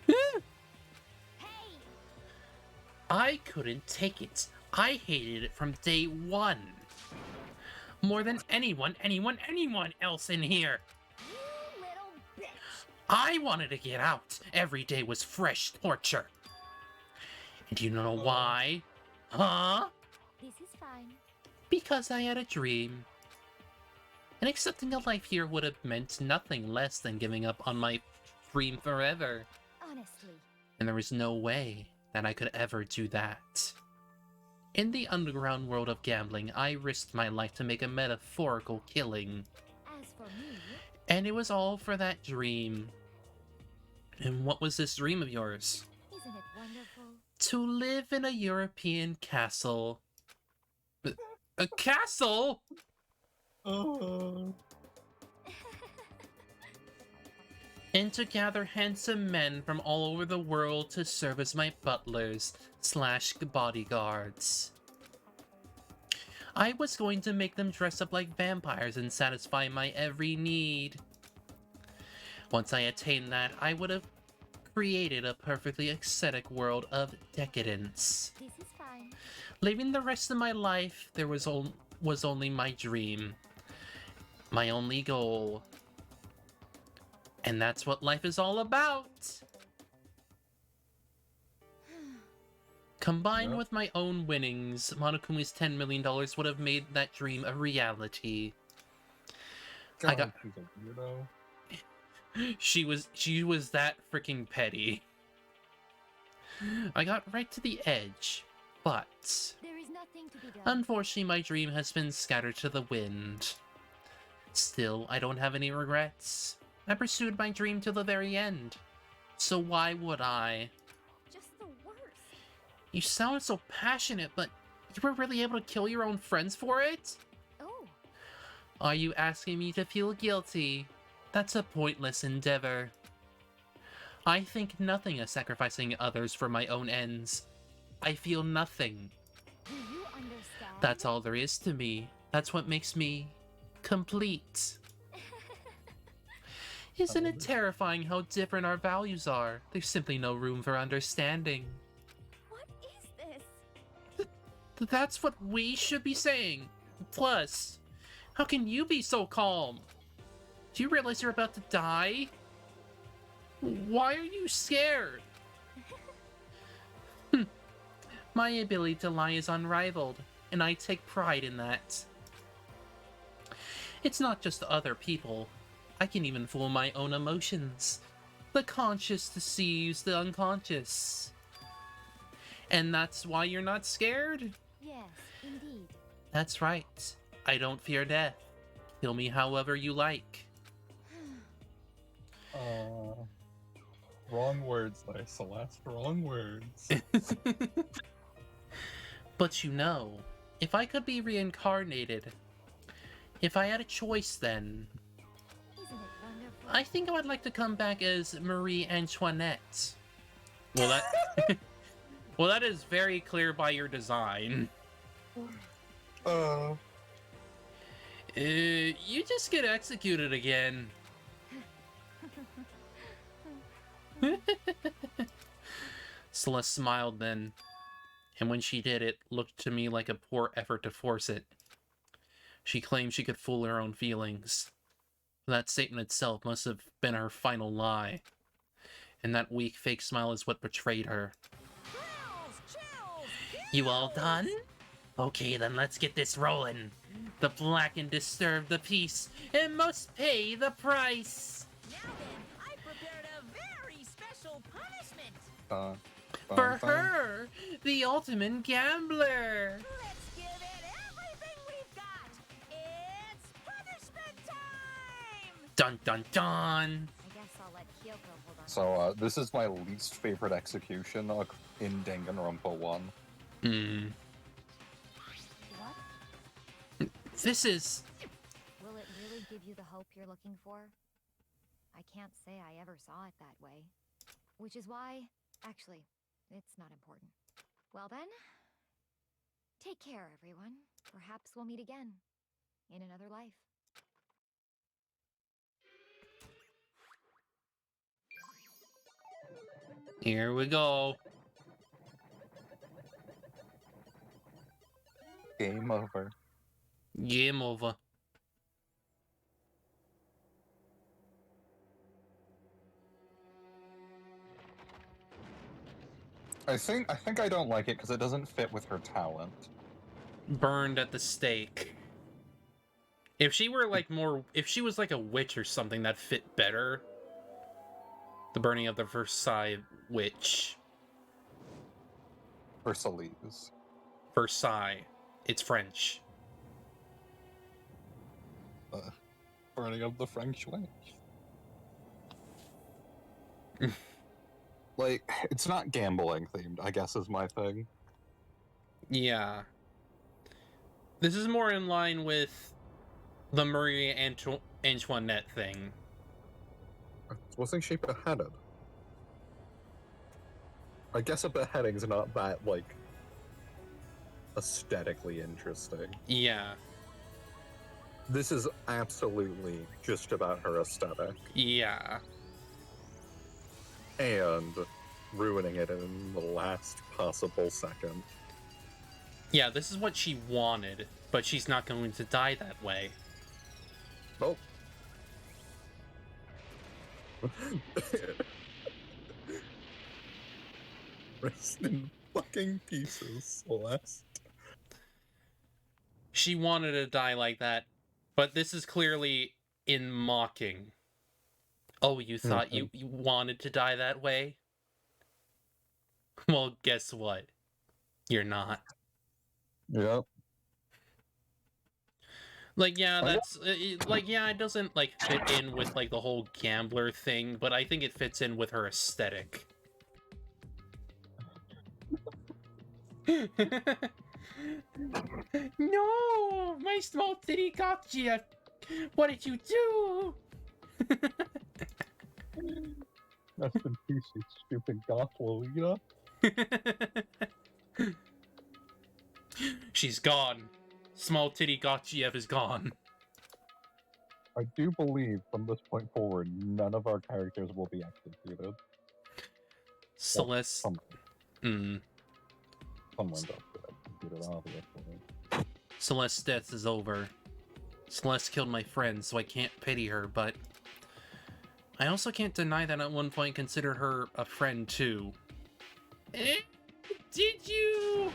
Hey! I couldn't take it. I hated it from day one. More than anyone else in here. You little bitch. I wanted to get out. Every day was fresh torture. And you know why? Huh? This is fine. Because I had a dream. And accepting a life here would have meant nothing less than giving up on my dream forever. Honestly. And there was no way that I could ever do that. In the underground world of gambling, I risked my life to make a metaphorical killing. As for me, And it was all for that dream. And what was this dream of yours? isn't it wonderful? To live in a European castle. A castle?! And to gather handsome men from all over the world to serve as my butlers / bodyguards. I was going to make them dress up like vampires and satisfy my every need. Once I attained that, I would have created a perfectly aesthetic world of decadence. This is fine. Living the rest of my life, there was only my dream. My only goal. And that's what life is all about. Combined Yep. with my own winnings, Monokumi's $10 million would have made that dream a reality. I got- she's a weirdo. She was that freaking petty. I got right to the edge, but There is nothing to be done. unfortunately my dream has been scattered to the wind. Still, I don't have any regrets. I pursued my dream to the very end. So why would I? Just the worst. You sound so passionate, but you were really able to kill your own friends for it? Oh, Are you asking me to feel guilty? That's a pointless endeavor. I think nothing of sacrificing others for my own ends. I feel nothing. do you understand? That's all there is to me. That's what makes me complete. Isn't it terrifying how different our values are? There's simply no room for understanding. What is this? That's what we should be saying. Plus, how can you be so calm? Do you realize you're about to die? Why are you scared? My ability to lie is unrivaled, and I take pride in that. It's not just other people. I can even fool my own emotions. The conscious deceives the unconscious. And that's why you're not scared? Yes, indeed. That's right. I don't fear death. Kill me however you like. Wrong words there, Celeste. Wrong words. But you know, if I could be reincarnated, if I had a choice then, Isn't it wonderful? I think I would like to come back as Marie Antoinette. Well, that... well, that is very clear by your design. You just get executed again. Celeste smiled then, and when she did, it looked to me like a poor effort to force it. She claimed she could fool her own feelings. That statement itself must have been her final lie, and that weak fake smile is what betrayed her. You all done? Okay, then let's get this rolling. The black and disturb the peace, and must pay the price. Now then, I prepared a very special punishment. For her, the ultimate gambler. Let's give it everything we've got. It's punishment time! Dun dun dun. I guess I'll let Kyoko hold on. So, this is my least favorite execution in Dangonronpa 1. Hmm. What? This is... Will it really give you the hope you're looking for? I can't say I ever saw it that way. Which is why... Actually, it's not important. Well then... Take care, everyone. Perhaps we'll meet again. In another life. Here we go. Game over. Game over. I think I don't like it because it doesn't fit with her talent. Burned at the stake. If she were like more... If she was like a witch or something, that fit better. The burning of the Versailles witch. Versailles. Versailles. It's French. Burning of the French witch. Like, it's not gambling themed, I guess is my thing. Yeah. This is more in line with the Marie Antoinette thing. Wasn't she beheaded? I guess a beheading's not that, like, aesthetically interesting. Yeah. This is absolutely just about her aesthetic. Yeah. And ruining it in the last possible second. Yeah, this is what she wanted, but she's not going to die that way. Nope. Rest in fucking pieces, Celeste. She wanted to die like that, but this is clearly in mocking. Oh, you thought you wanted to die that way? Well, guess what? You're not. Yep. Like, yeah, that's like, yeah, it doesn't like fit in with like the whole gambler thing, but I think it fits in with her aesthetic. No, my small titty got you. What did you do? Rest in peace, you stupid goth Lolita. She's gone. Small titty Gotchiev is gone. I do believe from this point forward, none of our characters will be executed. Celeste. Someone does get executed, obviously. Celeste's death is over. Celeste killed my friend, so I can't pity her, but I also can't deny that at one point considered her a friend too. Did you?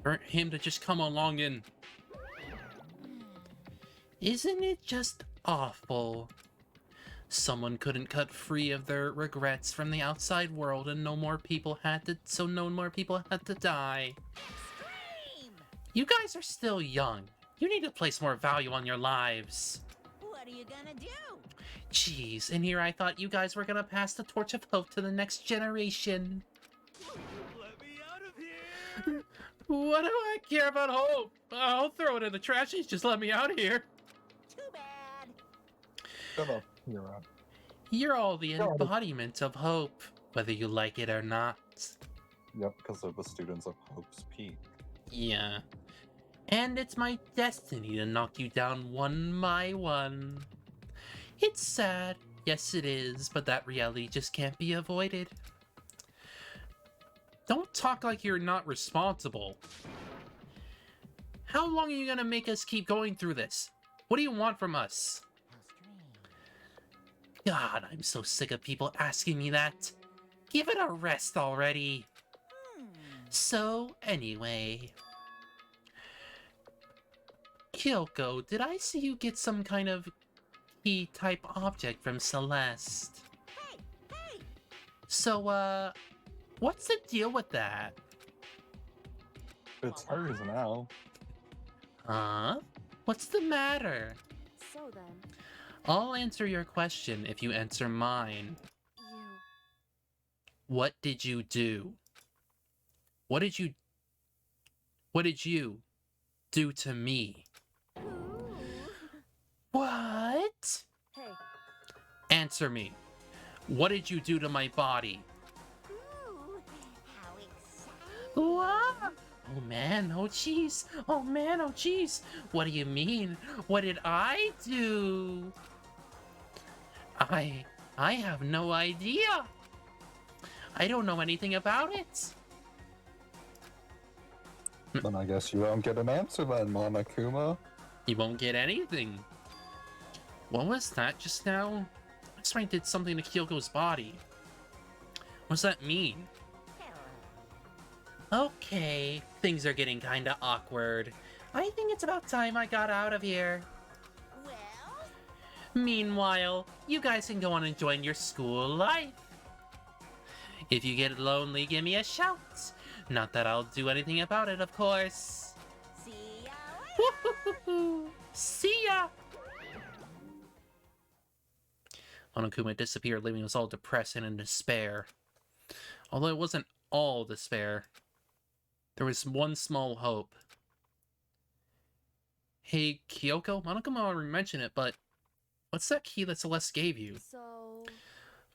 For him to just come along and... Isn't it just awful? Someone couldn't cut free of their regrets from the outside world and no more people had to die. Extreme! You guys are still young. You need to place more value on your lives. What are you gonna do? Jeez, and here I thought you guys were gonna pass the torch of hope to the next generation. Let me out of here! What do I care about hope? I'll throw it in the trash. Just let me out of here. Too bad. Shut up, hero. You're all the embodiment of hope, whether you like it or not. Yep, because they're the students of Hope's Peak. Yeah. And it's my destiny to knock you down one by one. It's sad. Yes, it is, but that reality just can't be avoided. Don't talk like you're not responsible. How long are you gonna make us keep going through this? What do you want from us? How strange. God, I'm so sick of people asking me that. Give it a rest already. So, anyway... Kyoko, did I see you get some kind of key-type object from Celeste? Hey! So, what's the deal with that? It's hers now. Huh? What's the matter? So then, I'll answer your question if you answer mine. you... What did you do? What did you do to me? Ooh. What? Hey, Answer me. What did you do to my body? Ooh, how exciting. What? Oh man, oh jeez. Oh man, oh jeez. What do you mean? What did I do? I have no idea. I don't know anything about it. Then I guess you won't get an answer then, Monokuma. You won't get anything. What was that just now? I swear I did something to Kyoko's body. What does that mean? Okay, things are getting kinda awkward. I think it's about time I got out of here. Well, Meanwhile, you guys can go on and join your school life. If you get lonely, give me a shout. Not that I'll do anything about it, of course. see ya later. Woo-hoo-hoo-hoo. See ya! Monokuma disappeared, leaving us all depressed and in despair. Although it wasn't all despair. There was one small hope. Hey, Kyoko, Monokuma already mentioned it, but what's that key that Celeste gave you? so...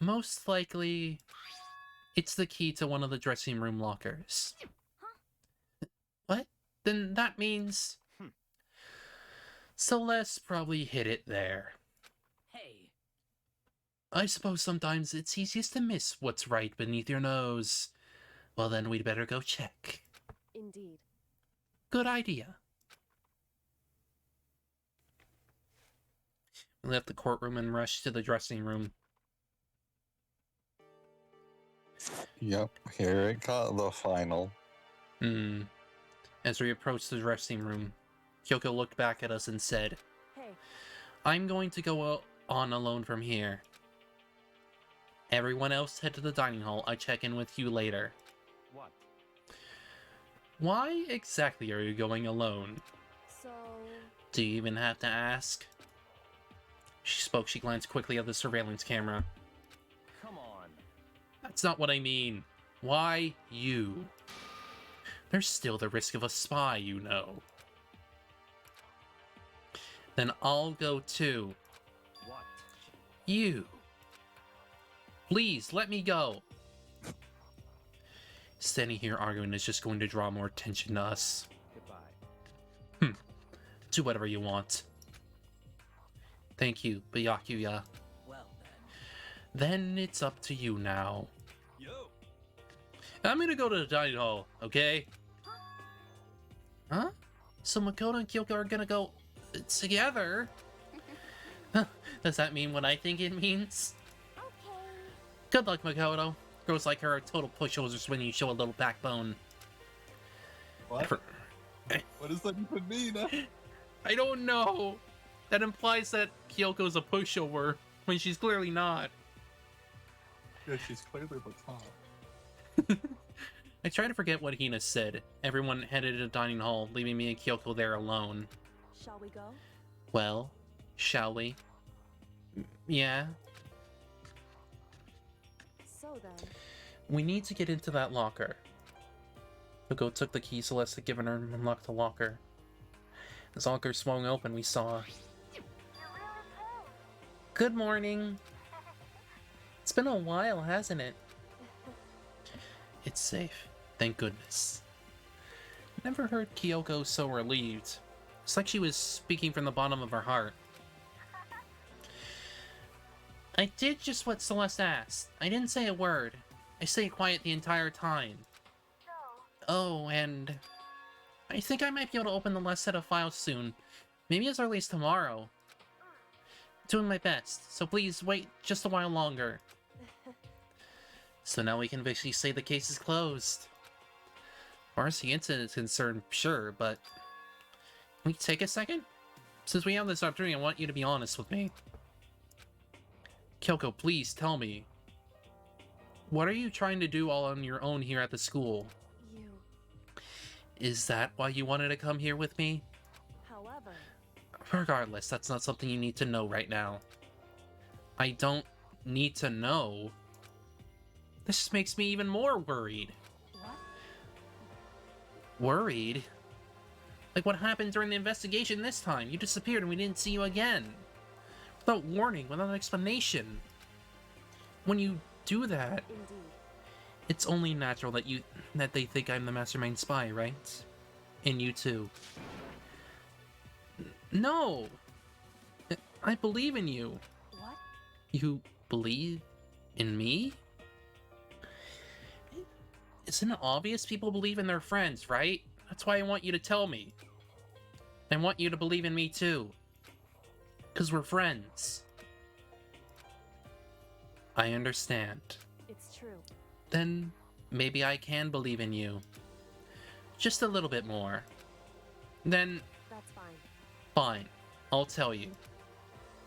Most likely, it's the key to one of the dressing room lockers. What? Then that means... Celeste probably hid it there. Hey, I suppose sometimes it's easiest to miss what's right beneath your nose. Well then, we'd better go check. Indeed. Good idea. We left the courtroom and rushed to the dressing room. Yep, here it got the final. As we approached the dressing room, Kyoko looked back at us and said, Hey, I'm going to go on alone from here. Everyone else head to the dining hall. I check in with you later. What? Why exactly are you going alone? so... Do you even have to ask? She spoke. She glanced quickly at the surveillance camera. Come on. That's not what I mean. Why you? There's still the risk of a spy, you know. Then I'll go too. What? You. Please, let me go. Standing here arguing is just going to draw more attention to us. Goodbye. Do whatever you want. Thank you, Byakuya. Well Then it's up to you now. Yo! I'm gonna go to the dining hall, okay? Huh? So Makoto and Kyoko are gonna go together? Does that mean what I think it means? Okay. Good luck, Makoto. Girls like her are total pushovers when you show a little backbone. What? What does that even mean? I don't know. That implies that Kyoko's a pushover when she's clearly not. Yeah, she's clearly the top. I try to forget what Hina said. Everyone headed to the dining hall, leaving me and Kyoko there alone. Shall we go? Well, shall we? Yeah. So then... We need to get into that locker. Kyoko took the key Celeste had given her and unlocked the locker. As the locker swung open, we saw... Good morning. It's been a while, hasn't it? It's safe. Thank goodness. Never heard Kyoko so relieved. It's like she was speaking from the bottom of her heart. I did just what Celeste asked. I didn't say a word. I stayed quiet the entire time. Oh, and... I think I might be able to open the last set of files soon. Maybe as early as tomorrow. Doing my best, so please wait just a while longer. So now we can officially say the case is closed. As far as the incident is concerned, sure, but... Can we take a second? Since we have this opportunity, I want you to be honest with me. Kyoko, please tell me. What are you trying to do all on your own here at the school? You... Is that why you wanted to come here with me? However... Regardless, that's not something you need to know right now. I don't need to know. This just makes me even more worried. What? Worried? Like what happened during the investigation this time? You disappeared and we didn't see you again. Without warning, without an explanation. When you do that, Indeed. it's only natural that they think I'm the mastermind spy, right? And you too. No! I believe in you. What? You believe in me? Isn't it obvious people believe in their friends, right? That's why I want you to tell me. I want you to believe in me too. Because we're friends. I understand. It's true. Then maybe I can believe in you. Just a little bit more. Then, That's fine. fine. I'll tell you.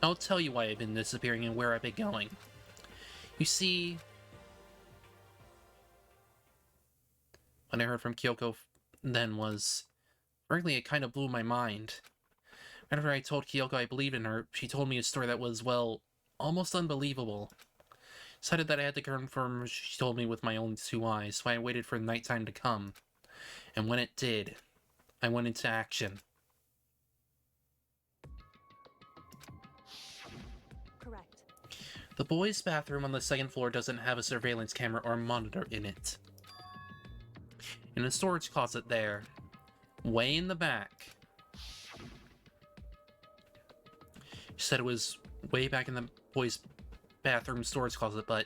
I'll tell you why I've been disappearing and where I've been going. You see... What I heard from Kyoko then was... Frankly, it kind of blew my mind. Whenever I told Kyoko I believed in her, she told me a story that was, well, almost unbelievable. Decided that I had to confirm what she told me with my own two eyes, so I waited for nighttime to come. And when it did, I went into action. Correct. The boys' bathroom on the second floor doesn't have a surveillance camera or monitor in it. In a storage closet there, way in the back. She said it was way back in the boys' bathroom storage closet, but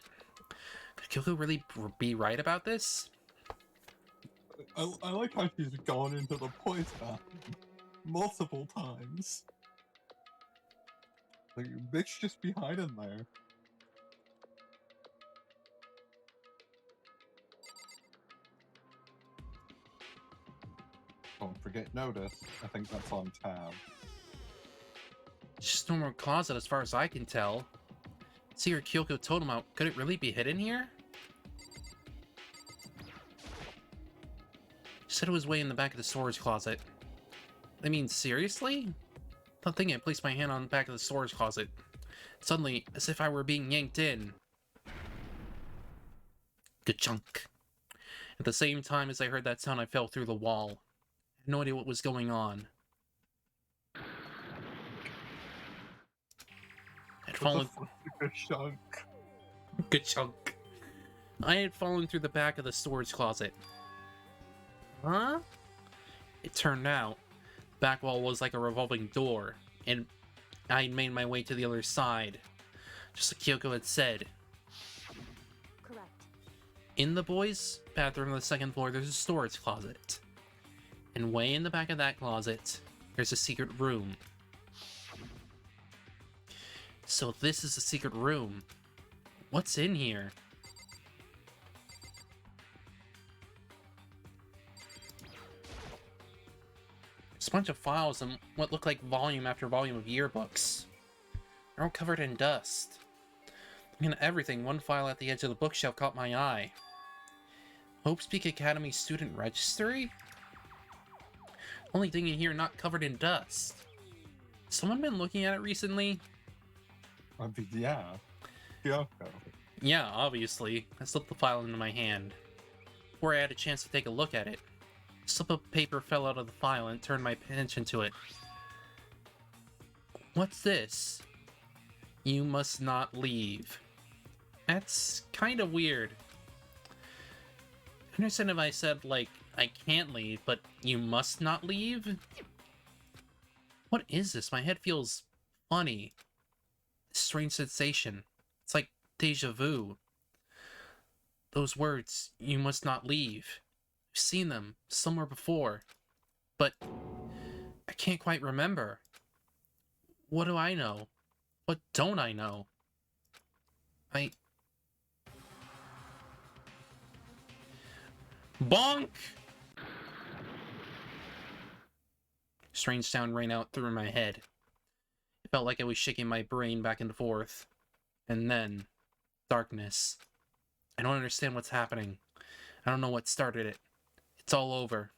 could Kyoko really be right about this? I like how she's gone into the boys' bathroom multiple times. Like, bitch, just be hiding there. Don't forget notice. I think that's on tab. Just no more closet as far as I can tell. See your Kyoko totem out. Could it really be hidden here? She said it was way in the back of the storage closet. I mean, seriously? Not thinking I placed my hand on the back of the storage closet. Suddenly, as if I were being yanked in. Good chunk. At the same time as I heard that sound, I fell through the wall. I had no idea what was going on. I'd fallen... Good chunk. Good chunk. I had fallen through the back of the storage closet. Huh? It turned out, the back wall was like a revolving door, and I made my way to the other side. Just like Kyoko had said. Correct. In the boys' bathroom on the second floor, there's a storage closet. And way in the back of that closet, there's a secret room. So this is a secret room. What's in here? There's a bunch of files and what look like volume after volume of yearbooks. They're all covered in dust. Looking at everything, one file at the edge of the bookshelf caught my eye. Hope's Peak Academy Student Registry? Only thing in here not covered in dust. Someone been looking at it recently? I mean, yeah. Kyoko. Yeah, obviously. I slipped the file into my hand. Before I had a chance to take a look at it, a slip of paper fell out of the file and turned my attention to it. What's this? You must not leave. That's kind of weird. I understand if I said, like, I can't leave, but you must not leave? What is this? My head feels funny. Strange sensation. It's like deja vu. Those words, you must not leave. I've seen them somewhere before, but I can't quite remember. What do I know? What don't I know? Bonk! Strange sound rang out through my head. It felt like I was shaking my brain back and forth. And then, darkness. I don't understand what's happening. I don't know what started it. It's all over.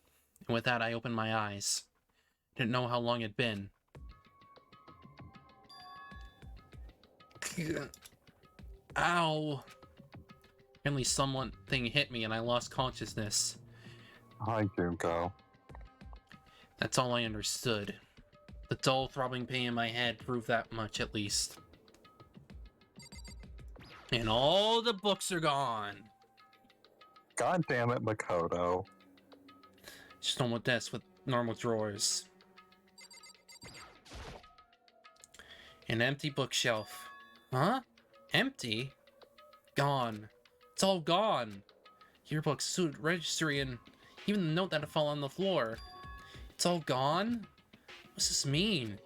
And with that, I opened my eyes. Didn't know how long it'd been. Ow! Apparently something hit me and I lost consciousness. Hi, Junko. That's all I understood. The dull throbbing pain in my head proved that much at least. And all the books are gone! God damn it, Makoto. Just normal desk with normal drawers. An empty bookshelf. Huh? Empty? Gone. It's all gone. Yearbook, suit, registry, and even the note that fell on the floor. It's all gone? What's this mean?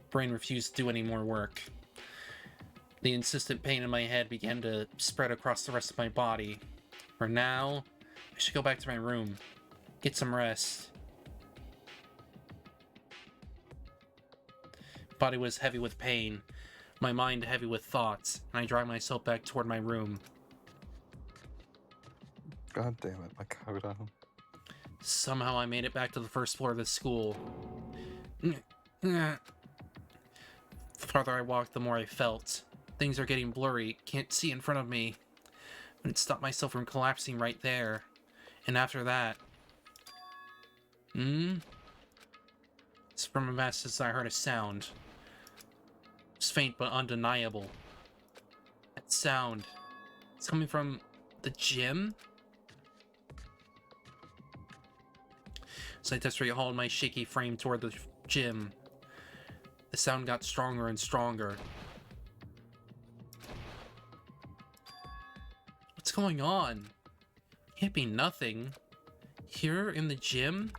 Brain refused to do any more work. The insistent pain in my head began to spread across the rest of my body. For now, I should go back to my room. Get some rest. Body was heavy with pain. My mind heavy with thoughts, and I dragged myself back toward my room. God damn it, Makoto. Somehow I made it back to the first floor of the school. The farther I walked, the more I felt. Things are getting blurry, can't see in front of me. I couldn't stop myself from collapsing right there. And after that... It's from a mess as I heard a sound. It's faint but undeniable. That sound... It's coming from the gym? So I desperately hauled my shaky frame toward the gym. The sound got stronger and stronger. What's going on? Can't be nothing. Here in the gym?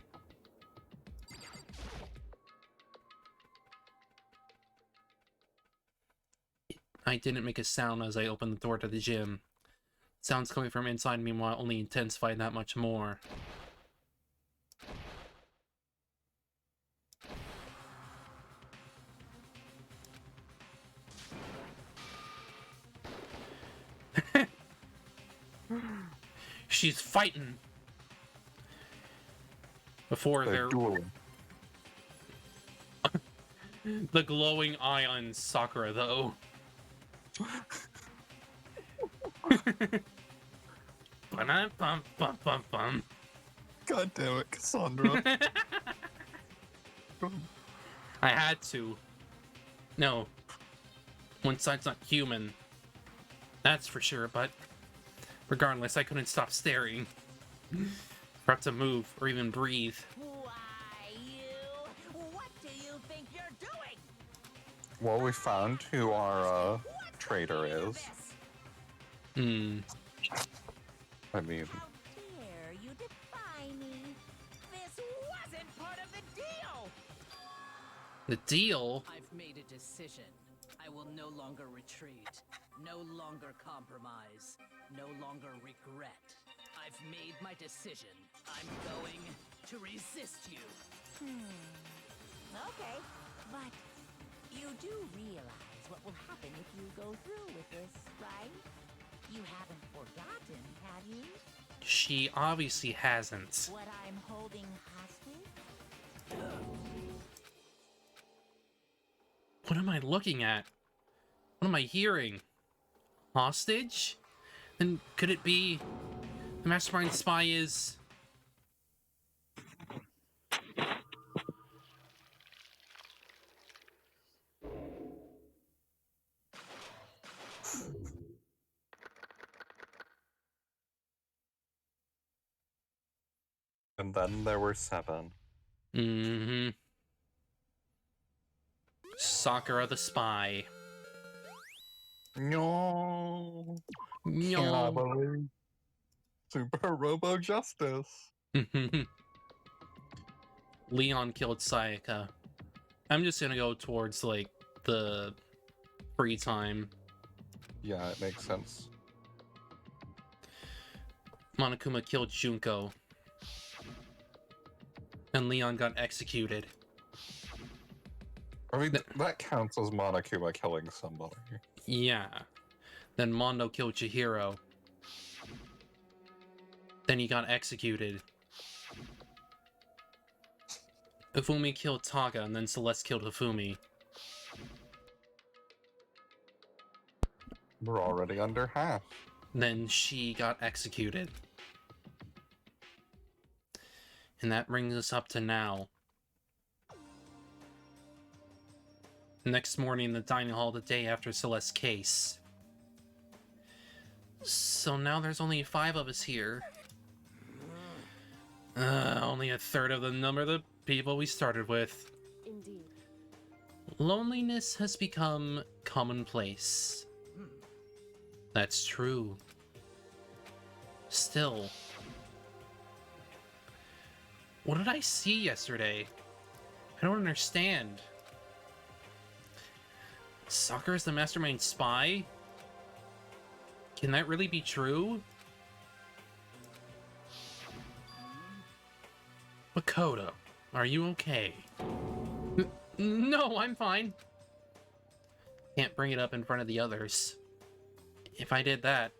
I didn't make a sound as I opened the door to the gym. Sounds coming from inside me will only intensify that much more. She's fighting. Before They're they're dueling. the glowing eye on Sakura, though. Bum. God damn it, Cassandra. I had to. No. One side's not human. That's for sure, but regardless, I couldn't stop staring. Or to move, or even breathe. Why, you? What do you think you're doing? Well, we found who our traitor is. Hmm. I mean, How dare you defy me? This wasn't part of the deal! The deal? I've made a decision. I will no longer retreat, no longer compromise, no longer regret. I've made my decision. I'm going to resist you. Okay, but you do realize what will happen if you go through with this, right? You haven't forgotten, have you? She obviously hasn't. What I'm holding hostage? What am I looking at? What am I hearing? Hostage? Then could it be the mastermind spy is... and then there were 7. Mm-hmm. Sakura the spy. No. Can't I No. believe? Super Robo Justice. Leon killed Sayaka. I'm just gonna go towards, like, the free time. Yeah, it makes sense. Monokuma killed Junko. And Leon got executed. I mean, that counts as Monokuma killing somebody. Yeah. Then Mondo killed Chihiro. Then he got executed. Hifumi killed Taka, and then Celeste killed Hifumi. We're already under half. Then she got executed. And that brings us up to now. Next morning in the dining hall the day after Celeste's case. So now there's only 5 of us here. Only a third of the number of the people we started with. Indeed. Loneliness has become commonplace. That's true. Still. What did I see yesterday? I don't understand. Sakura's the mastermind spy? Can that really be true? Makoto, are you okay? No, I'm fine. Can't bring it up in front of the others. If I did that,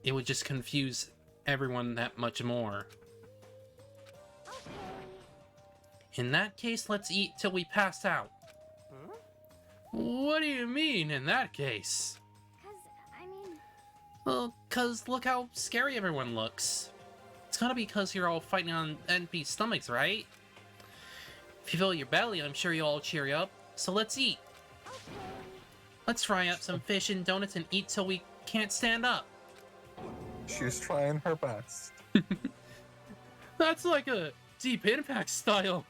it would just confuse everyone that much more. In that case, let's eat till we pass out. Huh? What do you mean, in that case? 'Cause, I mean, Well, 'cause look how scary everyone looks. It's gotta be 'cause you're all fighting on NP's stomachs, right? If you fill your belly, I'm sure you'll all cheer up. So let's eat. Let's fry up some fish and donuts and eat till we can't stand up. She's trying her best. That's like a Deep Impact style.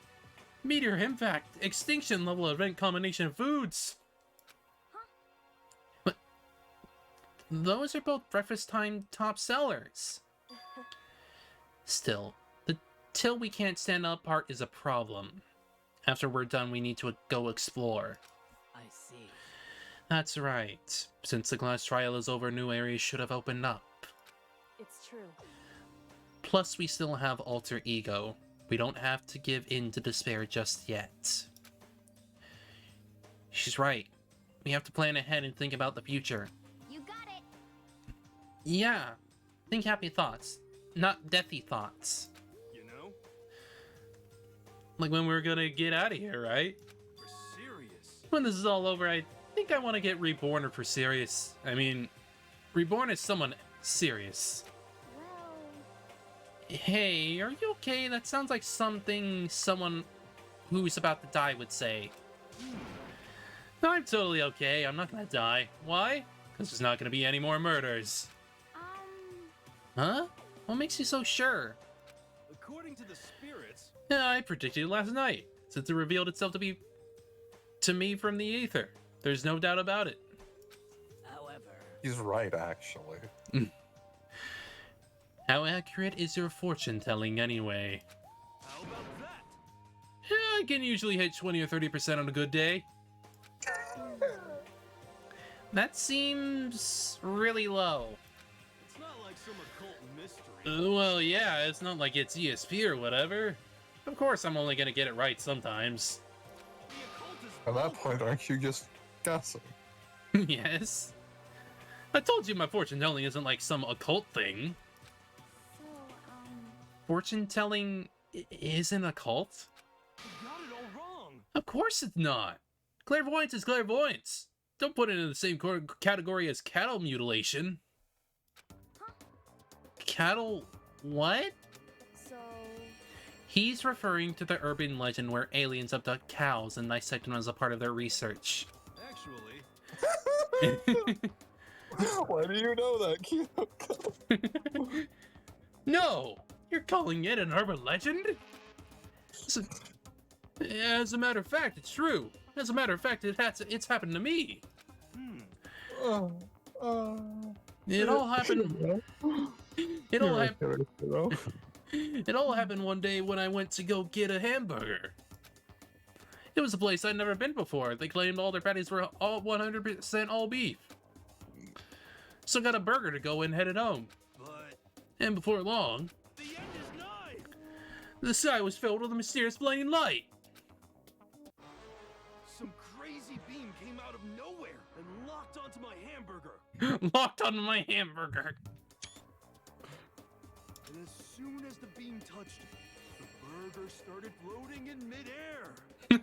Meteor Impact, extinction level event combination foods. But those are both breakfast time top sellers. Still, the Till we can't stand up part is a problem. After we're done, we need to go explore. I see. That's right. Since the class trial is over, new areas should have opened up. It's true. Plus, we still have Alter Ego. We don't have to give in to despair just yet. She's right. We have to plan ahead and think about the future. You got it. Yeah. Think happy thoughts, not deathy thoughts. You know? Like when we're gonna get out of here, right? For serious. When this is all over, I think I want to get reborn or for serious. I mean, reborn as someone serious. Well, Hey, are you okay? That sounds like something someone who's about to die would say. No, I'm totally okay. I'm not gonna die. Why? Because there's not gonna be any more murders. Huh? What makes you so sure? According to the spirits, Yeah, I predicted it last night, since it revealed itself to me from the ether. There's no doubt about it. However, He's right, actually. How accurate is your fortune telling anyway? how about that? Yeah, I can usually hit 20 or 30% on a good day. That seems really low. It's not like some occult mystery. Well, yeah, it's not like it's ESP or whatever. Of course, I'm only gonna get it right sometimes. The occult is At that over. point, aren't you just guessing? Yes. I told you my fortune telling isn't like some occult thing. so, Fortune telling isn't occult? You got it all wrong. Of course it's not. Clairvoyance is clairvoyance. Don't put it in the same category as cattle mutilation. Cattle what? So, He's referring to the urban legend where aliens abduct cows and dissect them as a part of their research. Actually, Why do you know that, Kyoko? No! You're calling it an urban legend? As a matter of fact, it's true. As a matter of fact, it's happened to me. It all happened. It all happened. It all happened one day when I went to go get a hamburger. It was a place I'd never been before. They claimed all their patties were all 100% all beef. So got a burger to go and headed home. but And before long, the end is nigh. the sky was filled with a mysterious blinding light. Some crazy beam came out of nowhere and locked onto my hamburger. Locked onto my hamburger. And as soon as the beam touched it, the burger started floating in midair. And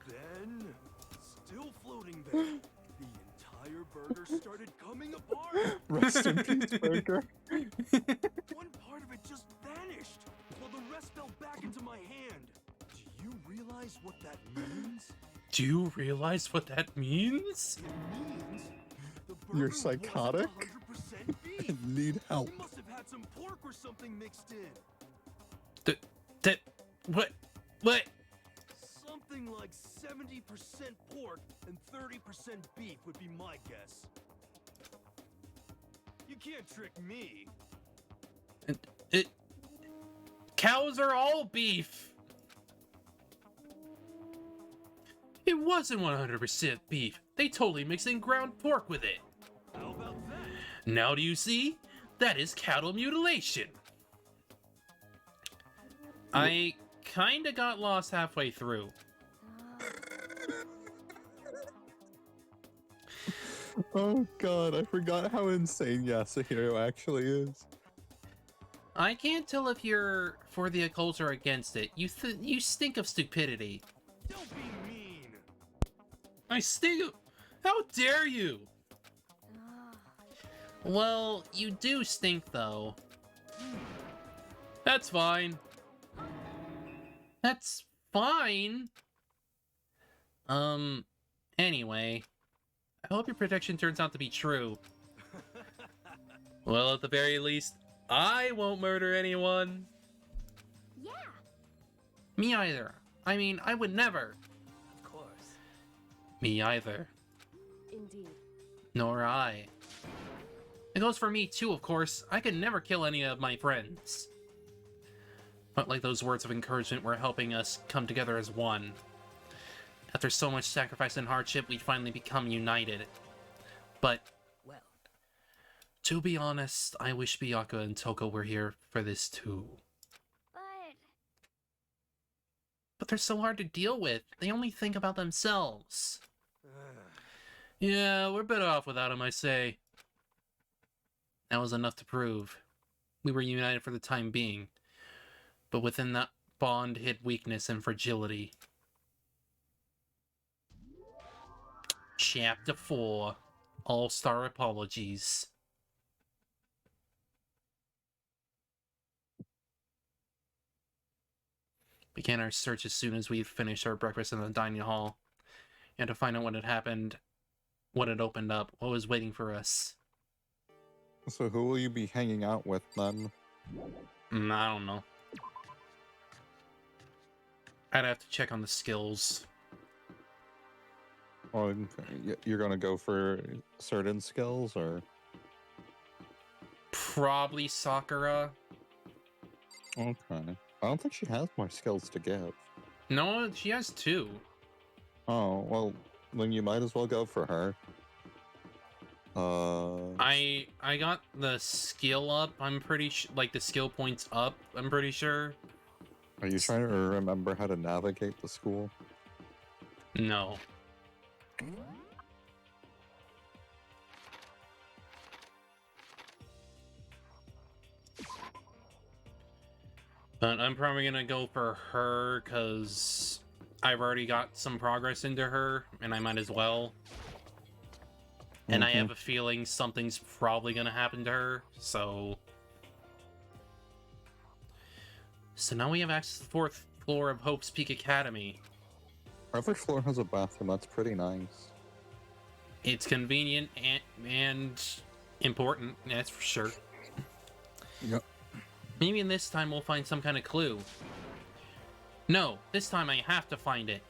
then, still floating there, the entire burger started coming apart. Rest in peace, Burger. One part of it just vanished, while the rest fell back into my hand. Do you realize what that means? Do you realize what that means? It means the burger You're wasn't psychotic? 100% beef. I need help. You must have had some pork or something mixed in. What? Something like 70% pork and 30% beef would be my guess. You can't trick me. Cows are all beef. It wasn't 100% beef. They totally mixed in ground pork with it. How about that? Now do you see? That is cattle mutilation. I kinda got lost halfway through. Oh god, I forgot how insane Yasuhiro actually is. I can't tell if you're for the occult or against it. You stink of stupidity. Don't be mean. I stink of... How dare you? Well, you do stink, though. That's fine. That's fine. Anyway. I hope your prediction turns out to be true. Well, at the very least, I won't murder anyone. yeah. Me either. I mean, I would never. of course. Me either. indeed. Nor I. It goes for me too, of course. I could never kill any of my friends. But like those words of encouragement were helping us come together as one. After so much sacrifice and hardship, we finally become united. But, Well, to be honest, I wish Byakuya and Toko were here for this too. But But they're so hard to deal with. They only think about themselves. Yeah, we're better off without him, I say. That was enough to prove. We were united for the time being. But within that bond hid weakness and fragility. Chapter 4. All-Star Apologies. Began our search as soon as we finished our breakfast in the dining hall. And to find out what had happened, what had opened up, what was waiting for us. So who will you be hanging out with then? I don't know. I'd have to check on the skills. Or you're gonna go for certain skills, or? Probably Sakura. Okay. I don't think she has more skills to give. No, she has 2. Oh, well, then you might as well go for her. I got the skill up, I'm pretty like the skill points up, I'm pretty sure. Are you trying to remember how to navigate the school? No. But I'm probably gonna go for her, because I've already got some progress into her, and I might as well. And I have a feeling something's probably gonna happen to her, so... So now we have access to the 4th floor of Hope's Peak Academy. Every floor has a bathroom, that's pretty nice. It's convenient and important, that's for sure. Yep. Maybe in this time we'll find some kind of clue. No, this time I have to find it.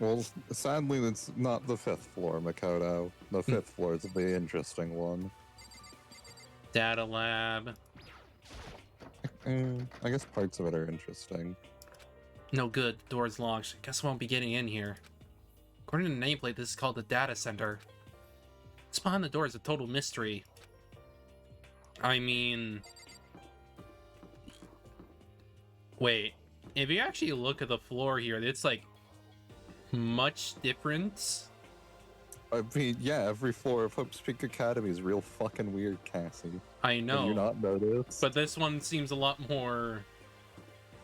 Well, sadly, it's not the 5th floor, Makoto. The 5th floor is the interesting one. Data lab. I guess parts of it are interesting. No good, the door's locked. Guess I won't be getting in here. According to the nameplate, this is called the data center. What's behind the door is a total mystery. I mean... Wait, if you actually look at the floor here, it's like much different. I mean, yeah, every floor of Hope's Peak Academy is real fucking weird, Cassie. I know. Have you not noticed? But this one seems a lot more...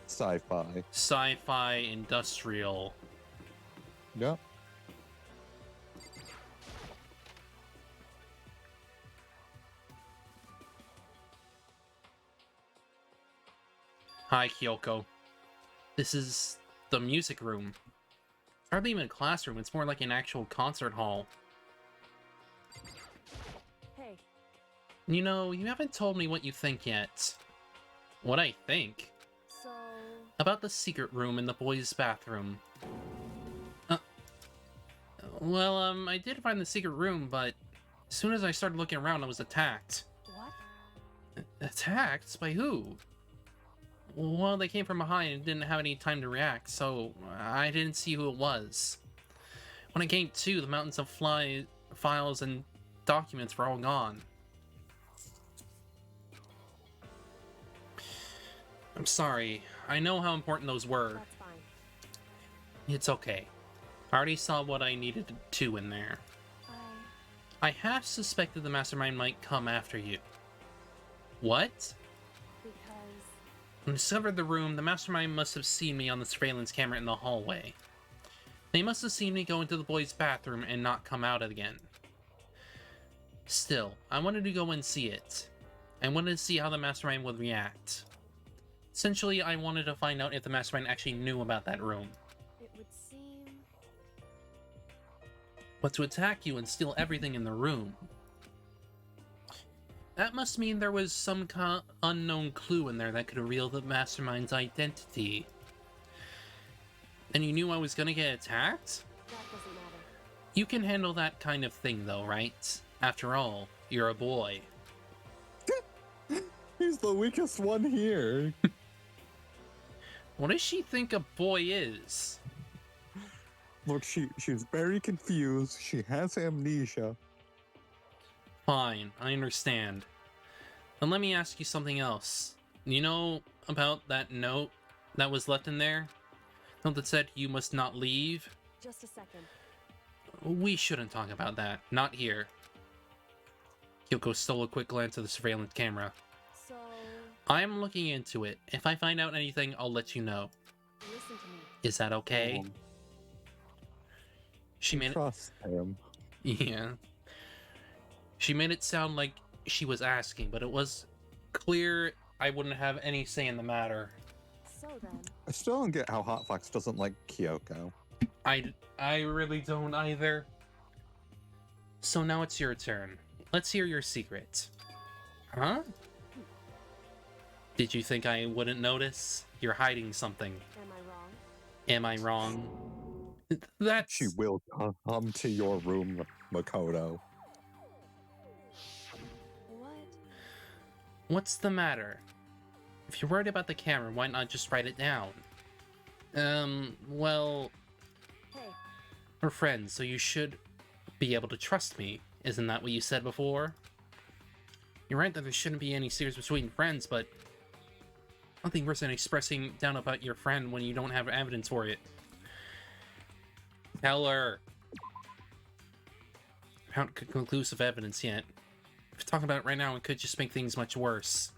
Sci-fi. Sci-fi, industrial. Yep. Hi, Kyoko. This is the music room. It's hardly even a classroom, it's more like an actual concert hall. Hey, You know, you haven't told me what you think yet. What I think? so About the secret room in the boys' bathroom. Well, I did find the secret room, but as soon as I started looking around, I was attacked. what? Attacked? By who? Well, they came from behind and didn't have any time to react, so I didn't see who it was. When I came to, the mountains of files and documents were all gone. I'm sorry. I know how important those were. That's fine. It's okay. I already saw what I needed to in there. I half suspected the mastermind might come after you. What? Because When I discovered the room, the mastermind must have seen me on the surveillance camera in the hallway. They must have seen me go into the boys' bathroom and not come out again. Still, I wanted to go and see it. I wanted to see how the mastermind would react. Essentially, I wanted to find out if the mastermind actually knew about that room. it would seem But to attack you and steal everything in the room. That must mean there was some unknown clue in there that could reveal the mastermind's identity. And you knew I was gonna get attacked? that doesn't matter. You can handle that kind of thing though, right? After all, you're a boy. He's the weakest one here. What does she think a boy is? Look, she's very confused. She has amnesia. Fine, I understand. Then let me ask you something else. You know about that note that was left in there? Note that said you must not leave? Just a second. We shouldn't talk about that. Not here. Kyoko stole a quick glance at the surveillance camera. So, I'm looking into it. If I find out anything, I'll let you know. listen to me. Is that okay? She made it... Trust him. Yeah. She made it sound like she was asking, but it was clear I wouldn't have any say in the matter. So then, I still don't get how Hot Fox doesn't like Kyoko. I really don't either. So now it's your turn. Let's hear your secret. Huh? Did you think I wouldn't notice? You're hiding something. am I wrong? Am I wrong? That's... She will come to your room, Makoto. What? What's the matter? If you're worried about the camera, why not just write it down? Well... Hey, We're friends, so you should be able to trust me. Isn't that what you said before? You're right that there shouldn't be any secrets between friends, but... nothing worse than expressing down about your friend when you don't have evidence for it. Tell her. I haven't conclusive evidence yet. If we're talking about it right now, it could just make things much worse.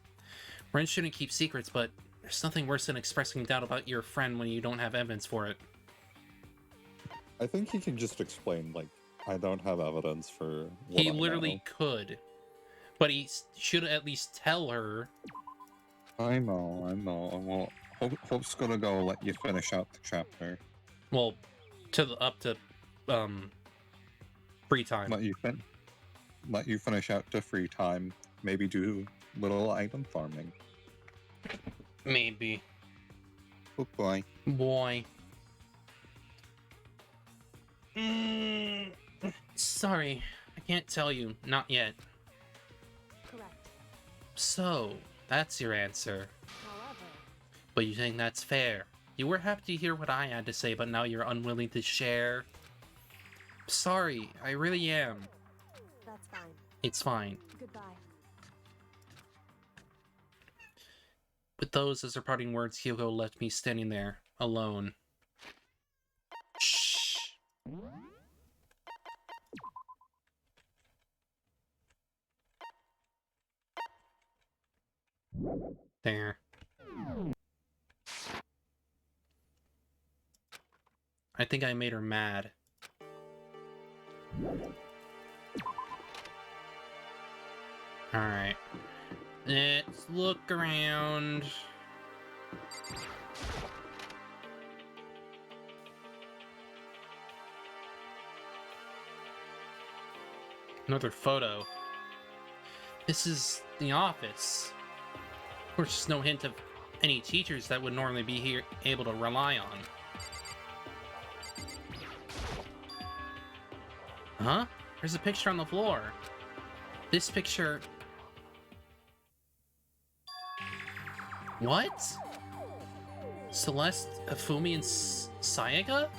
Friends shouldn't keep secrets, but there's nothing worse than expressing doubt about your friend when you don't have evidence for it. I think he can just explain, like, I don't have evidence for what He I literally know. could. But he should at least tell her. I know. Well, Hope's gonna go let you finish out the chapter. Well, up to free time. Let you finish out to free time. Maybe do little item farming. Maybe. Oh boy. Boy. Sorry, I can't tell you. Not yet. correct. So, that's your answer. However, But you think that's fair? You were happy to hear what I had to say, but now you're unwilling to share? Sorry, I really am. that's fine. It's fine. Goodbye. With those as her parting words, Kyoko left me standing there, alone. Shh. There. I think I made her mad. Alright. Let's look around. Another photo. This is the office. Of course, there's no hint of any teachers that would normally be here able to rely on. Huh? There's a picture on the floor. This picture... What? Celeste, Afumi, and Sayaka?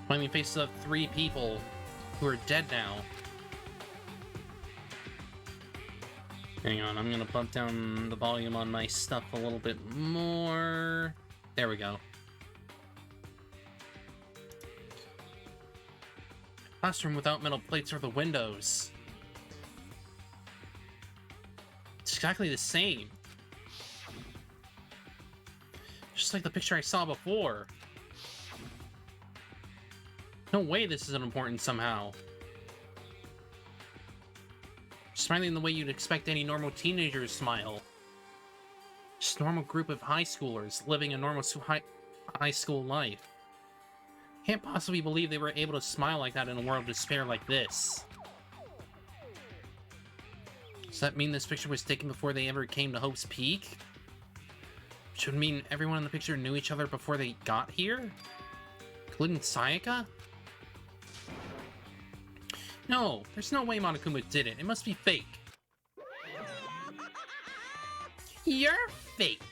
Smiling faces of 3 people who are dead now. Hang on, I'm gonna bump down the volume on my stuff a little bit more. There we go. Classroom without metal plates or the windows. It's exactly the same. Just like the picture I saw before. No way this isn't important somehow. Smiling the way you'd expect any normal teenager to smile. Just a normal group of high schoolers living a normal high school life. Can't possibly believe they were able to smile like that in a world of despair like this. Does that mean this picture was taken before they ever came to Hope's Peak? Which would mean everyone in the picture knew each other before they got here? Including Sayaka? No, there's no way Monokuma did it. It must be fake. You're fake.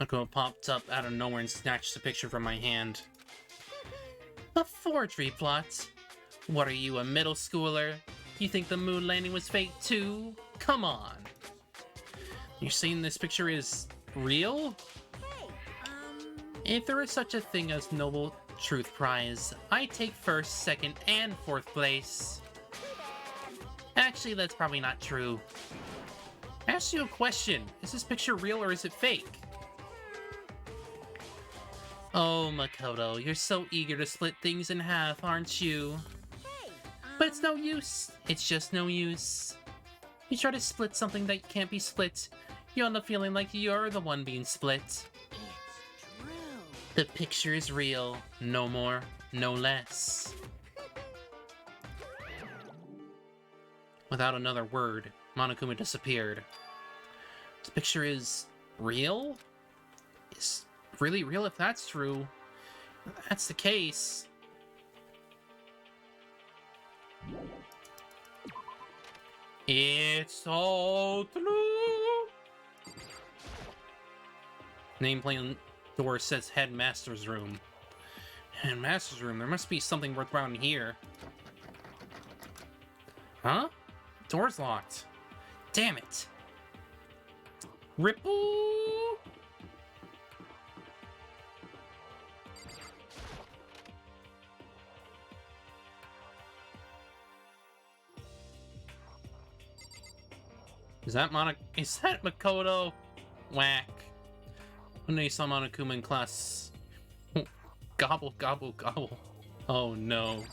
Makoto popped up out of nowhere and snatched the picture from my hand. A forgery plot? What are you, a middle schooler? You think the moon landing was fake too? Come on. You're saying this picture is real? If there is such a thing as Noble Truth Prize, I take first, second, and fourth place. Actually, that's probably not true. I asked you a question. Is this picture real or is it fake? Oh, Makoto, you're so eager to split things in half, aren't you? But it's no use. It's just no use. You try to split something that can't be split, you end up feeling like you're the one being split. It's true. The picture is real. No more, no less. Without another word, Monokuma disappeared. This picture is real? Is really real if that's true? If that's the case. It's all true. Nameplate on the door says Headmaster's Room. Headmaster's Room, there must be something worth around here. Huh? Door's locked. Damn it. Ripple! Is that Makoto? Whack. When they saw Monokuma in class. Gobble, gobble, gobble. Oh no.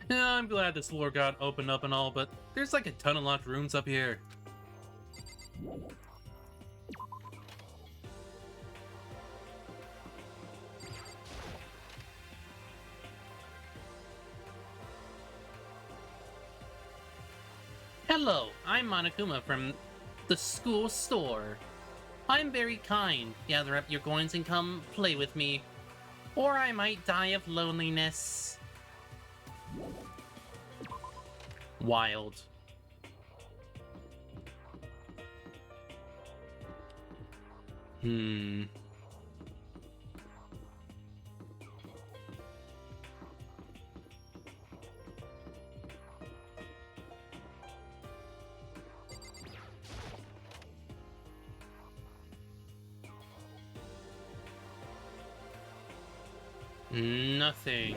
Yeah, I'm glad this floor got opened up and all, but there's like a ton of locked rooms up here. Hello, I'm Monokuma from the school store. I'm very kind. Gather up your coins and come play with me. Or I might die of loneliness. Wild. Nothing.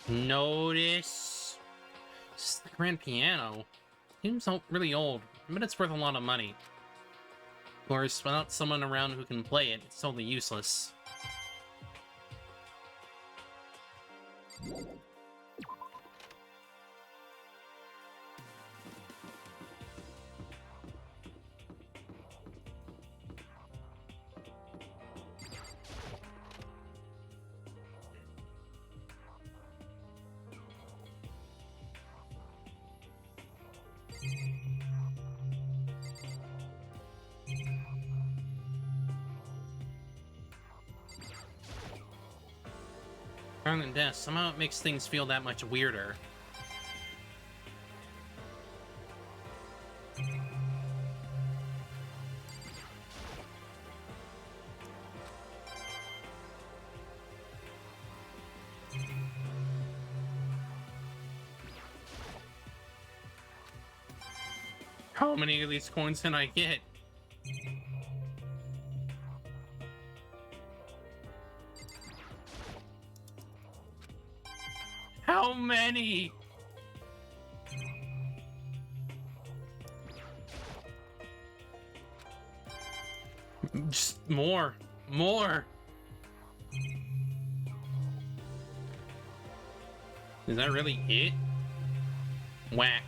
Notice. This is the grand piano. Seems really old, but it's worth a lot of money. Of course, without someone around who can play it, it's totally useless. Rather than death, somehow it makes things feel that much weirder. How many of these coins can I get? How many? Just more. More. Is that really it? Whack.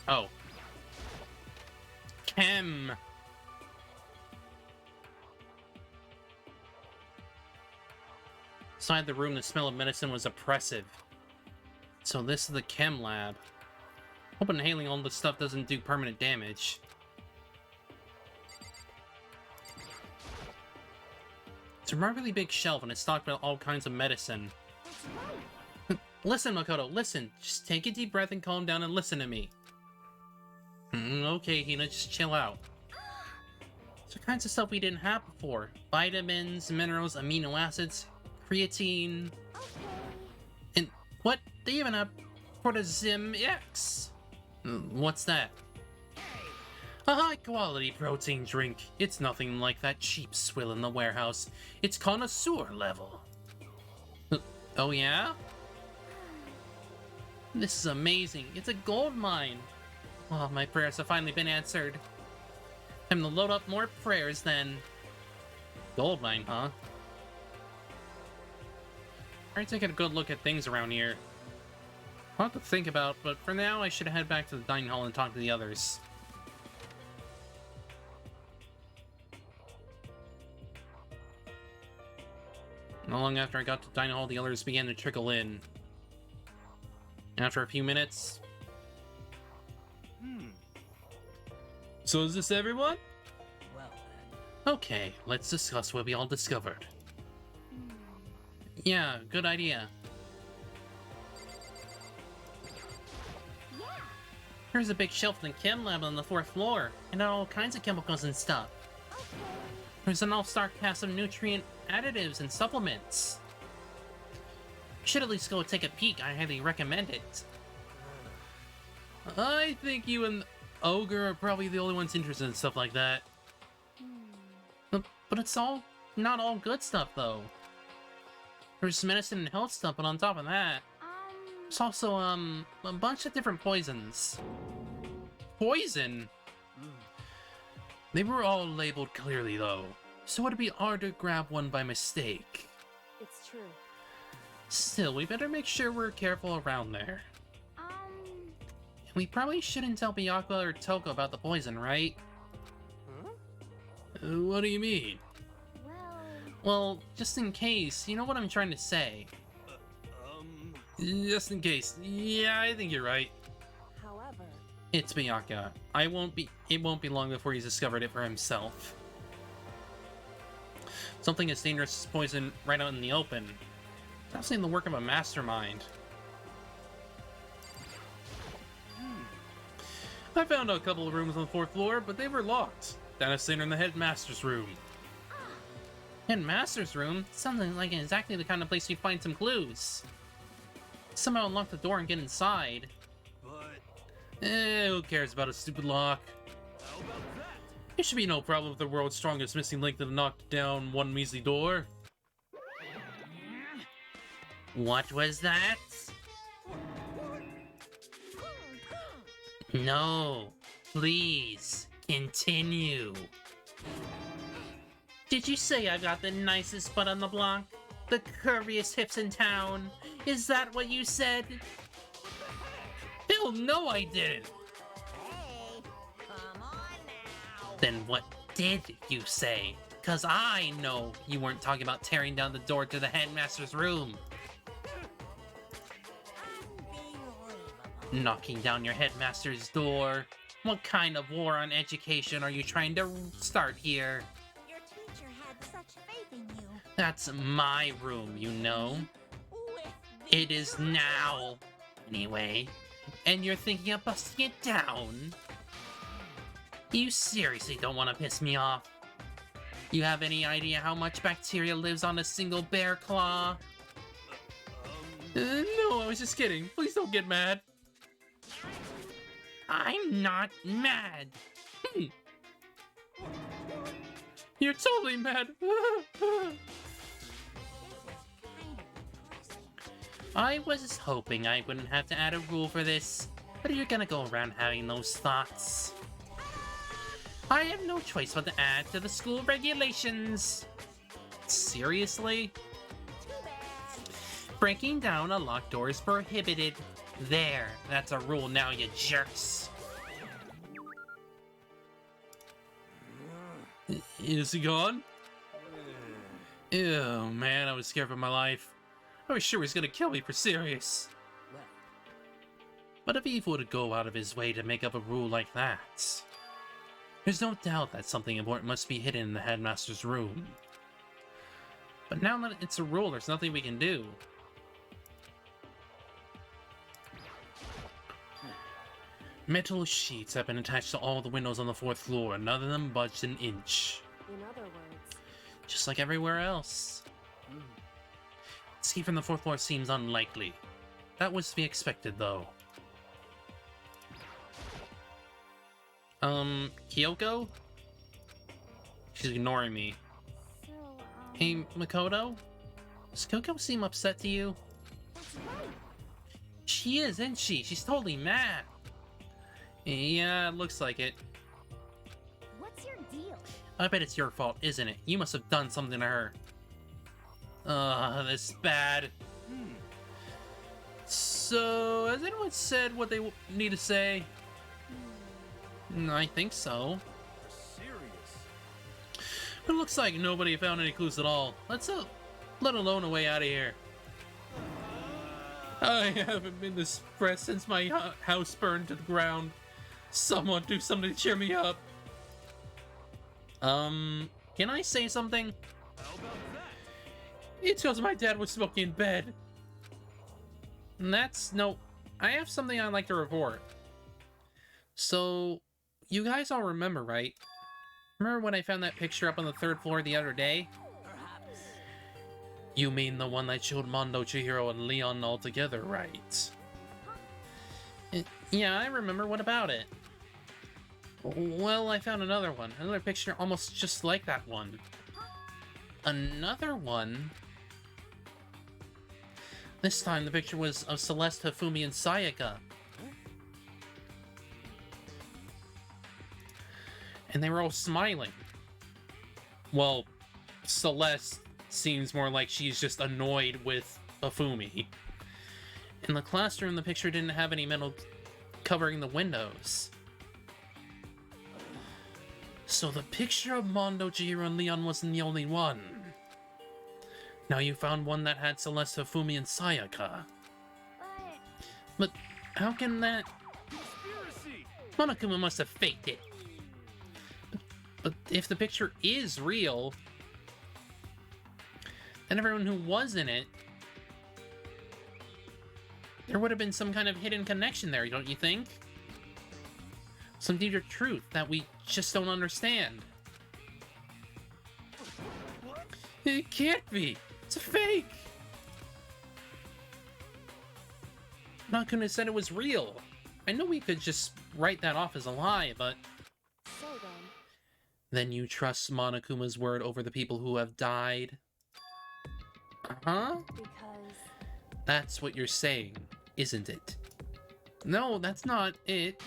Oh, Chem. Inside the room, the smell of medicine was oppressive. So this is the chem lab. Hope inhaling all this stuff doesn't do permanent damage. It's a remarkably big shelf and it's stocked with all kinds of medicine. Listen, Makoto, listen. Just take a deep breath and calm down and listen to me. Okay, Hina, just chill out. These are kinds of stuff we didn't have before. Vitamins, minerals, amino acids, creatine... And what? They even have Protozim X! What's that? A high-quality protein drink. It's nothing like that cheap swill in the warehouse. It's connoisseur level. Oh yeah? This is amazing. It's a gold mine. Oh, my prayers have finally been answered. Time to load up more prayers then. Gold mine, huh? Alright, take a good look at things around here. A lot to think about, but for now I should head back to the dining hall and talk to the others. Not long after I got to the dining hall, the others began to trickle in. After a few minutes... So is this everyone? Well then. Okay, let's discuss what we all discovered. Yeah, good idea. Yeah. There's a big shelf in the chem lab on the 4th floor, and all kinds of chemicals and stuff. Okay. There's an all-star cast of nutrient additives and supplements. You should at least go take a peek. I highly recommend it. I think you and Ogre are probably the only ones interested in stuff like that. But it's not all good stuff, though. There's medicine and health stuff, but on top of that, there's also, a bunch of different poisons. Poison? They were all labeled clearly, though, so it'd be hard to grab one by mistake. It's true. Still, we better make sure we're careful around there. We probably shouldn't tell Byakuya or Toko about the poison, right? What do you mean? Well, just in case, you know what I'm trying to say. Just in case. Yeah, I think you're right. However, It's Byakuya. It won't be long before he's discovered it for himself. Something as dangerous as poison right out in the open. It's actually the work of a mastermind. I found a couple of rooms on the 4th floor, but they were locked. Then I stayed in the headmaster's room. Headmaster's room? Sounds like exactly the kind of place you'd find some clues. Somehow unlock the door and get inside. But Who cares about a stupid lock? how about that? It should be no problem if the world's strongest missing link to knock down one measly door. What was that? No, please, continue. Did you say I got the nicest butt on the block? The curviest hips in town? Is that what you said? Hell no, I didn't. Hey, come on now. Then what did you say? Cause I know you weren't talking about tearing down the door to the headmaster's room. Unbelievable. Knocking down your headmaster's door? What kind of war on education are you trying to start here? Your teacher had such faith in you. That's my room, you know. With It is now, anyway. And you're thinking of busting it down? You seriously don't want to piss me off? You have any idea how much bacteria lives on a single bear claw? No, I was just kidding. Please don't get mad. I'm not mad. You're totally mad. I was hoping I wouldn't have to add a rule for this, but you're gonna go around having those thoughts. I have no choice but to add to the school regulations. Seriously? Breaking down a locked door is prohibited. There, that's a rule now, you jerks. Is he gone? Ew, man, I was scared for my life. I was sure he was gonna kill me for serious. Well, But if Eve would go out of his way to make up a rule like that, there's no doubt that something important must be hidden in the headmaster's room. But now that it's a rule, there's nothing we can do. Metal sheets have been attached to all the windows on the 4th floor, and none of them budged an inch. In other words, Just like everywhere else. Escape from the 4th floor seems unlikely. That was to be expected, though. Kyoko? She's ignoring me. So, Hey, Makoto? Does Kyoko seem upset to you? that's right. She is, isn't she? She's totally mad. Yeah, it looks like it. What's your deal? I bet it's your fault, isn't it? You must have done something to her. This is bad. So, has anyone said what they need to say? I think so. Serious. But it looks like nobody found any clues at all. Let's let alone a way out of here. I haven't been this stressed since my house burned to the ground. Someone do something to cheer me up. Can I say something? How about that? It's because my dad was smoking in bed. And no, I have something I'd like to report. So, you guys all remember, right? Remember when I found that picture up on the 3rd floor the other day? perhaps. You mean the one that showed Mondo, Chihiro, and Leon all together, right? Yeah, I remember. What about it? Well, I found another one. Another picture almost just like that one. Another one? This time the picture was of Celeste, Hifumi, and Sayaka. And they were all smiling. Well, Celeste seems more like she's just annoyed with Hifumi. In the classroom, the picture didn't have any metal covering the windows. So the picture of Mondo, Chihiro, and Leon wasn't the only one. Now you found one that had Celeste, Hifumi, and Sayaka. But But how can that... Conspiracy! Monokuma must have faked it. But if the picture is real, then everyone who was in it, there would have been some kind of hidden connection there, don't you think? Some deeper truth that we just don't understand. What? It can't be. It's a fake. Monokuma said it was real. I know we could just write that off as a lie, but... so Then you trust Monokuma's word over the people who have died? Uh-huh? because That's what you're saying, isn't it? No, that's not it.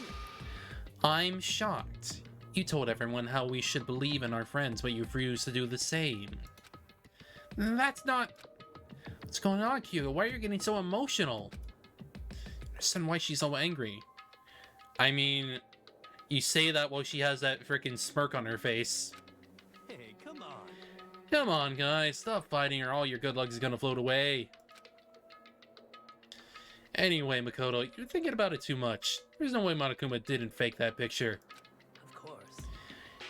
I'm shocked. You told everyone how we should believe in our friends, but you refused to do the same. That's not... What's going on, Kyo? Why are you getting so emotional? I understand why she's so angry. I mean, you say that while she has that freaking smirk on her face. Hey, come on. Come on, guys. Stop fighting or all your good luck is gonna float away. Anyway, Makoto, you're thinking about it too much. There's no way Monokuma didn't fake that picture. Of course.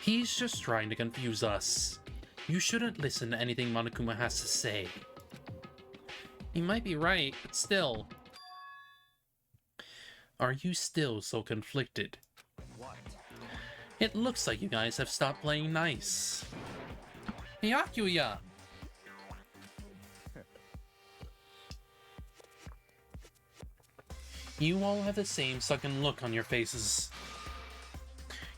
He's just trying to confuse us. You shouldn't listen to anything Monokuma has to say. He might be right, but still. Are you still so conflicted? What? It looks like you guys have stopped playing nice. Hyakuya! You all have the same sunken look on your faces.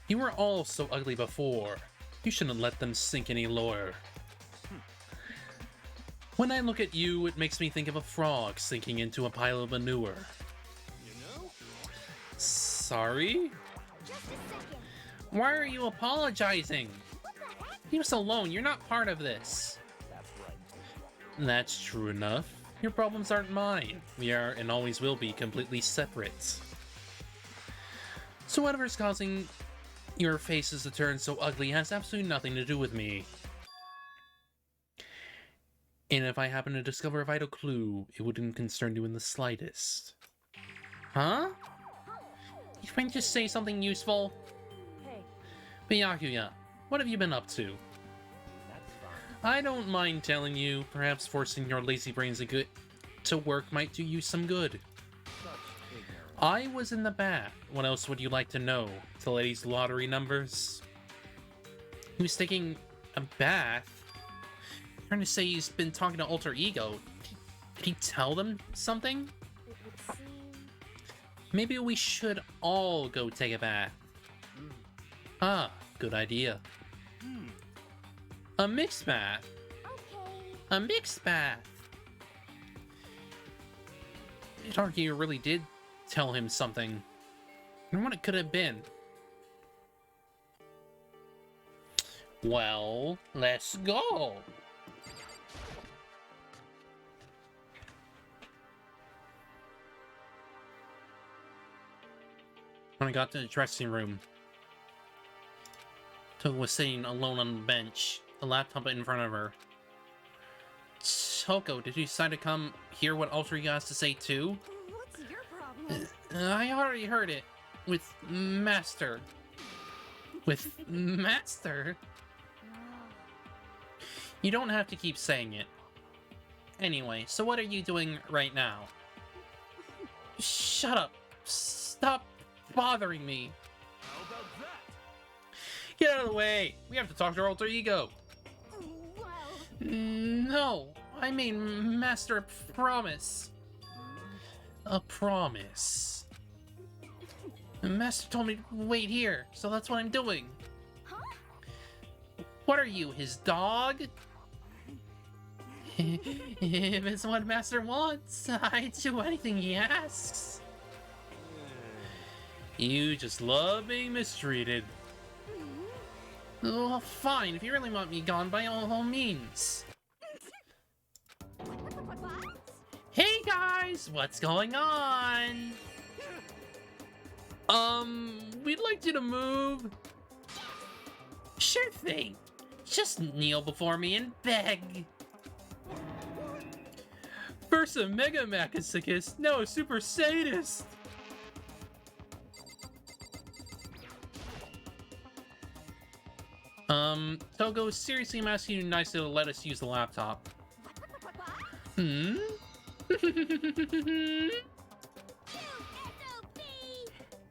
You were all so ugly before. You shouldn't let them sink any lower. When I look at you, it makes me think of a frog sinking into a pile of manure. You know? Sorry? just a second. Why are you apologizing? What the heck? Leave us alone, you're not part of this. That's right. That's true enough. Your problems aren't mine. We are, and always will be, completely separate. So whatever's causing Your face is turned so ugly has absolutely nothing to do with me. And if I happen to discover a vital clue, it wouldn't concern you in the slightest. Huh? You trying to just say something useful? Hey, Byakuya, what have you been up to? That's fine. I don't mind telling you, perhaps forcing your lazy brains to work might do you some good. Such ignorance. I was in the bath. What else would you like to know? The lady's lottery numbers? He was taking a bath? Trying to say he's been talking to Alter Ego. Did he tell them something? It would seem. Maybe we should all go take a bath. Ah, good idea. A mixed bath. Okay. A mixed bath. Alter really did tell him something. I wonder what it could have been. Well, let's go. When I got to the dressing room, Toko was sitting alone on the bench, a laptop in front of her. Toko, did you decide to come hear what Alter Ego has to say too? What's your problem? I already heard it. With Master. With Master? You don't have to keep saying it. Anyway, so what are you doing right now? Shut up. Stop bothering me. How about that? Get out of the way. We have to talk to our Alter Ego. Well, No, I mean Master, a promise. A promise. Master told me to wait here, so that's what I'm doing. huh? What are you, his dog? If it's what Master wants, I'd do anything he asks. You just love being mistreated. Oh, fine, if you really want me gone, by all means. What? Hey guys, what's going on? We'd like you to move. Sure thing. Just kneel before me and beg. First a Mega Masochist, now a Super Sadist. Togo, seriously, I'm asking you nicely to let us use the laptop. Hmm?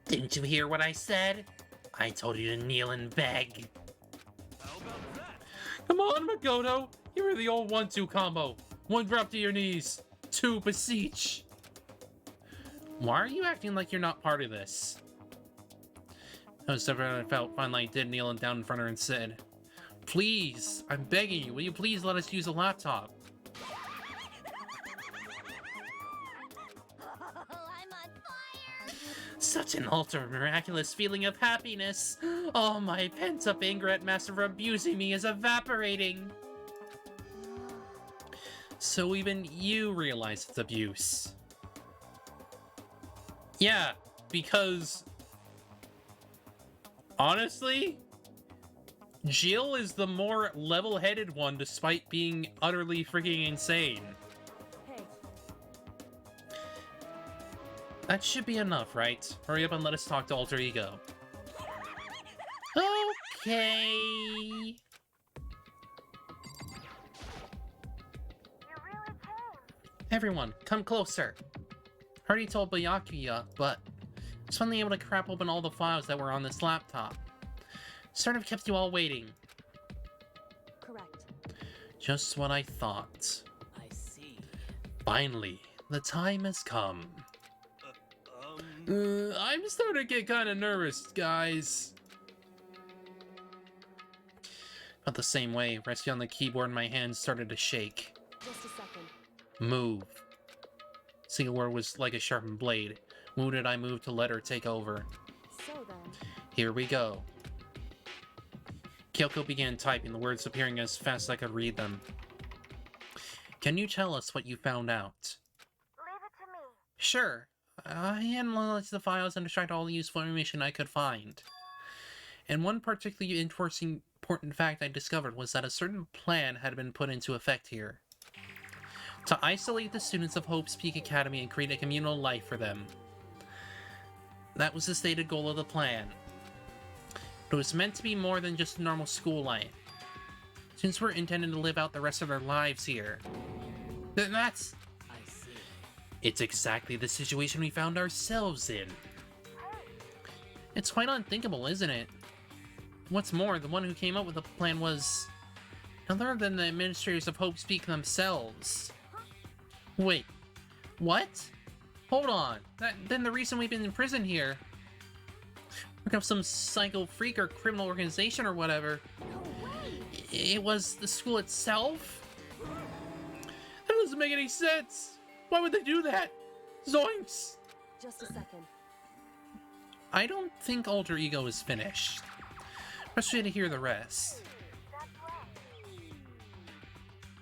Didn't you hear what I said? I told you to kneel and beg. How about that? Come on, Makoto! You're the old 1-2 combo. 1 drop to your knees, 2 beseech. Why are you acting like you're not part of this? I was never I felt finally I did kneel down in front of her and said, please, I'm begging you, will you please let us use a laptop? I'm on fire! Such an ultra miraculous feeling of happiness. All my pent-up anger at Master for abusing me is evaporating. So even you realize it's abuse. Yeah, because honestly, Jill is the more level-headed one despite being utterly freaking insane. Hey, That should be enough, right? Hurry up and let us talk to Alter Ego. Okay. You really came. Everyone, come closer. I already told Byakuya, but I was finally able to crap open all the files that were on this laptop. Sort of kept you all waiting. correct. Just what I thought. I see. Finally, the time has come. Um, I'm starting to get kind of nervous, guys. Felt the same way, resting on the keyboard and my hands started to shake. Just a second. Move. Single word was like a sharpened blade. Who did I move to let her take over? So then, Here we go. Kyoko began typing, the words appearing as fast as I could read them. Can you tell us what you found out? Leave it to me. Sure. I analyzed the files and extracted all the useful information I could find. And one particularly important fact I discovered was that a certain plan had been put into effect here. To isolate the students of Hope's Peak Academy and create a communal life for them. That was the stated goal of the plan. It was meant to be more than just a normal school life. Students were intended to live out the rest of their lives here. That's... I see. It's exactly the situation we found ourselves in. It's quite unthinkable, isn't it? What's more, the one who came up with the plan was none other than the administrators of Hope's Peak themselves. Wait, what? Hold on. Then the reason we've been in prison here, working of some psycho freak or criminal organization or whatever, it was the school itself? That doesn't make any sense. Why would they do that? Zoinks! Just a second. I don't think Alter Ego is finished. Frustrated to hear the rest.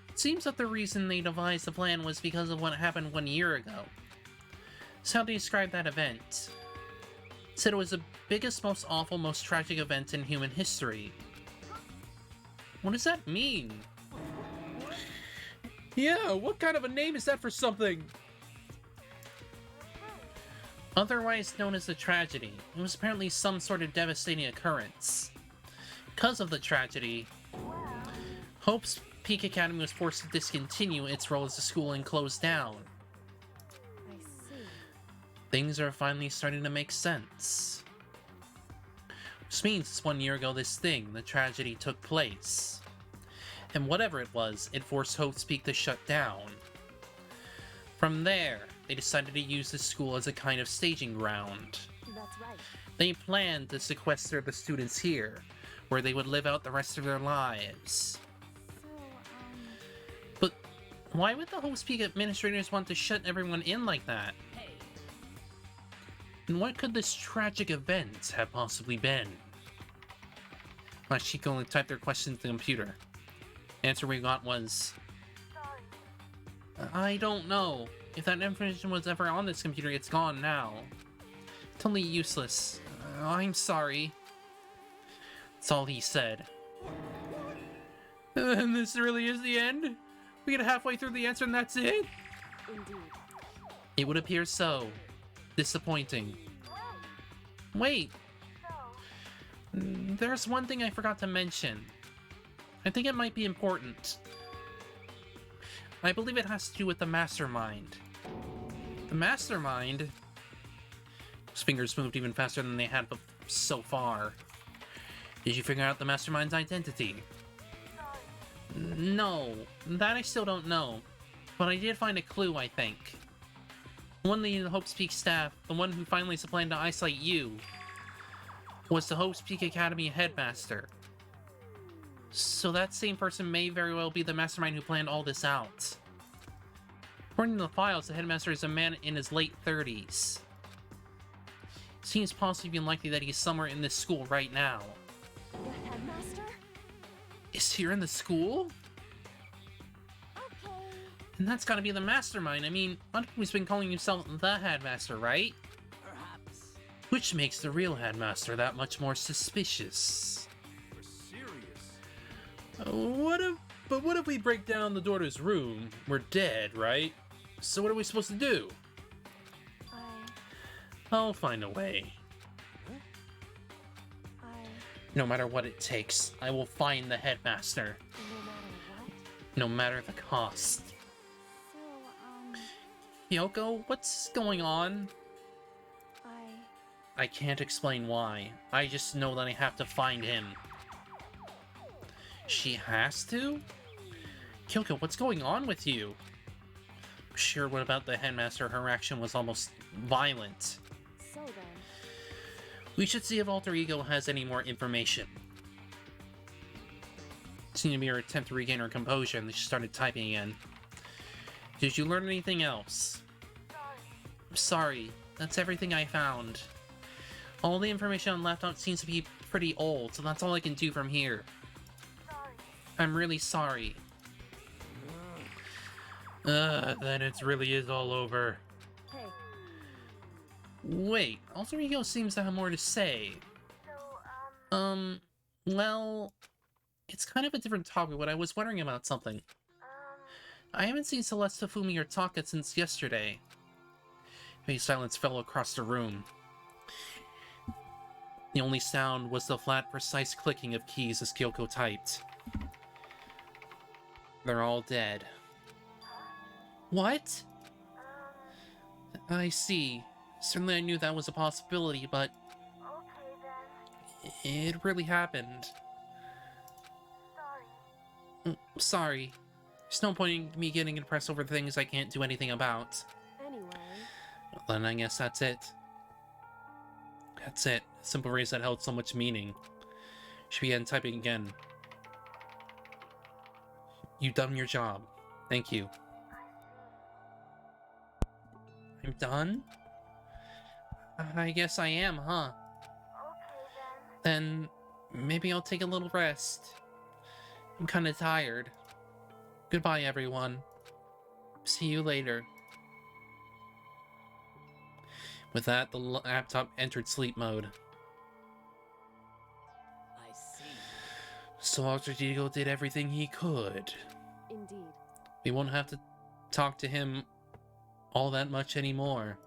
It seems that the reason they devised the plan was because of what happened 1 year ago. That's how they described that event. Said it was the biggest, most awful, most tragic event in human history. What does that mean? Yeah, what kind of a name is that for something? Otherwise known as the tragedy, it was apparently some sort of devastating occurrence. Because of the tragedy, Hope's Peak Academy was forced to discontinue its role as a school and close down. I see. Things are finally starting to make sense. Which means 1 year ago this thing, the tragedy, took place. And whatever it was, it forced Hope's Peak to shut down. From there, they decided to use the school as a kind of staging ground. That's right. They planned to sequester the students here, where they would live out the rest of their lives. But why would the Hope's Peak administrators want to shut everyone in like that? Hey, And what could this tragic event have possibly been? She could only type their question to the computer. The answer we got was... I don't know. If that information was ever on this computer, it's gone now. Totally useless. I'm sorry. That's all he said. And this really is the end? We get halfway through the answer and that's it? Indeed. It would appear so. Disappointing. Wait! There's one thing I forgot to mention. I think it might be important. I believe it has to do with the Mastermind. The Mastermind? His fingers moved even faster than they had so far. Did you figure out the Mastermind's identity? No, that I still don't know. But I did find a clue, I think. One of the Hope's Peak staff, the one who finally planned to isolate you, was the Hope's Peak Academy headmaster. So that same person may very well be the mastermind who planned all this out. According to the files, the headmaster is a man in his late 30s. Seems possibly unlikely that he's somewhere in this school right now. The headmaster? Is he in the school? Okay. And that's gotta be the mastermind. I mean, he's been calling himself the headmaster, right? perhaps. Which makes the real headmaster that much more suspicious. We're serious. What if we break down the door to his room? We're dead, right? So what are we supposed to do? I'll find a way. No matter what it takes, I will find the headmaster. No matter what? No matter the cost. So, Kyoko, what's going on? I can't explain why. I just know that I have to find him. She has to? Kyoko, what's going on with you? Sure, what about the headmaster? Her action was almost violent. So then, We should see if Alter Ego has any more information. Seemed to be her attempt to regain her composure, and she started typing again. Did you learn anything else? I'm sorry. That's everything I found. All the information on left out seems to be pretty old, so that's all I can do from here. I'm really sorry. Then it really is all over. hey, Wait, Alter Ego seems to have more to say. Well, it's kind of a different topic, but I was wondering about something. I haven't seen Celeste, Fumi, or Taka since yesterday. A silence fell across the room. The only sound was the flat, precise clicking of keys as Kyoko typed. They're all dead. What? I see. Certainly I knew that was a possibility, but... it really happened. Sorry. There's no point in me getting impressed over things I can't do anything about. Anyway, Well, then I guess that's it. That's it. Simple phrase that held so much meaning. She began typing again. You've done your job. Thank you. I'm done? I guess I am, huh? Then maybe I'll take a little rest. I'm kinda tired. Goodbye, everyone. See you later. With that, the laptop entered sleep mode. I see. So Alter Ego did everything he could. indeed. We won't have to talk to him all that much anymore.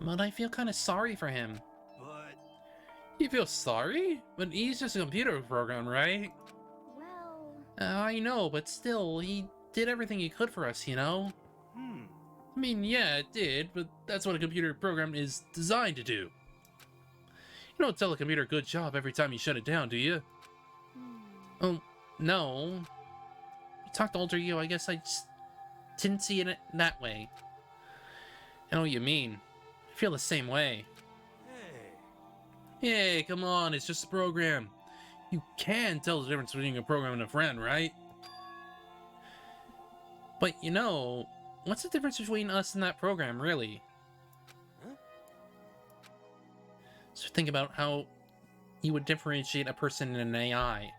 But I feel kind of sorry for him. But You feel sorry? But he's just a computer program, right? Well, I know, but still, he did everything he could for us, you know? I mean, yeah, it did, but that's what a computer program is designed to do. You don't tell a computer good job every time you shut it down, do you? Oh, no. You talked to Alter Ego, I guess I just didn't see it that way. I know what you mean. I feel the same way. hey, Hey, come on, it's just a program. You can tell the difference between a program and a friend, right? But you know, what's the difference between us and that program, really? Huh? So think about how you would differentiate a person and an AI.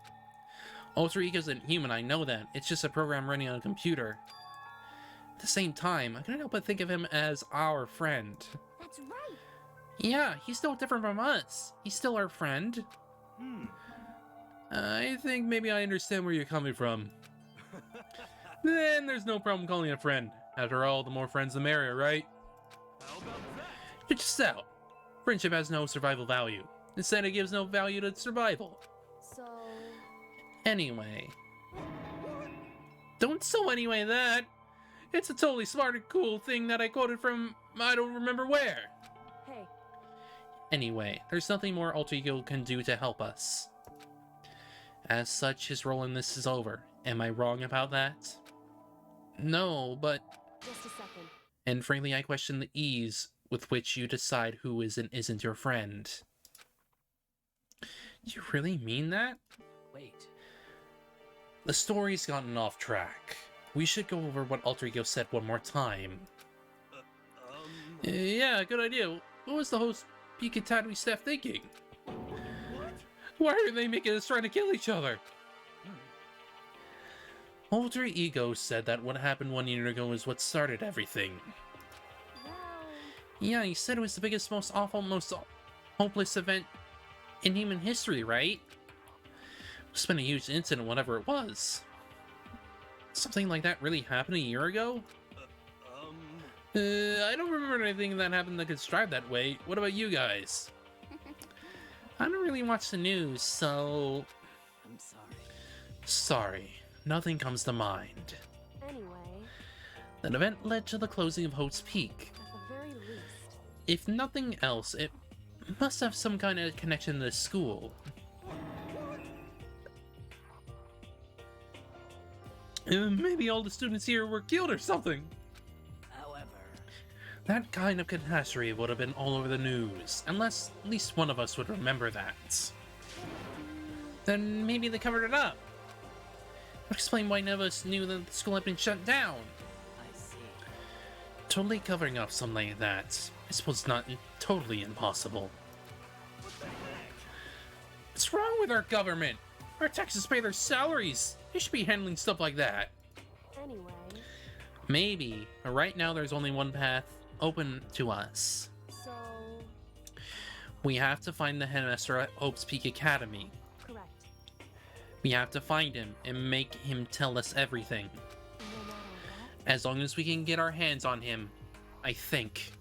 Alter Ego isn't human, I know that. It's just a program running on a computer. At the same time, I couldn't help but think of him as our friend. that's right. Yeah, he's no different from us. He's still our friend. I think maybe I understand where you're coming from. Then there's no problem calling a friend. After all, the more friends the merrier, right? How about that? Check this out. Friendship has no survival value. Instead, it gives no value to survival. So, Anyway. Don't so anyway that. It's a totally smart and cool thing that I quoted from I don't remember where. hey, Anyway, there's nothing more Alter Ego can do to help us. As such, his role in this is over. Am I wrong about that? No, but... just a second. And frankly, I question the ease with which you decide who is and isn't your friend. Do you really mean that? Wait. The story's gotten off track. We should go over what Alter Ego said one more time. Yeah, good idea. What was the host Pikatatui staff thinking? What? Why are they making us trying to kill each other? Alter Ego said that what happened 1 year ago is what started everything. Well, Yeah, he said it was the biggest, most awful, most hopeless event in human history, right? It's been a huge incident, whatever it was. Something like that really happened a year ago? I don't remember anything that happened that could describe that way. What about you guys? I don't really watch the news, so... I'm sorry. Sorry, nothing comes to mind. Anyway, That event led to the closing of Hope's Peak. at the very least, If nothing else, it must have some kind of connection to the school. Maybe all the students here were killed or something. However, That kind of catastrophe would have been all over the news, unless at least one of us would remember that. Then maybe they covered it up. Would explain why none of us knew that the school had been shut down. I see. Totally covering up something like that, I suppose not totally impossible. What's wrong with our government? Our taxes pay their salaries. They should be handling stuff like that. anyway, Maybe, but right now there's only one path open to us. so, We have to find the headmaster at Hope's Peak Academy. Correct. We have to find him and make him tell us everything. No matter what, As long as we can get our hands on him, I think.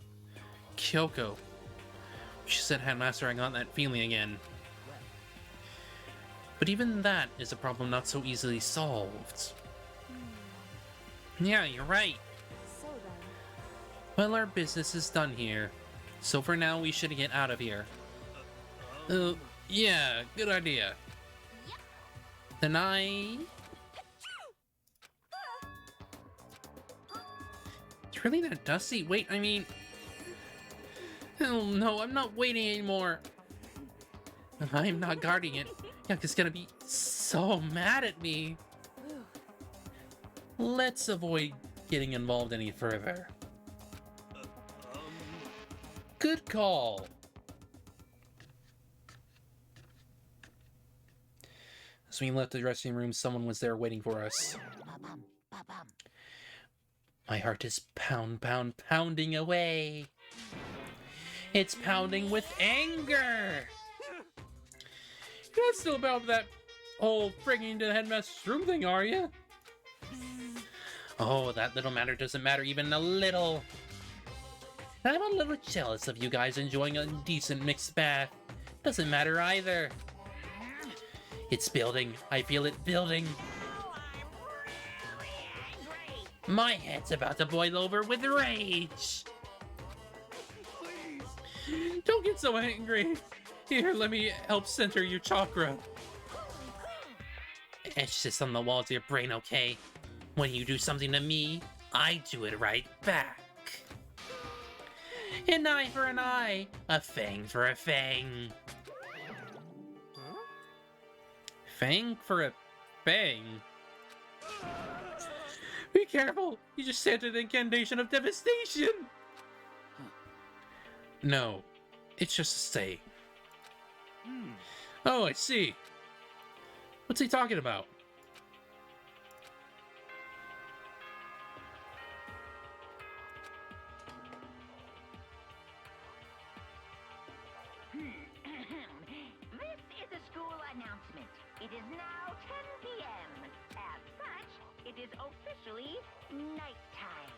Kyoko. She said, Headmaster, I got that feeling again. But even that is a problem not so easily solved. Yeah, you're right. so then, Well, our business is done here. So for now, we should get out of here. Yeah, good idea. Then It's really that dusty? Wait, I mean... Oh no, I'm not waiting anymore. I'm not guarding it. Yuck, gonna be so mad at me. Let's avoid getting involved any further. Good call. As we left the dressing room, someone was there waiting for us. Ba-bum, ba-bum. My heart is pounding away. It's pounding with anger. You're not still about that whole frigging to the headmaster's room thing, are you? Oh, that little matter doesn't matter even a little. I'm a little jealous of you guys enjoying a decent mixed bath. Doesn't matter either. It's building. I feel it building. My head's about to boil over with rage. Don't get so angry. Here, let me help center your chakra. Etch this on the walls of your brain, okay? When you do something to me, I do it right back. An eye for an eye, a fang for a fang. Fang for a fang? Be careful! You just sent an incantation of devastation! No, it's just a say. Oh, I see. What's he talking about? This is a school announcement. It is now 10 p.m. As such, it is officially nighttime.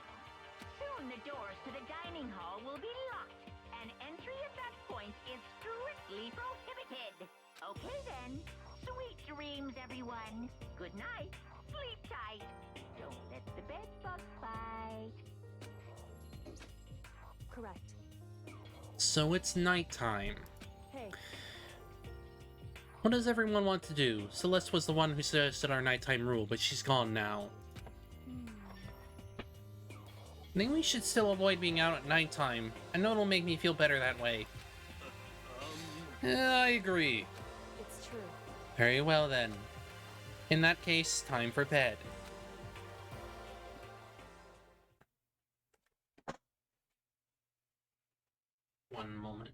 Soon the doors to the dining hall will be locked, and entry at that point is strictly prohibited. Okay then, sweet dreams, everyone. Good night, sleep tight. Don't let the bed bugs bite. correct. So it's nighttime. Hey, What does everyone want to do? Celeste was the one who suggested our nighttime rule, but she's gone now. I think we should still avoid being out at nighttime. I know it'll make me feel better that way. Yeah, I agree. it's true. Very well then. In that case, time for bed. One moment.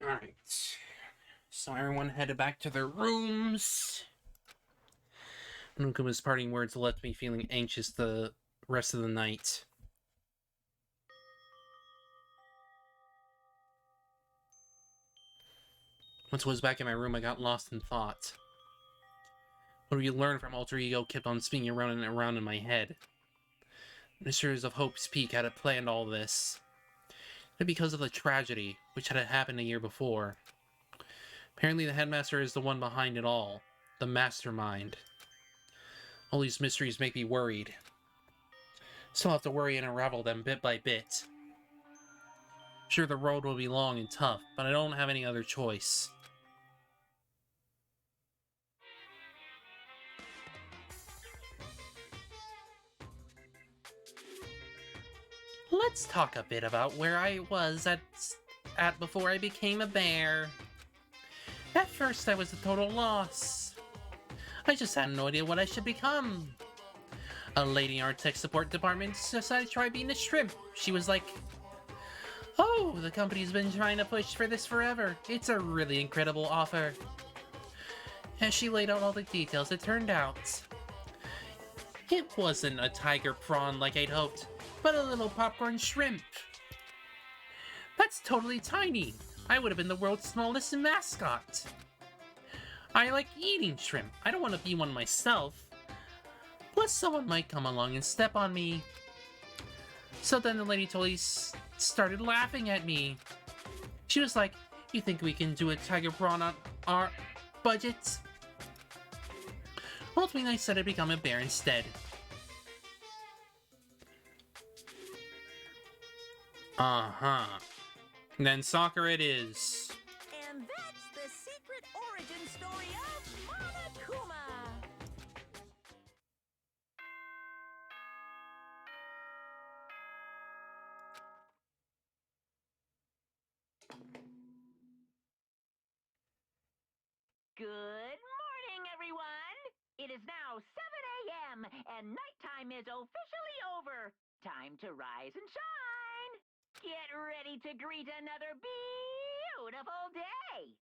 Alright. So everyone headed back to their rooms. Nukuma's parting words left me feeling anxious the rest of the night. Once I was back in my room, I got lost in thought. What we learned from Alter Ego kept on spinning around and around in my head. Mysteries of Hope's Peak had planned all this. And because of the tragedy, which had happened a year before. Apparently the headmaster is the one behind it all. The mastermind. All these mysteries make me worried. Still have to worry and unravel them bit by bit. Sure, the road will be long and tough, but I don't have any other choice. Let's talk a bit about where I was at before I became a bear. At first, I was a total loss. I just had no idea what I should become. A lady in our tech support department decided to try being a shrimp. She was like, "Oh, the company's been trying to push for this forever. It's a really incredible offer." As she laid out all the details, it turned out it wasn't a tiger prawn like I'd hoped, but a little popcorn shrimp. That's totally tiny. I would have been the world's smallest mascot. I like eating shrimp. I don't want to be one myself. Plus, someone might come along and step on me. So then the lady totally started laughing at me. She was like, "You think we can do a tiger prawn on our budget?" Ultimately, I said I'd become a bear instead. Uh-huh. Then soccer it is. And that's the secret origin story of Monokuma. Good morning, everyone! It is now 7 a.m., and nighttime is officially over. Time to rise and shine! Get ready to greet another beautiful day!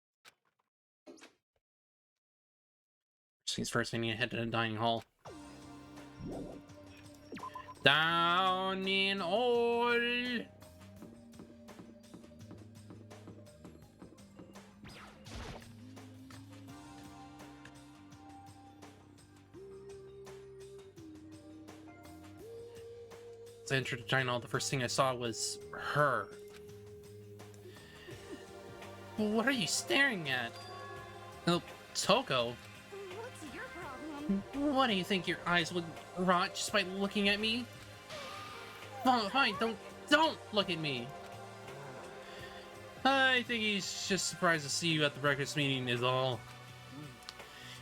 First things first, I need to head to the dining hall. Down in all. As I entered the dining hall, the first thing I saw was her. What are you staring at? Oh, Toko. What's your problem? What do you think your eyes would rot just by looking at me? Oh, fine, don't look at me. I think he's just surprised to see you at the breakfast meeting is all.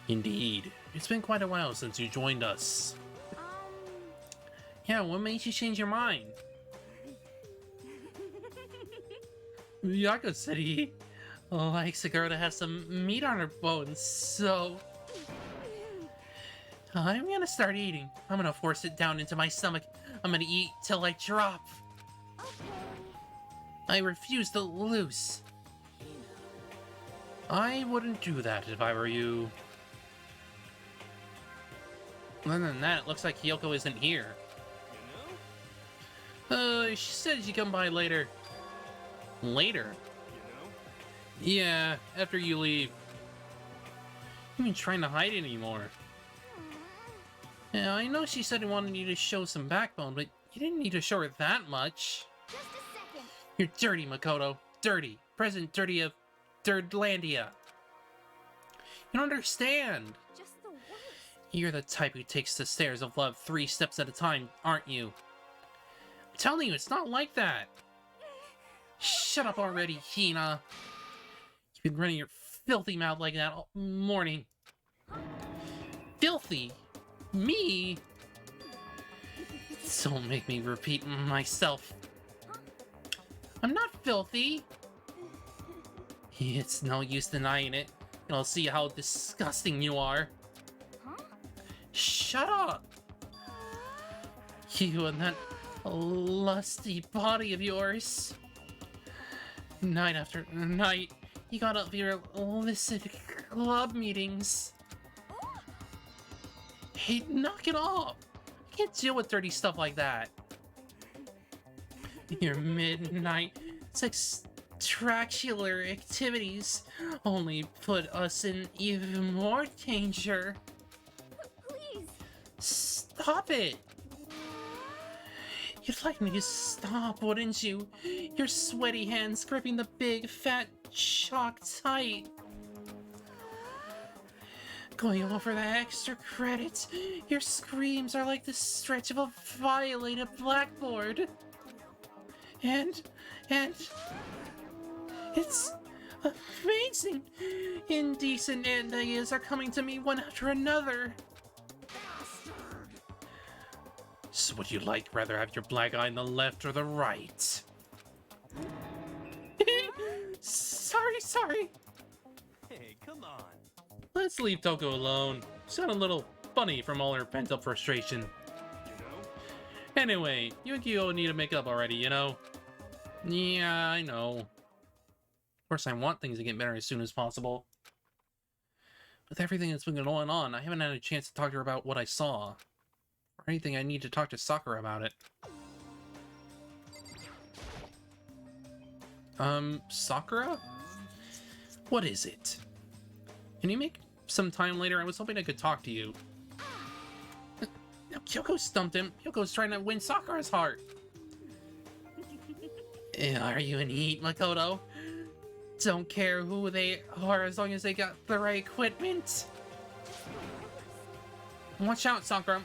Indeed. It's been quite a while since you joined us. Yeah, what made you change your mind? Yako said he likes a girl that has some meat on her bones, so... I'm gonna start eating. I'm gonna force it down into my stomach. I'm gonna eat till I drop. I refuse to lose. I wouldn't do that if I were you. Other than that, it looks like Kyoko isn't here. She said she'd come by later. Later? Yeah, after you leave. You ain't trying to hide anymore. Yeah, I know she said she wanted you to show some backbone, but you didn't need to show her that much. Just a second. You're dirty, Makoto. Dirty. Present dirty of Dirtlandia. You don't understand. Just the worst. You're the type who takes the stairs of love 3 steps at a time, aren't you? I'm telling you, it's not like that. Shut up already, Hina. You've been running your filthy mouth like that all morning. Filthy? Me? Don't make me repeat myself. I'm not filthy. It's no use denying it. And I'll see how disgusting you are. Shut up! You and that lusty body of yours. Night after night, you got up your illicit club meetings. Hey, knock it off! I can't deal with dirty stuff like that. Your midnight sextractular activities only put us in even more danger. Please. Stop it! You'd like me to stop, wouldn't you? Your sweaty hands gripping the big, fat chalk tight. Going over the extra credits, your screams are like the stretch of a violated blackboard. And it's amazing. Indecent ideas are coming to me one after another. So would you rather have your black eye on the left or the right? Sorry. Hey, come on. Let's leave Toko alone. She's got a little funny from all her pent-up frustration. You know? Anyway, you and Kyo need to make up already, you know? Yeah, I know. Of course, I want things to get better as soon as possible. With everything that's been going on, I haven't had a chance to talk to her about what I saw. Or anything, I need to talk to Sakura about it. Sakura? What is it? Can you make some time later? I was hoping I could talk to you. Now, Kyoko stumped him. Kyoko's trying to win Sakura's heart. Are you in heat, Makoto? Don't care who they are as long as they got the right equipment. Watch out, Sakura.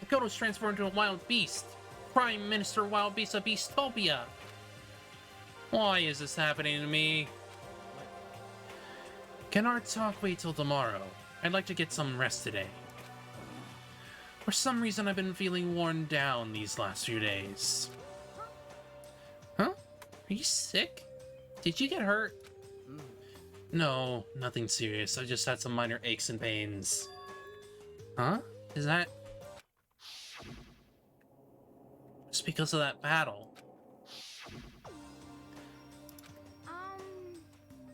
Makoto's transformed into a wild beast. Prime Minister Wild Beast of Beastopia. Why is this happening to me? Can our talk wait till tomorrow? I'd like to get some rest today. For some reason, I've been feeling worn down these last few days. Huh? Are you sick? Did you get hurt? No, nothing serious. I just had some minor aches and pains. Huh? Is that... It's because of that battle.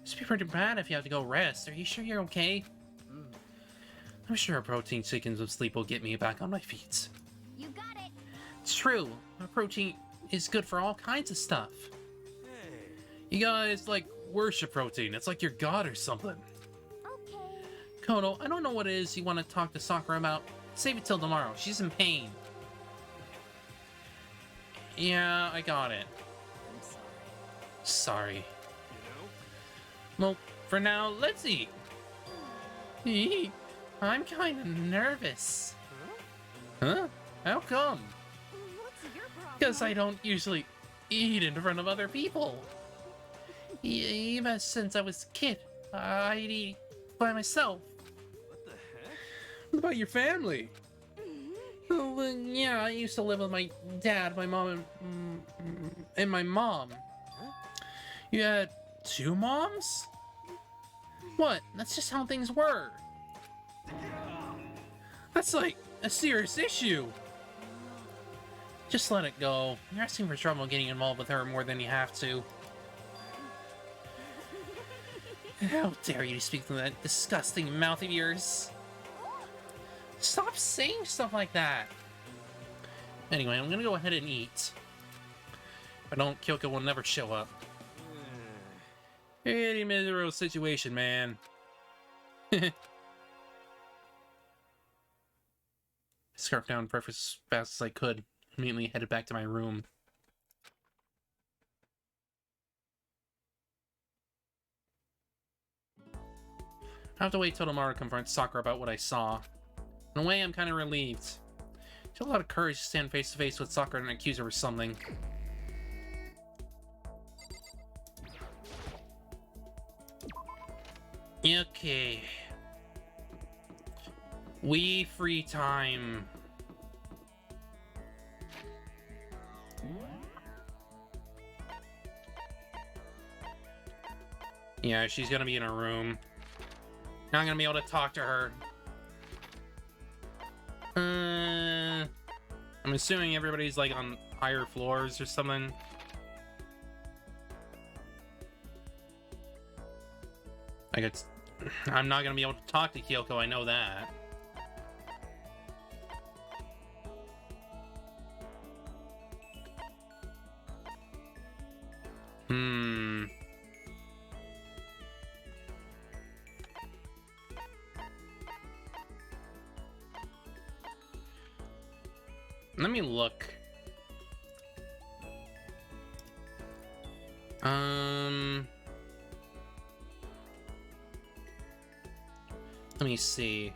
It's pretty bad if you have to go rest. Are you sure you're okay? I'm sure a protein sequence of sleep will get me back on my feet. You got it. It's true. A protein is good for all kinds of stuff. You guys, like, worship protein. It's like your god or something. Okay. Kono, I don't know what it is you want to talk to Sakura about. Save it till tomorrow. She's in pain. Yeah, I got it. I'm sorry. Sorry. Well, for now, let's eat. I'm kind of nervous. Huh? How come? What's your problem? Because I don't usually eat in front of other people. Even since I was a kid, I'd eat by myself. What the heck? What about your family? Well, yeah, I used to live with my dad, my mom, and my mom. You had 2 moms? What? That's just how things were. That's like a serious issue. Just let it go. You're asking for trouble getting involved with her more than you have to. How dare you speak from that disgusting mouth of yours? Stop saying stuff like that. Anyway, I'm gonna go ahead and eat. If I don't, Kyoko will never show up. Pretty miserable situation, man. Scarfed down breakfast as fast as I could. Immediately headed back to my room. I have to wait till tomorrow to confront Sakura about what I saw. In a way, I'm kind of relieved. It took a lot of courage to stand face to face with Sakura and accuse her of something. Okay. We free time. Yeah, she's gonna be in her room. Not gonna be able to talk to her. I'm assuming everybody's like on higher floors or something. I'm not gonna be able to talk to Kyoko, I know that. Let me look. Let me see.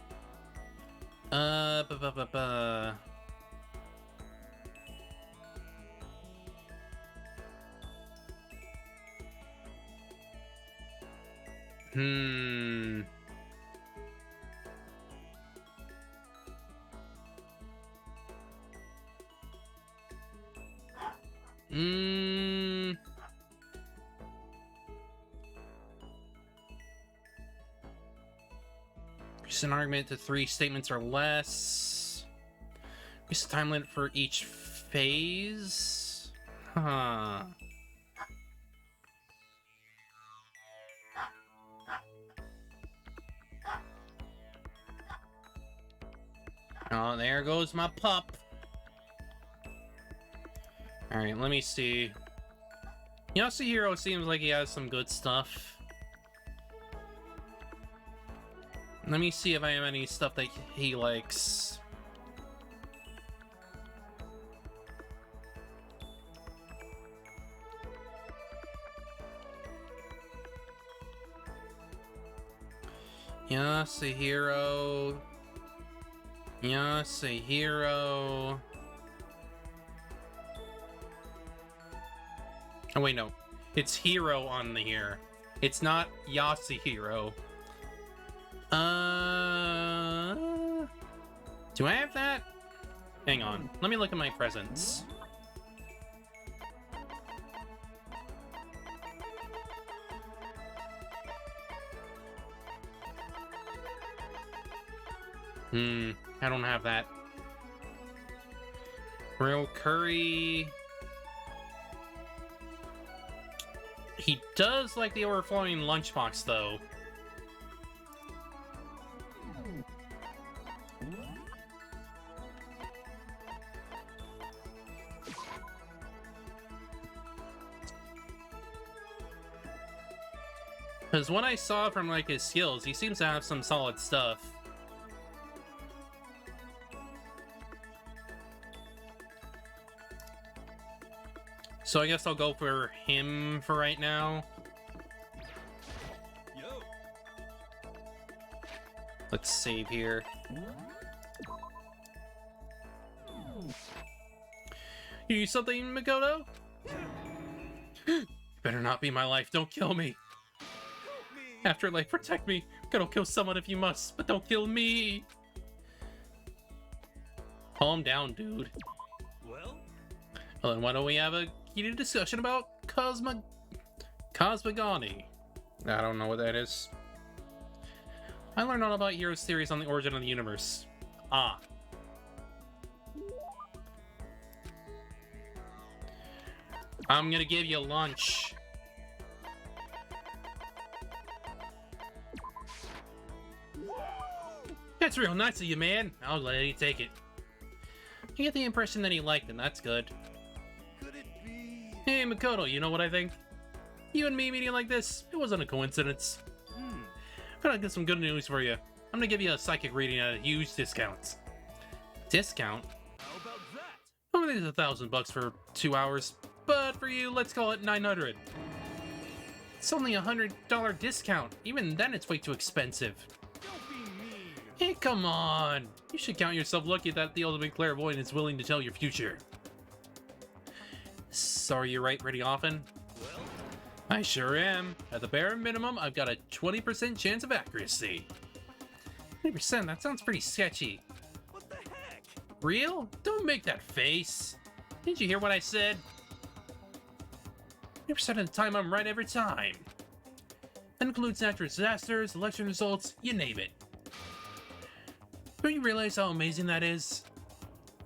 Just an argument to 3 statements or less. Just a time limit for each phase. Huh. Oh, there goes my pup. Alright, let me see. Yasuhiro seems like he has some good stuff. Let me see if I have any stuff that he likes. Yasuhiro. Yasuhiro. Oh wait, no. It's Hero on the here. It's not Yasuhiro. Do I have that? Hang on. Let me look at my presents. I don't have that. Real curry. He does like the overflowing lunchbox, though. Because what I saw from, like, his skills, he seems to have some solid stuff. So I guess I'll go for him for right now. Yo. Let's save here. You need something, Makoto? Better not be my life. Don't kill me. Afterlife, protect me. Go kill someone if you must, but don't kill me. Calm down, dude. Well, Well, then why don't we have a heated discussion about Cosmogony? I don't know what that is. I learned all about Hero's theories on the origin of the universe. Ah. I'm gonna give you lunch. That's real nice of you, man. I'll let you take it. You get the impression that he liked it, that's good. could it be? Hey, Makoto, you know what I think? You and me meeting like this, it wasn't a coincidence. I'm gonna get some good news for you. I'm gonna give you a psychic reading at a huge discount. Discount? How about that? Oh, there's $1,000 for 2 hours, but for you, let's call it 900. It's only a $100 discount. Even then, it's way too expensive. Don't be mean. Hey, come on! You should count yourself lucky that the ultimate clairvoyant is willing to tell your future. So are you right pretty often? Well, I sure am. At the bare minimum, I've got a 20% chance of accuracy. 20%? That sounds pretty sketchy. what the heck? Real? Don't make that face. Didn't you hear what I said? 20% of the time, I'm right every time. That includes natural disasters, election results, you name it. Don't you realize how amazing that is?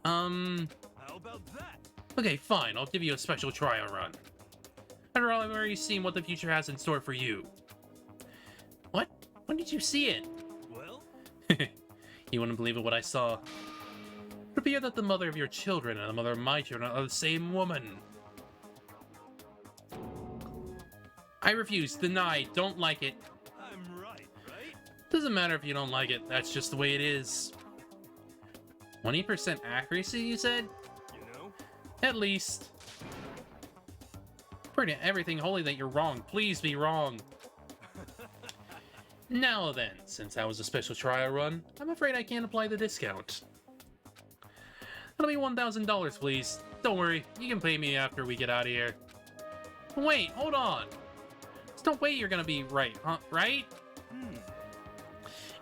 How about that? Okay, fine. I'll give you a special trial run. After all, I've already seen what the future has in store for you. What? When did you see it? Well, You wouldn't believe it what I saw. It appeared that the mother of your children and the mother of my children are the same woman. I refuse. Deny. Don't like it. I'm right, right? Doesn't matter if you don't like it. That's just the way it is. 20% accuracy, you said? You know? At least. Pray to everything holy that you're wrong. Please be wrong. Now then, since that was a special trial run, I'm afraid I can't apply the discount. That'll be $1,000, please. Don't worry, you can pay me after we get out of here. Wait, hold on. There's no way you're gonna be right, huh? Right?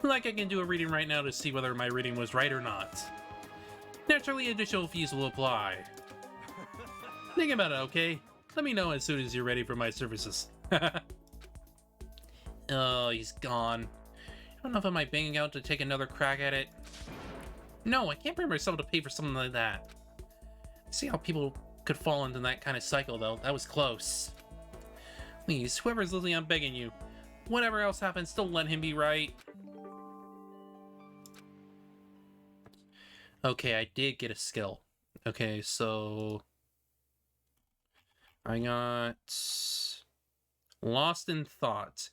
Like I can do a reading right now to see whether my reading was right or not. Naturally, additional fees will apply. Think about it, okay? Let me know as soon as you're ready for my services. Oh, he's gone. I don't know if I might bang out to take another crack at it. No, I can't bring myself to pay for something like that. See how people could fall into that kind of cycle, though. That was close. Please, whoever's listening, I'm begging you. Whatever else happens, don't let him be right. Okay, I did get a skill. Okay, so I got Lost in Thought.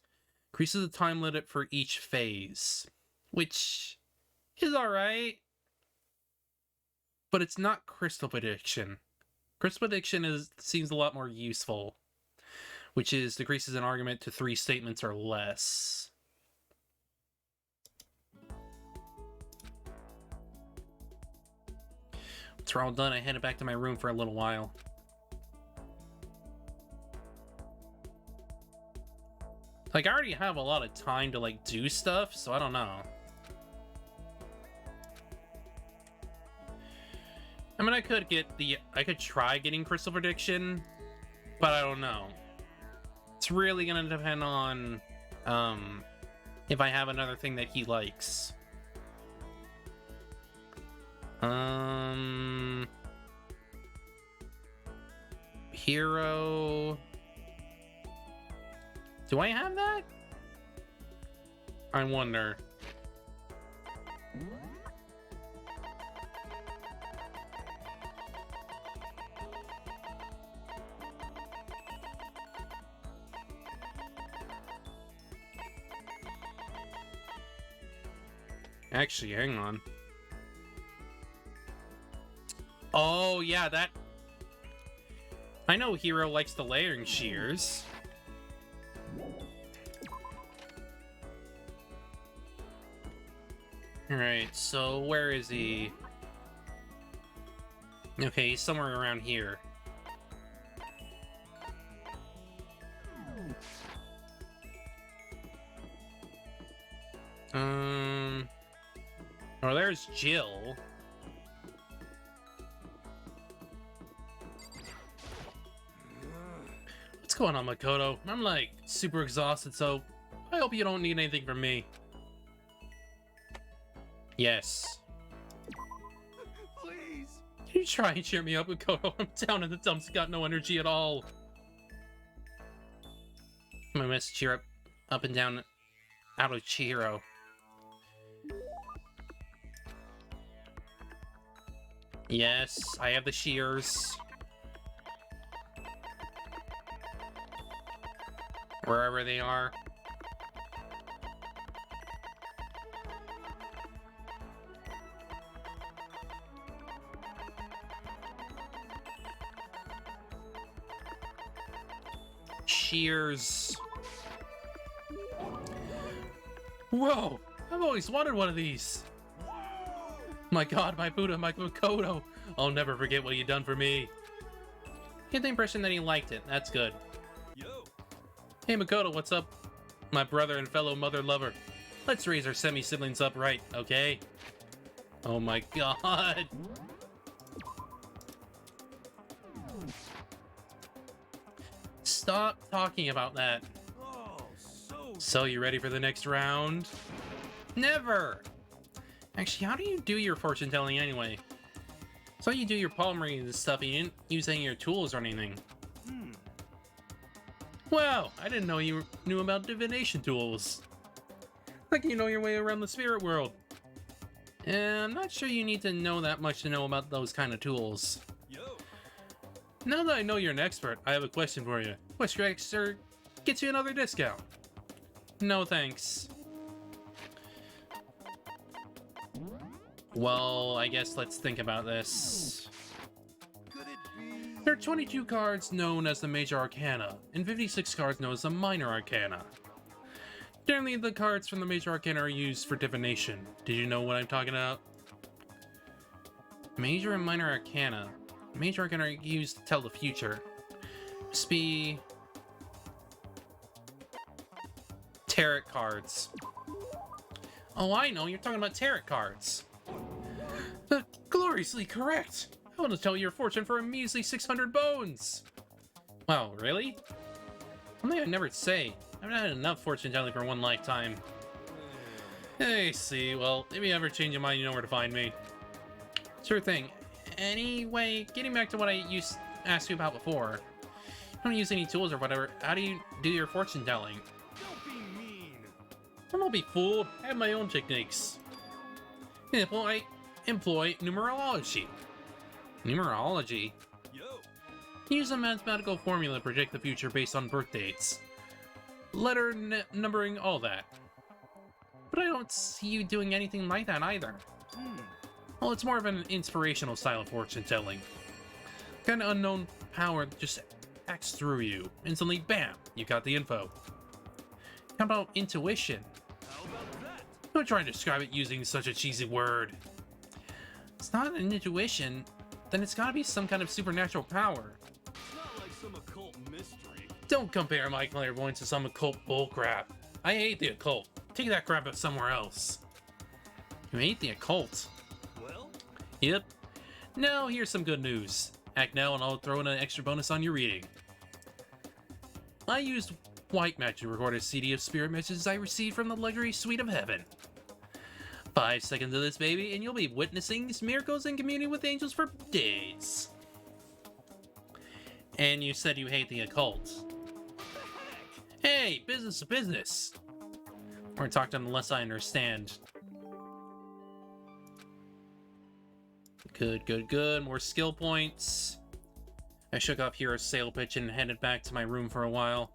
Increases the time limit for each phase, which is alright, but it's not Crystal Prediction. Crystal Prediction seems a lot more useful, which is decreases an argument to 3 statements or less. Once we're all done, I headed back to my room for a little while. Like, I already have a lot of time to, like, do stuff, so I don't know. I mean, I could try getting Crystal Prediction, but I don't know. It's really gonna depend on, if I have another thing that he likes. Hero... Do I have that? I wonder. Actually, hang on. Oh, yeah, that... I know Hero likes the layering shears. Alright, so where is he? Okay, he's somewhere around here. Oh, there's Jill. What's going on, Makoto? I'm like super exhausted, so I hope you don't need anything from me. Yes. Please. Can you try and cheer me up, Makoto? I'm down in the dumps, got no energy at all. My message cheer up and down out of Chihiro. Yes, I have the shears. Wherever they are. Shears. Whoa! I've always wanted one of these. My god, my Buddha, my Makoto. I'll never forget what you done for me. Get the impression that he liked it. That's good. Yo. Hey Makoto, what's up? My brother and fellow mother lover. Let's raise our semi-siblings up right, okay? Oh my god. Stop talking about that. Oh, So you ready for the next round? Never! Actually, how do you do your fortune telling anyway? So you do your palm reading and stuff and you didn't use any of your tools or anything. Wow, I didn't know you knew about divination tools. Like you know your way around the spirit world. And I'm not sure you need to know that much to know about those kind of tools. Yo. Now that I know you're an expert, I have a question for you. Which extra gets you another discount? No thanks. Well, I guess let's think about this. Could it be? There are 22 cards known as the Major Arcana, and 56 cards known as the Minor Arcana. Generally, the cards from the Major Arcana are used for divination. Did you know what I'm talking about? Major and Minor Arcana. Major Arcana are used to tell the future. Must be... tarot cards. Oh, I know, you're talking about tarot cards. Gloriously correct! I want to tell you your fortune for a measly 600 bones! Wow, really? Something I'd never say. I've not had enough fortune telling for one lifetime. Hey, see, well, if you ever change your mind, you know where to find me. Sure thing. Anyway, getting back to what I asked you about before. You don't use any tools or whatever. How do you do your fortune telling? Don't be mean. Don't be fooled. I have my own techniques. Example, I Employ numerology. Numerology? Yo! Use a mathematical formula to predict the future based on birth dates. Letter numbering, all that. But I don't see you doing anything like that either. Well, it's more of an inspirational style of fortune telling. Kind of unknown power that just acts through you. Instantly, bam, you got the info. How about intuition? How about that? Don't try to describe it using such a cheesy word. It's not an intuition, then it's gotta be some kind of supernatural power. It's not like some occult mystery. Don't compare my clairvoyance to some occult bullcrap. I hate the occult. Take that crap up somewhere else. You hate the occult? Well, Yep. Now here's some good news. Act now and I'll throw in an extra bonus on your reading. I used white magic to record a CD of spirit messages I received from the luxury suite of heaven. 5 seconds of this, baby, and you'll be witnessing miracles and communing with angels for days. And you said you hate the occult. Hey, business to business. Or talk unless I understand. Good, good, good. More skill points. I shook off Hero's sale pitch and headed back to my room for a while.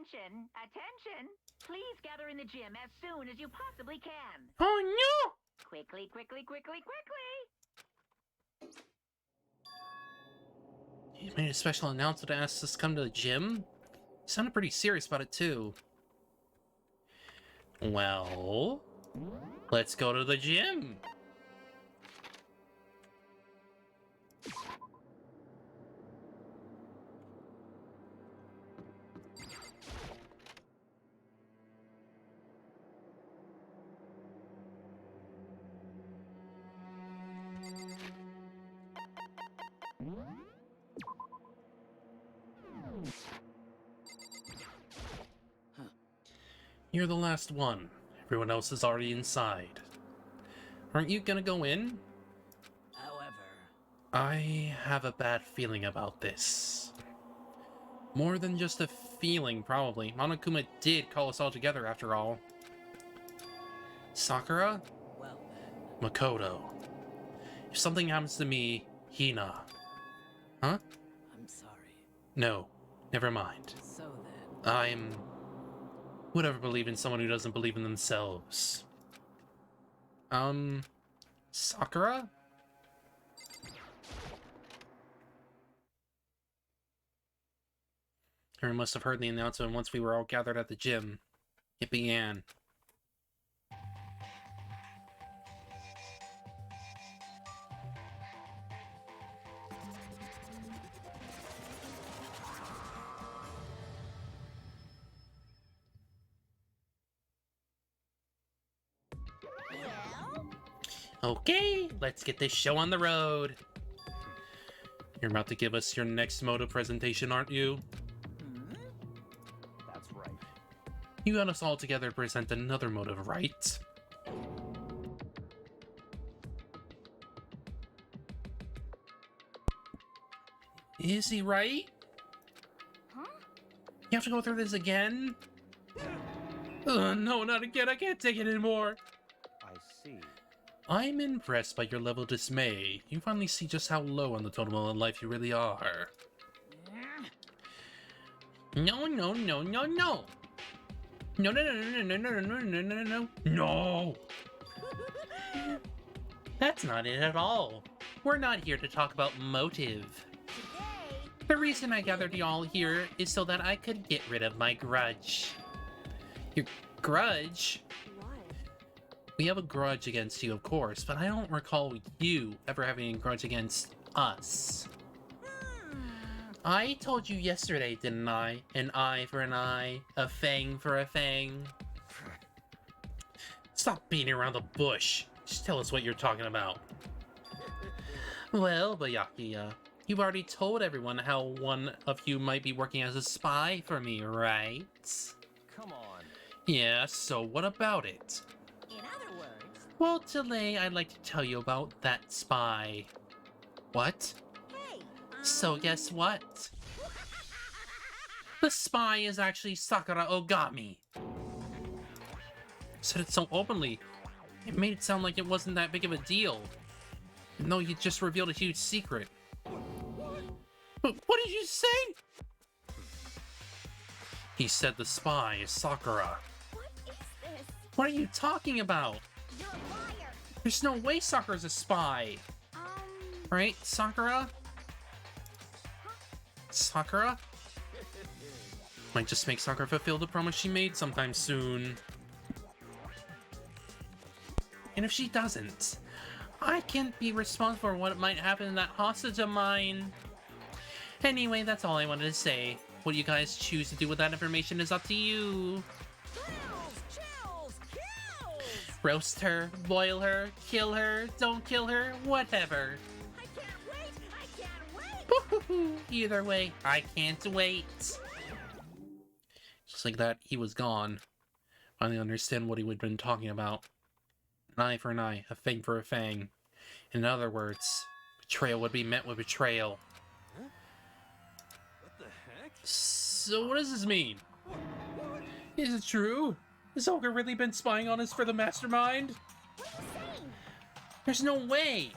Attention! Attention! Please gather in the gym as soon as you possibly can. Oh no! Quickly, quickly, quickly, quickly! He made a special announcement to ask us to come to the gym? He sounded pretty serious about it too. Well, let's go to the gym. You're the last one. Everyone else is already inside. Aren't you gonna go in? However, I have a bad feeling about this. More than just a feeling, probably. Monokuma did call us all together after all. Sakura? well then, Makoto. If something happens to me, Hina. Huh? I'm sorry. No, never mind. So then, would ever believe in someone who doesn't believe in themselves. Sakura? Everyone must have heard the announcement once we were all gathered at the gym. It began. Okay, let's get this show on the road. You're about to give us your next moto presentation, aren't you? That's right. You got us all together to present another motive, right? Is he right? Huh? You have to go through this again? No, not again. I can't take it anymore. I see. I'm impressed by your level of dismay. You finally see just how low on the totem of life you really are. No, no, no, no, no. No, no, no, no, no, no, no, no, no, no, no, no. That's not it at all. We're not here to talk about motive. The reason I gathered y'all here is so that I could get rid of my grudge. Your grudge? Why? We have a grudge against you, of course, but I don't recall you ever having a grudge against us. I told you yesterday, didn't I? An eye for an eye, a fang for a fang. Stop beating around the bush. Just tell us what you're talking about. Well, Byakuya, you've already told everyone how one of you might be working as a spy for me, right? Come on. Yeah, so what about it? In other words, Well, today I'd like to tell you about that spy. What? Hey, So guess what? The spy is actually Sakura Ogami. Said it so openly. It made it sound like it wasn't that big of a deal. No, you just revealed a huge secret. What did you say? He said the spy is Sakura. What is this? What are you talking about? You're a liar. There's no way Sakura's a spy. Right, Sakura? Sakura? Might just make Sakura fulfill the promise she made sometime soon. And if she doesn't, I can't be responsible for what might happen to that hostage of mine. Anyway, that's all I wanted to say. What you guys choose to do with that information is up to you. Chills! Kills! Roast her, boil her, kill her, don't kill her, whatever. I can't wait! I can't wait! Either way, I can't wait. Just like that, he was gone. Finally understand what he would have been talking about. An eye for an eye, a fang for a fang. In other words, betrayal would be met with betrayal. What the heck? So what does this mean? Is it true? Has Olga really been spying on us for the mastermind? What are you saying? There's no way!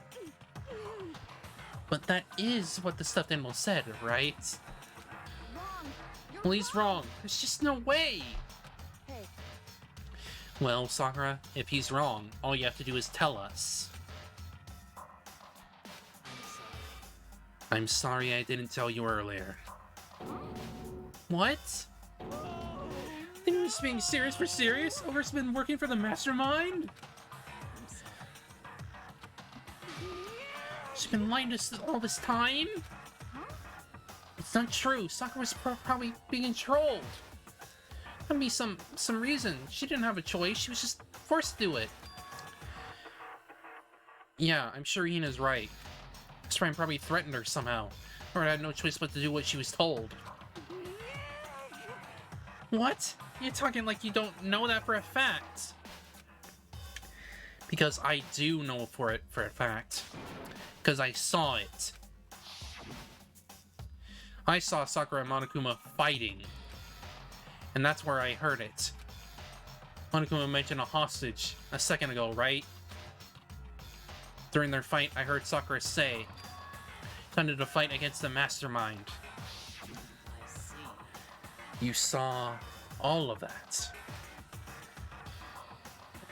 But that is what the stuffed animal said, right? Wrong. You're Well, he's wrong. There's just no way! Hey, Well, Sakura, if he's wrong, all you have to do is tell us. I'm sorry I didn't tell you earlier. What? Think he was being serious for serious? Olga's been working for the mastermind? She's been lying to us all this time? It's not true. Sakura's probably being trolled. There'd be some reason. She didn't have a choice. She was just forced to do it. Yeah, I'm sure Ina's right. This friend probably threatened her somehow, or had no choice but to do what she was told. What? You're talking like you don't know that for a fact. Because I do know for a fact. Because I saw it. I saw Sakura and Monokuma fighting. And that's where I heard it. Monokuma mentioned a hostage a second ago, right? During their fight, I heard Sakura say, "Time to fight against the mastermind." I see. You saw all of that.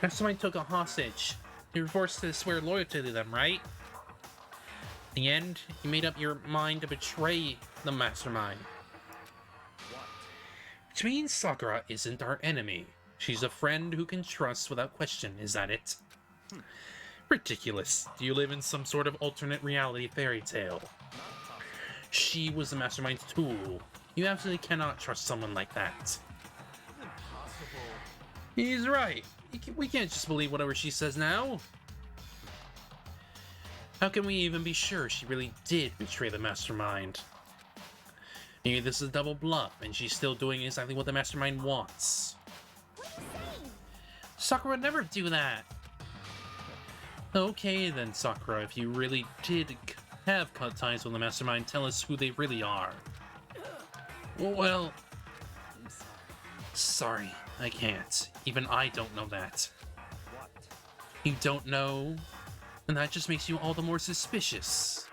Mastermind took a hostage. You were forced to swear loyalty to them, right? In the end, you made up your mind to betray the mastermind. Which means Sakura isn't our enemy. She's a friend who can trust without question, is that it? Ridiculous. Do you live in some sort of alternate reality fairy tale? She was the mastermind's tool. You absolutely cannot trust someone like that. He's right. We can't just believe whatever she says now. How can we even be sure she really did betray the mastermind? Maybe this is a double bluff, and she's still doing exactly what the mastermind wants. What are you saying? Sakura would never do that. Okay then, Sakura, if you really did have cut ties with the mastermind, tell us who they really are. Well, sorry, I can't. Even I don't know that. What? You don't know? And that just makes you all the more suspicious.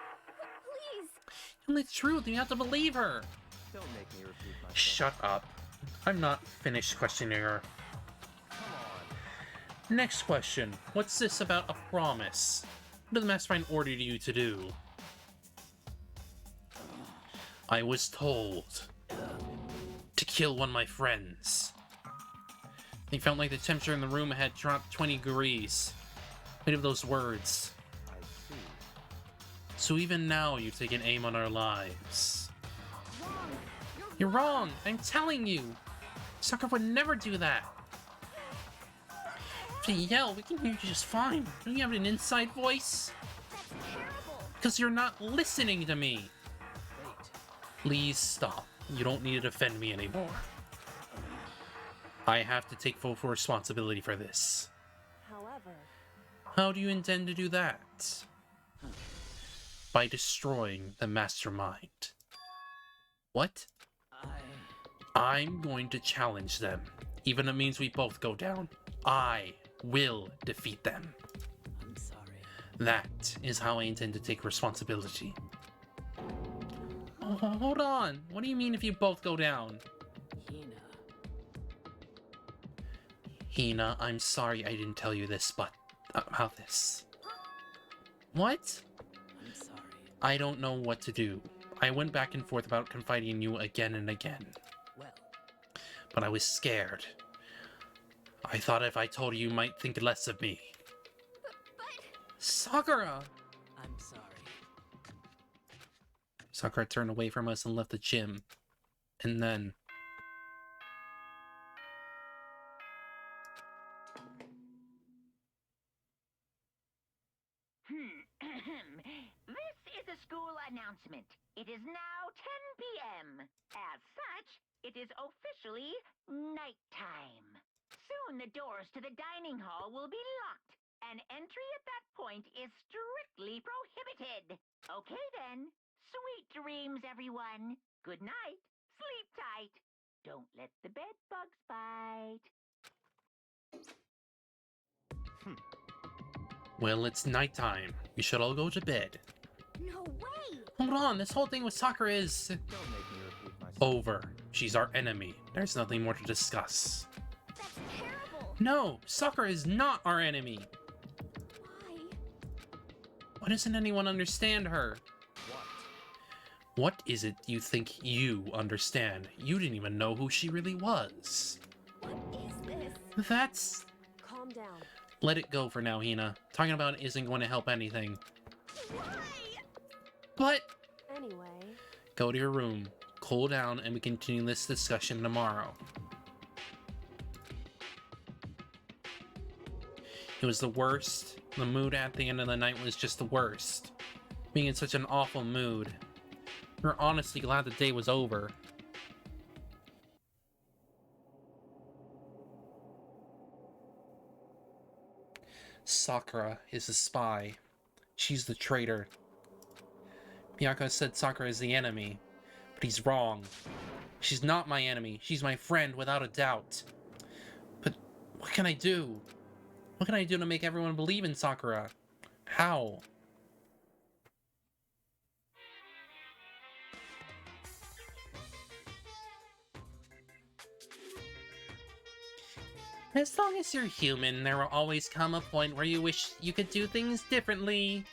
Please. And the truth, you have to believe her. Don't make me repeat myself. Shut up. I'm not finished questioning her. Come on. Next question. What's this about a promise? What did the mastermind order you to do? I was told to kill one of my friends. It felt like the temperature in the room had dropped 20 degrees. Think of those words. I see. So even now you've taken aim on our lives. Wrong. You're wrong! I'm telling you! Sakura would never do that! If you yell, we can hear you just fine. Don't you have an inside voice? That's terrible. Because you're not listening to me! Wait. Please stop. You don't need to defend me anymore. I have to take full responsibility for this. However, How do you intend to do that? By destroying the mastermind. What? I'm going to challenge them. Even if it means we both go down. I will defeat them. I'm sorry. That is how I intend to take responsibility. Oh, hold on. What do you mean if you both go down? Hina, I'm sorry I didn't tell you this, but about this. What? I'm sorry. I don't know what to do. I went back and forth about confiding in you again and again. Well, but I was scared. I thought if I told you, you might think less of me. But Sakura! I'm sorry. Sakura turned away from us and left the gym. And then... This is a school announcement. It is now 10 p.m. As such, it is officially nighttime. Soon the doors to the dining hall will be locked, and entry at that point is strictly prohibited. Okay then. Sweet dreams, everyone. Good night. Sleep tight. Don't let the bed bugs bite. Well, it's nighttime. We should all go to bed. no way! Hold on, this whole thing with Sakura is... Don't make me repeat myself. over. She's our enemy. There's nothing more to discuss. That's terrible! No! Sakura is not our enemy! Why? Why doesn't anyone understand her? What is it you think you understand? You didn't even know who she really was. What is this? That's... Calm down. Let it go for now, Hina. Talking about it isn't going to help anything. Why? But... Anyway, go to your room, cool down, and we continue this discussion tomorrow. It was the worst. The mood at the end of the night was just the worst. Being in such an awful mood. We were honestly glad the day was over. Sakura is a spy. She's the traitor. Miyako said Sakura is the enemy, but he's wrong. She's not my enemy. She's my friend, without a doubt. But what can I do? What can I do to make everyone believe in Sakura? How? As long as you're human, there will always come a point where you wish you could do things differently.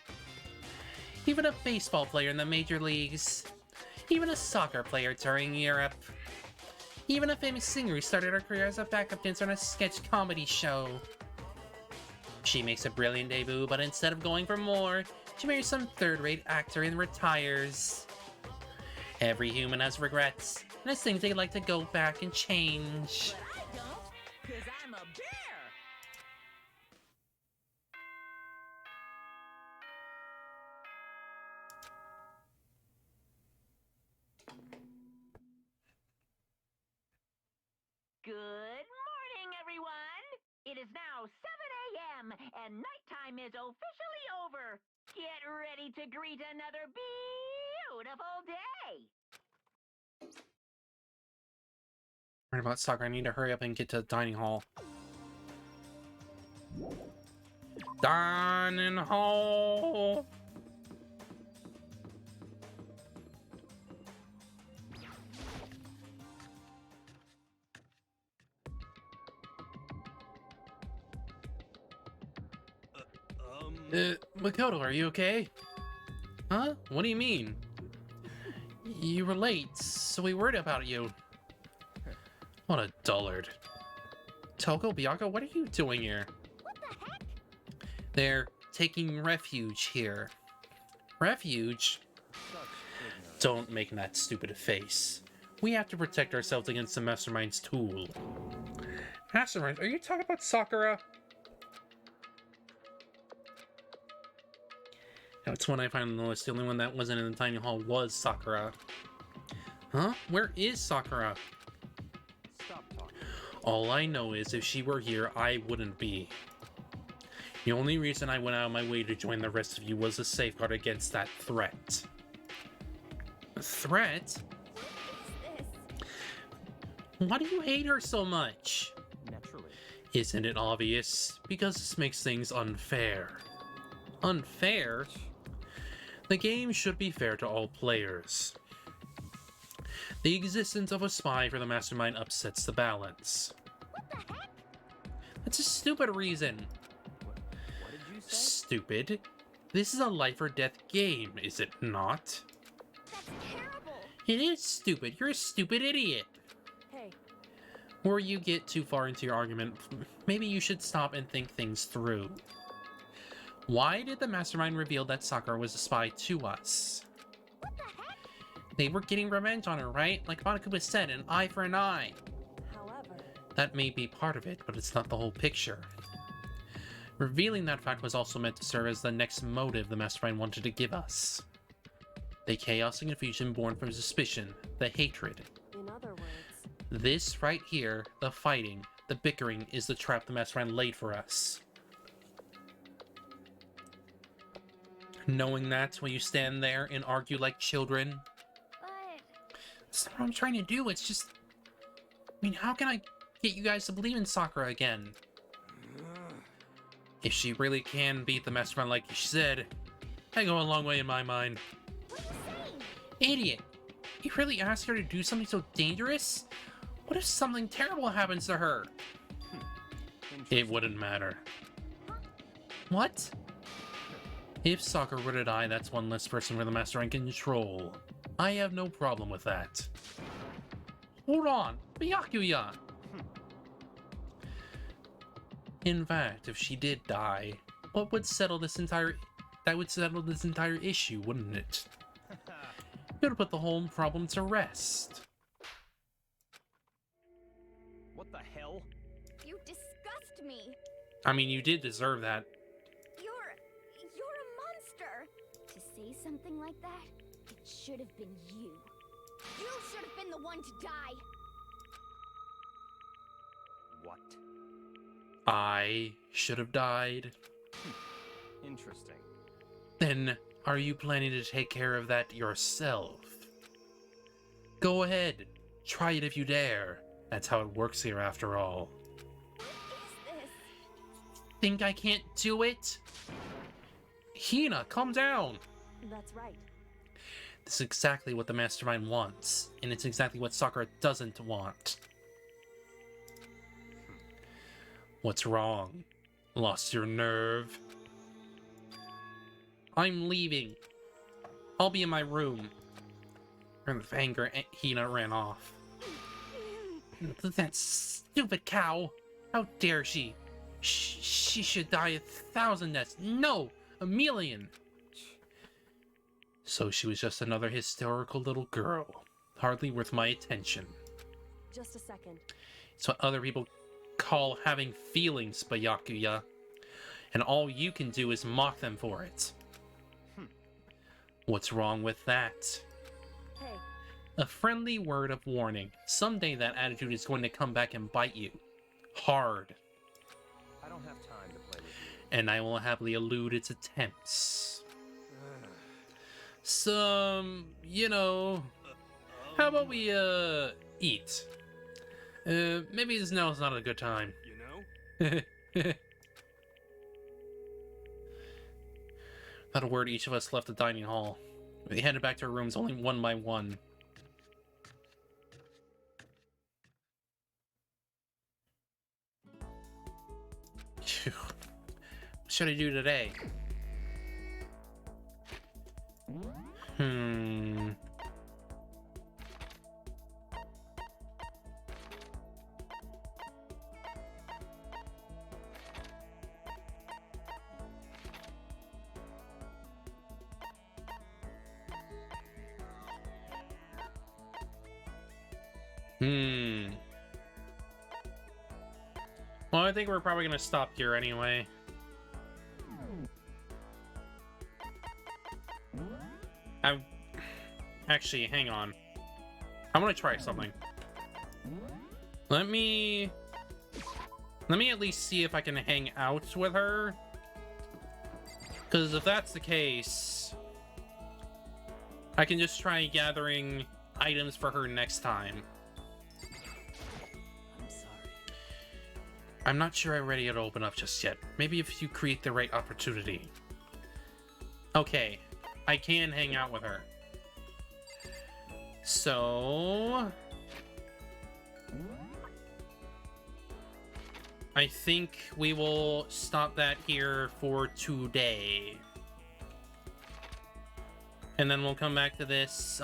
Even a baseball player in the major leagues. Even a soccer player touring Europe. Even a famous singer who started her career as a backup dancer on a sketch comedy show. She makes a brilliant debut, but instead of going for more, she marries some third-rate actor and retires. Every human has regrets, and has things they'd like to go back and change. But I don't, 'cause I'm a bear. Good morning, everyone. It is now 7 a.m. and nighttime is officially over. Get ready to greet another beautiful day. Right about Sakura, I need to hurry up and get to the dining hall. Dining hall! Makoto, are you okay? Huh? What do you mean? You were late, so we worried about you. What a dullard. Toko, Byako, what are you doing here? What the heck? They're taking refuge here. Refuge? Don't make that stupid face. We have to protect ourselves against the Mastermind's tool. Mastermind? Are you talking about Sakura? That's when I finally noticed the only one that wasn't in the tiny hall was Sakura. Huh? Where is Sakura? Stop talking. All I know is if she were here, I wouldn't be. The only reason I went out of my way to join the rest of you was a safeguard against that threat. A threat? What is this? Why do you hate her so much? Naturally. Isn't it obvious? Because this makes things unfair. Unfair? The game should be fair to all players. The existence of a spy for the mastermind upsets the balance. What the heck? That's a stupid reason. What did you say? Stupid? This is a life or death game, is it not? That's terrible. It is stupid. You're a stupid idiot. Hey, Before you get too far into your argument, maybe you should stop and think things through. Why did the mastermind reveal that Sakura was a spy to us? What the heck? They were getting revenge on her, right? Like Monokuma said, an eye for an eye. however, That may be part of it, but it's not the whole picture. Revealing that fact was also meant to serve as the next motive the mastermind wanted to give us. The chaos and confusion born from suspicion, the hatred. in other words, This right here, the fighting, the bickering, is the trap the mastermind laid for us. Knowing that, will you stand there and argue like children? But That's not what I'm trying to do, it's just... I mean, how can I get you guys to believe in Sakura again? If she really can beat the mastermind like you said, I go a long way in my mind. what are you saying? Idiot! You really asked her to do something so dangerous? What if something terrible happens to her? It wouldn't matter. What? If Sakura were to die, that's one less person for the mastermind can control. I have no problem with that. Hold on, Byakuya! In fact, if she did die, what would settle this entire... That would settle this entire issue, wouldn't it? It would put the whole problem to rest. What the hell? You disgust me. I mean, you did deserve that. You're a monster. To say something like that, it should have been you. You should have been the one to die. What? I should have died. Interesting. Then, are you planning to take care of that yourself? Go ahead. Try it if you dare. That's how it works here after all. What is this? Think I can't do it? Hina, calm down! that's right. This is exactly what the mastermind wants, and it's exactly what Sakura doesn't want. What's wrong? Lost your nerve? I'm leaving. I'll be in my room. And with anger, Hina ran off. That stupid cow! How dare she? She should die 1,000 deaths. No! 1,000,000! So she was just another hysterical little girl. Hardly worth my attention. Just a second. It's what other people call having feelings, Byakuya. And all you can do is mock them for it. What's wrong with that? Hey, A friendly word of warning. Someday that attitude is going to come back and bite you. Hard. I don't have time to play with you. And I will happily elude its attempts. Some, you know... How about we, eat? Maybe now is not a good time. You know? Without a word, each of us left the dining hall. We headed back to our rooms only one by one. Phew. What should I do today? Well, I think we're probably gonna stop here anyway. Actually, hang on. I want to try something. Let me at least see if I can hang out with her Because if that's the case, I can just try gathering items for her next time. I'm sorry. I'm not sure I'm ready to open up just yet. Maybe if you create the right opportunity. Okay, I can hang out with her. So... I think we will stop that here for today. And then we'll come back to this,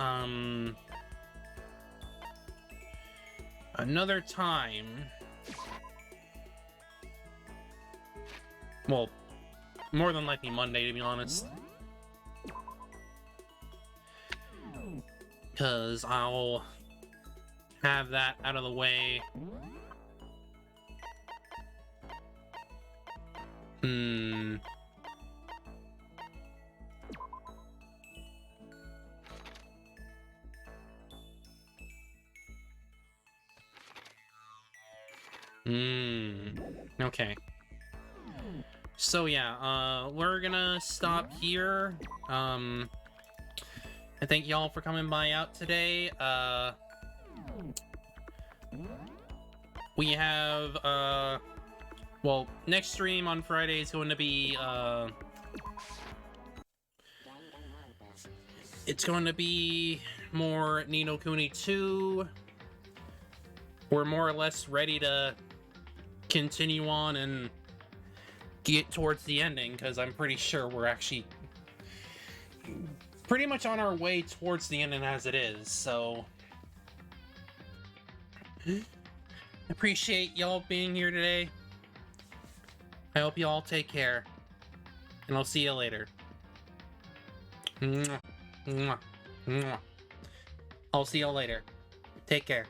another time. Well, more than likely Monday, to be honest. Because I'll have that out of the way. Okay. So yeah, we're gonna stop here. I thank y'all for coming by out today. We have, well, next stream on Friday is going to be, it's going to be more Ni no Kuni 2. We're more or less ready to continue on and get towards the ending, because I'm pretty sure we're actually pretty much on our way towards the ending as it is, so... Appreciate y'all being here today. I hope you all take care, and I'll see you later. Mwah, mwah, mwah. I'll see y'all later. Take care.